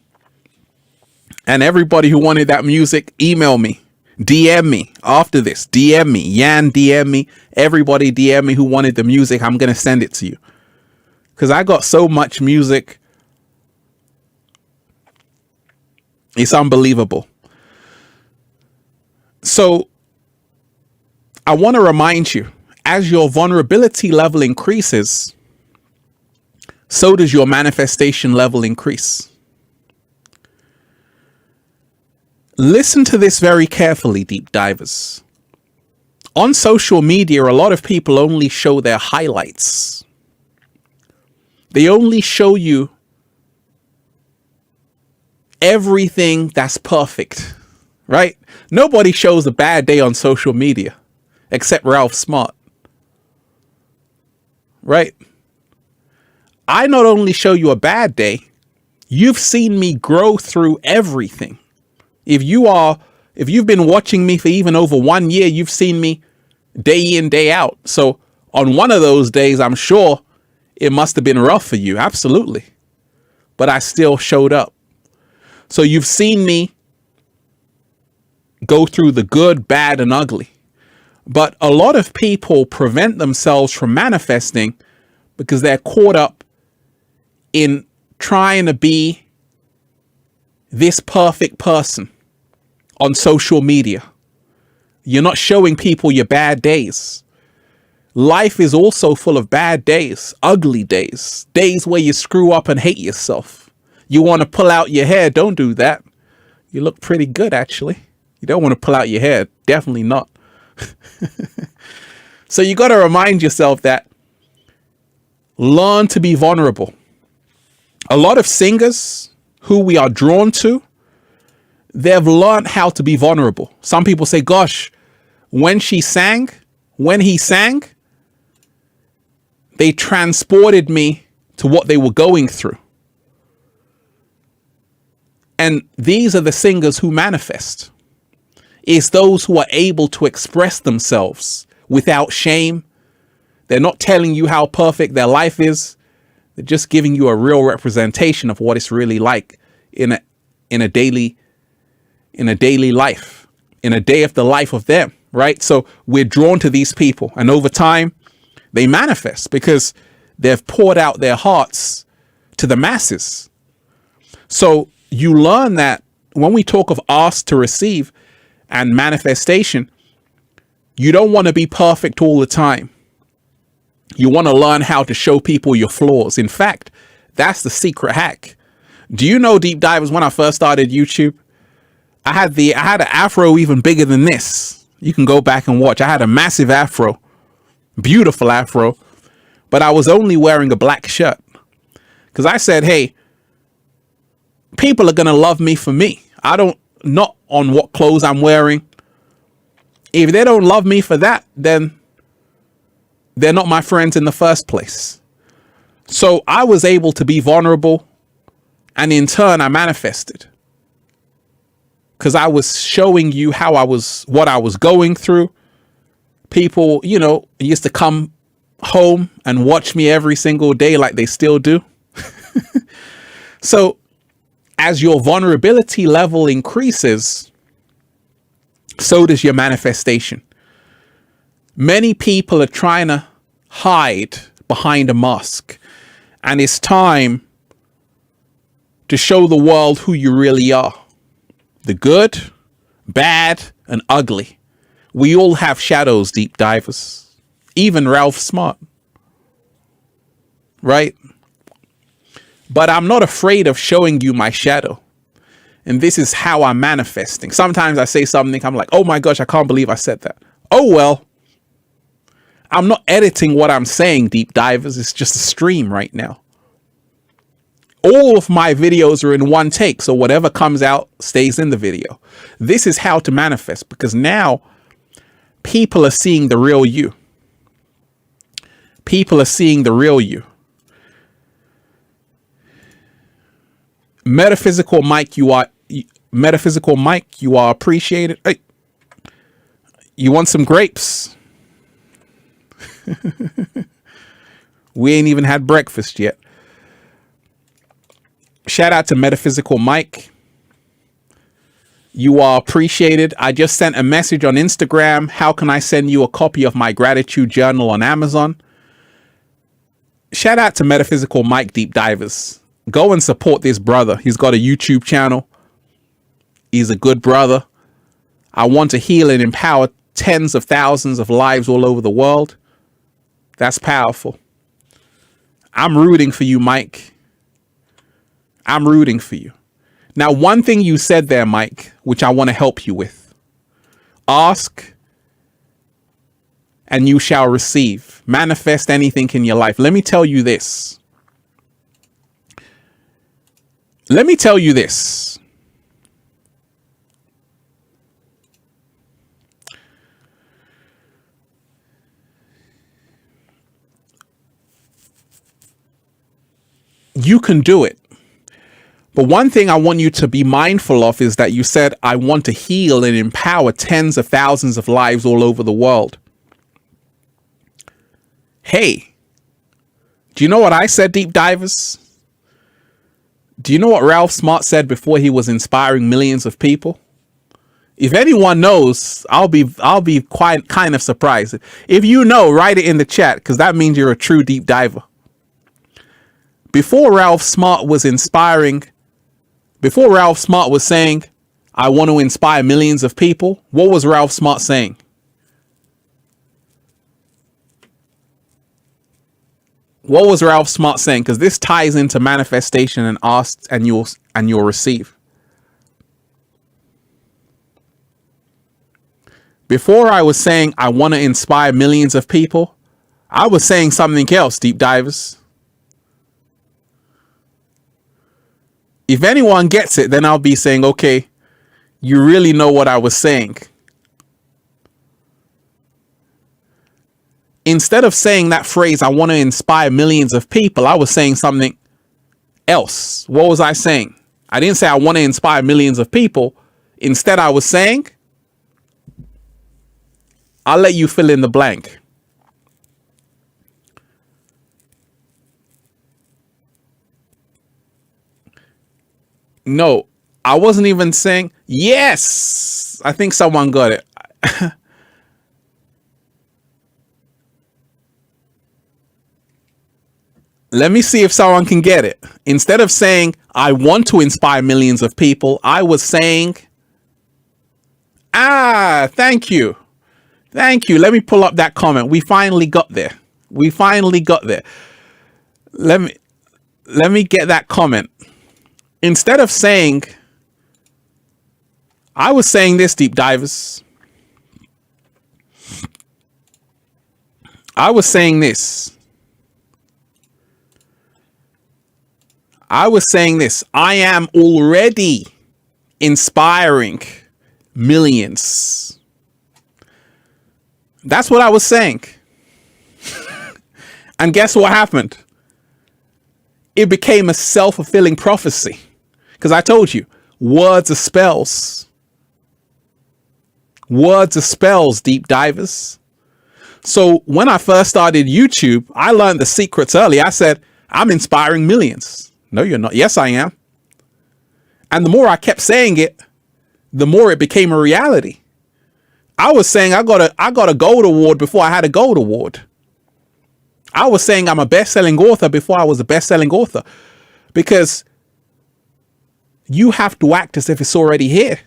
S1: And everybody who wanted that music, email me. DM me after this. DM me. Yan, DM me. Everybody DM me who wanted the music. I'm gonna send it to you. Because I got so much music. It's unbelievable. So I want to remind you, as your vulnerability level increases, so does your manifestation level increase. Listen to this very carefully, deep divers. On social media, a lot of people only show their highlights. They only show you everything that's perfect, right? Nobody shows a bad day on social media except Ralph Smart, right? I not only show you a bad day, you've seen me grow through everything. If you've been watching me for even over 1 year, you've seen me day in, day out. So on one of those days, I'm sure it must have been rough for you. Absolutely. But I still showed up. So you've seen me go through the good, bad, and ugly. But a lot of people prevent themselves from manifesting because they're caught up in trying to be this perfect person on social media. You're not showing people your bad days. Life is also full of bad days, ugly days, days where you screw up and hate yourself. You want to pull out your hair, don't do that. You look pretty good, actually. You don't want to pull out your hair, definitely not. So you got to remind yourself that learn to be vulnerable. A lot of singers who we are drawn to, they've learned how to be vulnerable. Some people say, gosh, when he sang, they transported me to what they were going through. And these are the singers who manifest. It's those who are able to express themselves without shame. They're not telling you how perfect their life is. They're just giving you a real representation of what it's really like in a daily life, in a day of the life of them, right? So we're drawn to these people, and over time they manifest because they've poured out their hearts to the masses. So you learn that when we talk of ask to receive and manifestation, you don't want to be perfect all the time. You want to learn how to show people your flaws. In fact, that's the secret hack. Do you know, deep divers, when I first started YouTube, I had an afro even bigger than this. You can go back and watch. I had a massive afro, beautiful afro, but I was only wearing a black shirt because I said, hey, people are going to love me for me. Not on what clothes I'm wearing. If they don't love me for that, then they're not my friends in the first place. So I was able to be vulnerable, and in turn I manifested. Because I was showing you what I was going through. People, used to come home and watch me every single day like they still do. So as your vulnerability level increases, so does your manifestation. Many people are trying to hide behind a mask, and it's time to show the world who you really are. The good, bad, and ugly. We all have shadows, deep divers. Even Ralph Smart. Right? But I'm not afraid of showing you my shadow. And this is how I'm manifesting. Sometimes I say something, I'm like, oh my gosh, I can't believe I said that. Oh well. I'm not editing what I'm saying, deep divers. It's just a stream right now. All of my videos are in one take, so whatever comes out stays in the video. This is how to manifest, because now people are seeing the real you. People are seeing the real you. Metaphysical Mike, you are appreciated. Hey, you want some grapes? We ain't even had breakfast yet. Shout out to Metaphysical Mike. You are appreciated. I just sent a message on Instagram. How can I send you a copy of my gratitude journal on Amazon? Shout out to Metaphysical Mike, deep divers. Go and support this brother. He's got a YouTube channel. He's a good brother. I want to heal and empower tens of thousands of lives all over the world. That's powerful. I'm rooting for you, Mike. I'm rooting for you. Now, one thing you said there, Mike, which I want to help you with. Ask and you shall receive. Manifest anything in your life. Let me tell you this. Let me tell you this. You can do it. But one thing I want you to be mindful of is that you said, I want to heal and empower tens of thousands of lives all over the world. Hey, do you know what I said, deep divers? Do you know what Ralph Smart said before he was inspiring millions of people? If anyone knows, I'll be quite kind of surprised. If you know, write it in the chat, because that means you're a true deep diver. Before Ralph Smart was saying, I want to inspire millions of people, what was Ralph Smart saying? What was Ralph Smart saying? Because this ties into manifestation and ask and you'll receive. Before I was saying, I want to inspire millions of people, I was saying something else, deep divers. If anyone gets it, then I'll be saying, okay, you really know what I was saying. Instead of saying that phrase, I want to inspire millions of people, I was saying something else. What was I saying? I didn't say I want to inspire millions of people. Instead, I was saying, I'll let you fill in the blank. No, I wasn't even saying yes. I think someone got it. Let me see if someone can get it. Instead of saying, I want to inspire millions of people, I was saying, thank you. Thank you. Let me pull up that comment. We finally got there. We finally got there. Let me get that comment. Instead of saying, I was saying this, deep divers. I was saying this. I was saying this. I am already inspiring millions. That's what I was saying. And guess what happened? It became a self-fulfilling prophecy. Because I told you, words are spells. Words are spells, deep divers. So when I first started YouTube, I learned the secrets early. I said, I'm inspiring millions. No, you're not. Yes, I am. And the more I kept saying it, the more it became a reality. I was saying I got a gold award before I had a gold award. I was saying I'm a best-selling author before I was a best-selling author. Because you have to act as if it's already here.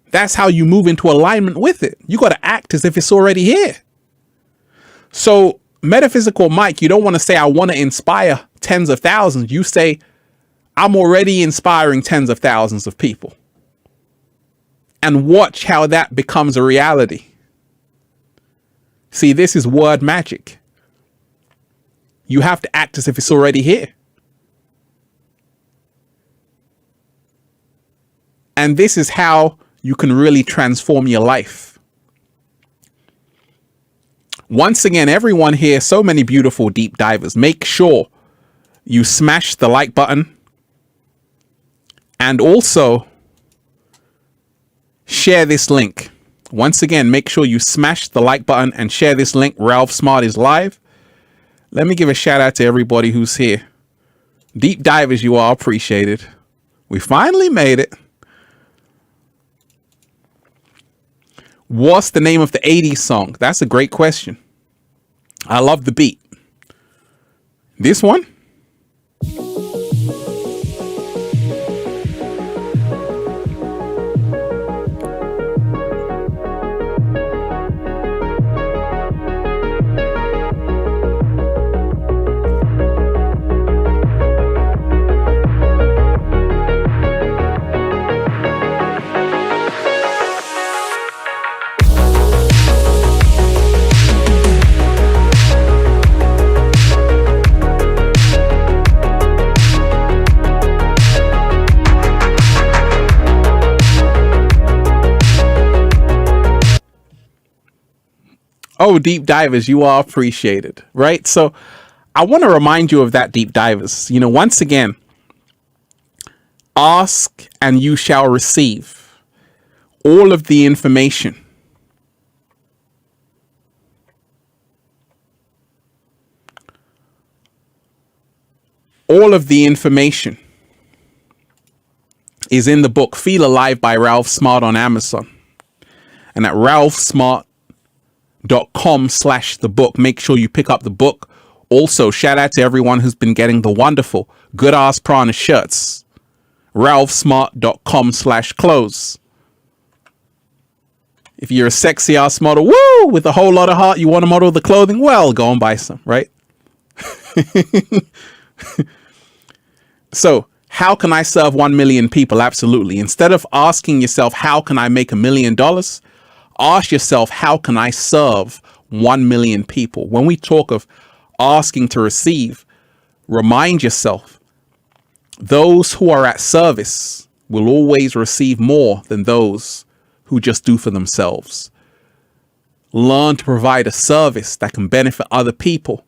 S1: That's how you move into alignment with it. You got to act as if it's already here. So, Metaphysical Mike, you don't want to say, I want to inspire tens of thousands. You say, I'm already inspiring tens of thousands of people. And watch how that becomes a reality. See, this is word magic. You have to act as if it's already here. And this is how you can really transform your life. Once again, everyone here, so many beautiful deep divers, make sure you smash the like button and also share this link. Once again, make sure you smash the like button and share this link. Ralph Smart is live. Let me give a shout out to everybody who's here. Deep divers, you are appreciated. We finally made it. What's the name of the 80s song? That's a great question. I love the beat. This one? Oh, deep divers, you are appreciated, right? So I want to remind you of that, deep divers. You know, once again, ask and you shall receive all of the information. All of the information is in the book Feel Alive by Ralph Smart on Amazon. And at ralphsmart.com/the book, make sure you pick up the book. Also, shout out to everyone who's been getting the wonderful Good Ass Prana shirts. ralphsmart.com/clothes. If you're a sexy ass model, woo, with a whole lot of heart, you want to model the clothing, well, go and buy some, right? So, how can I serve 1 million people? Absolutely. Instead of asking yourself, how can I make $1 million? Ask yourself, how can I serve 1 million people? When we talk of asking to receive, remind yourself, those who are at service will always receive more than those who just do for themselves. Learn to provide a service that can benefit other people,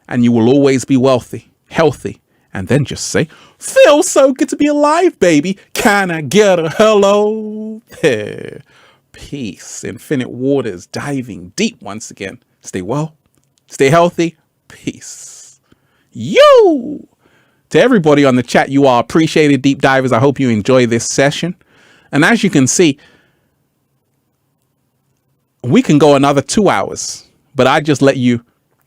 S1: and you will always be wealthy, healthy, and then just say, feels so good to be alive, baby. Can I get a hello? There. Peace. Infinite waters diving deep once again. Stay well. Stay healthy. Peace. Yo! To everybody on the chat, you are appreciated, deep divers. I hope you enjoy this session. And as you can see, we can go another 2 hours, but I just let you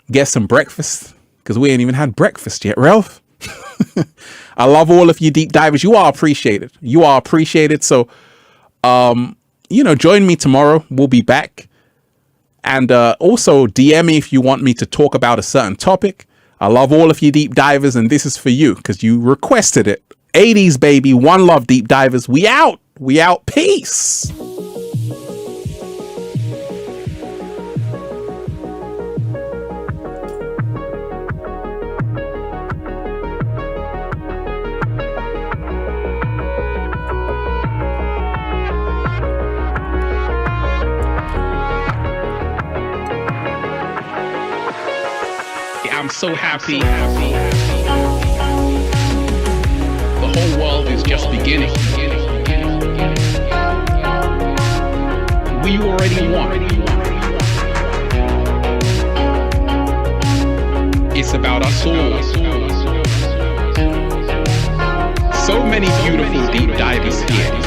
S1: get some breakfast because we ain't even had breakfast yet, Ralph. I love all of you deep divers. You are appreciated. You are appreciated. So, join me tomorrow. We'll be back. And also DM me if you want me to talk about a certain topic. I love all of you deep divers, and this is for you because you requested it. 80s, baby. One love, deep divers. We out. We out. Peace. I'm so happy. The whole world is just beginning. We already won. It's about us all. So many beautiful deep divers here.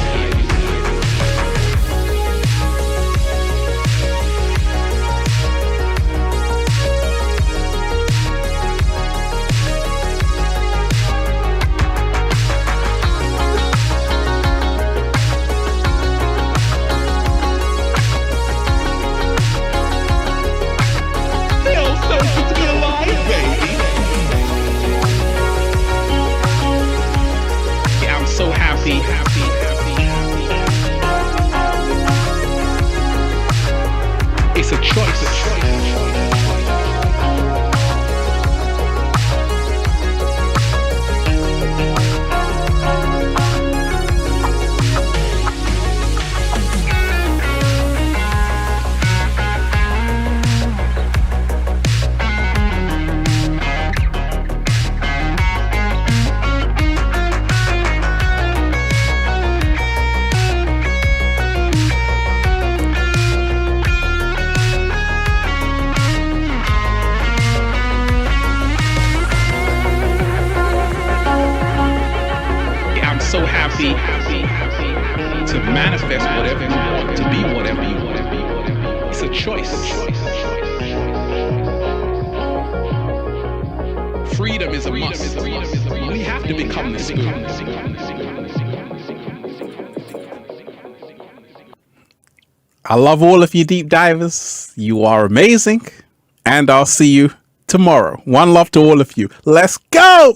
S1: It's a choice. So happy to manifest whatever you want, to be whatever you want. It's a choice. Freedom is a must. We have to become the spoon. I love all of you deep divers. You are amazing. And I'll see you tomorrow. One love to all of you. Let's go.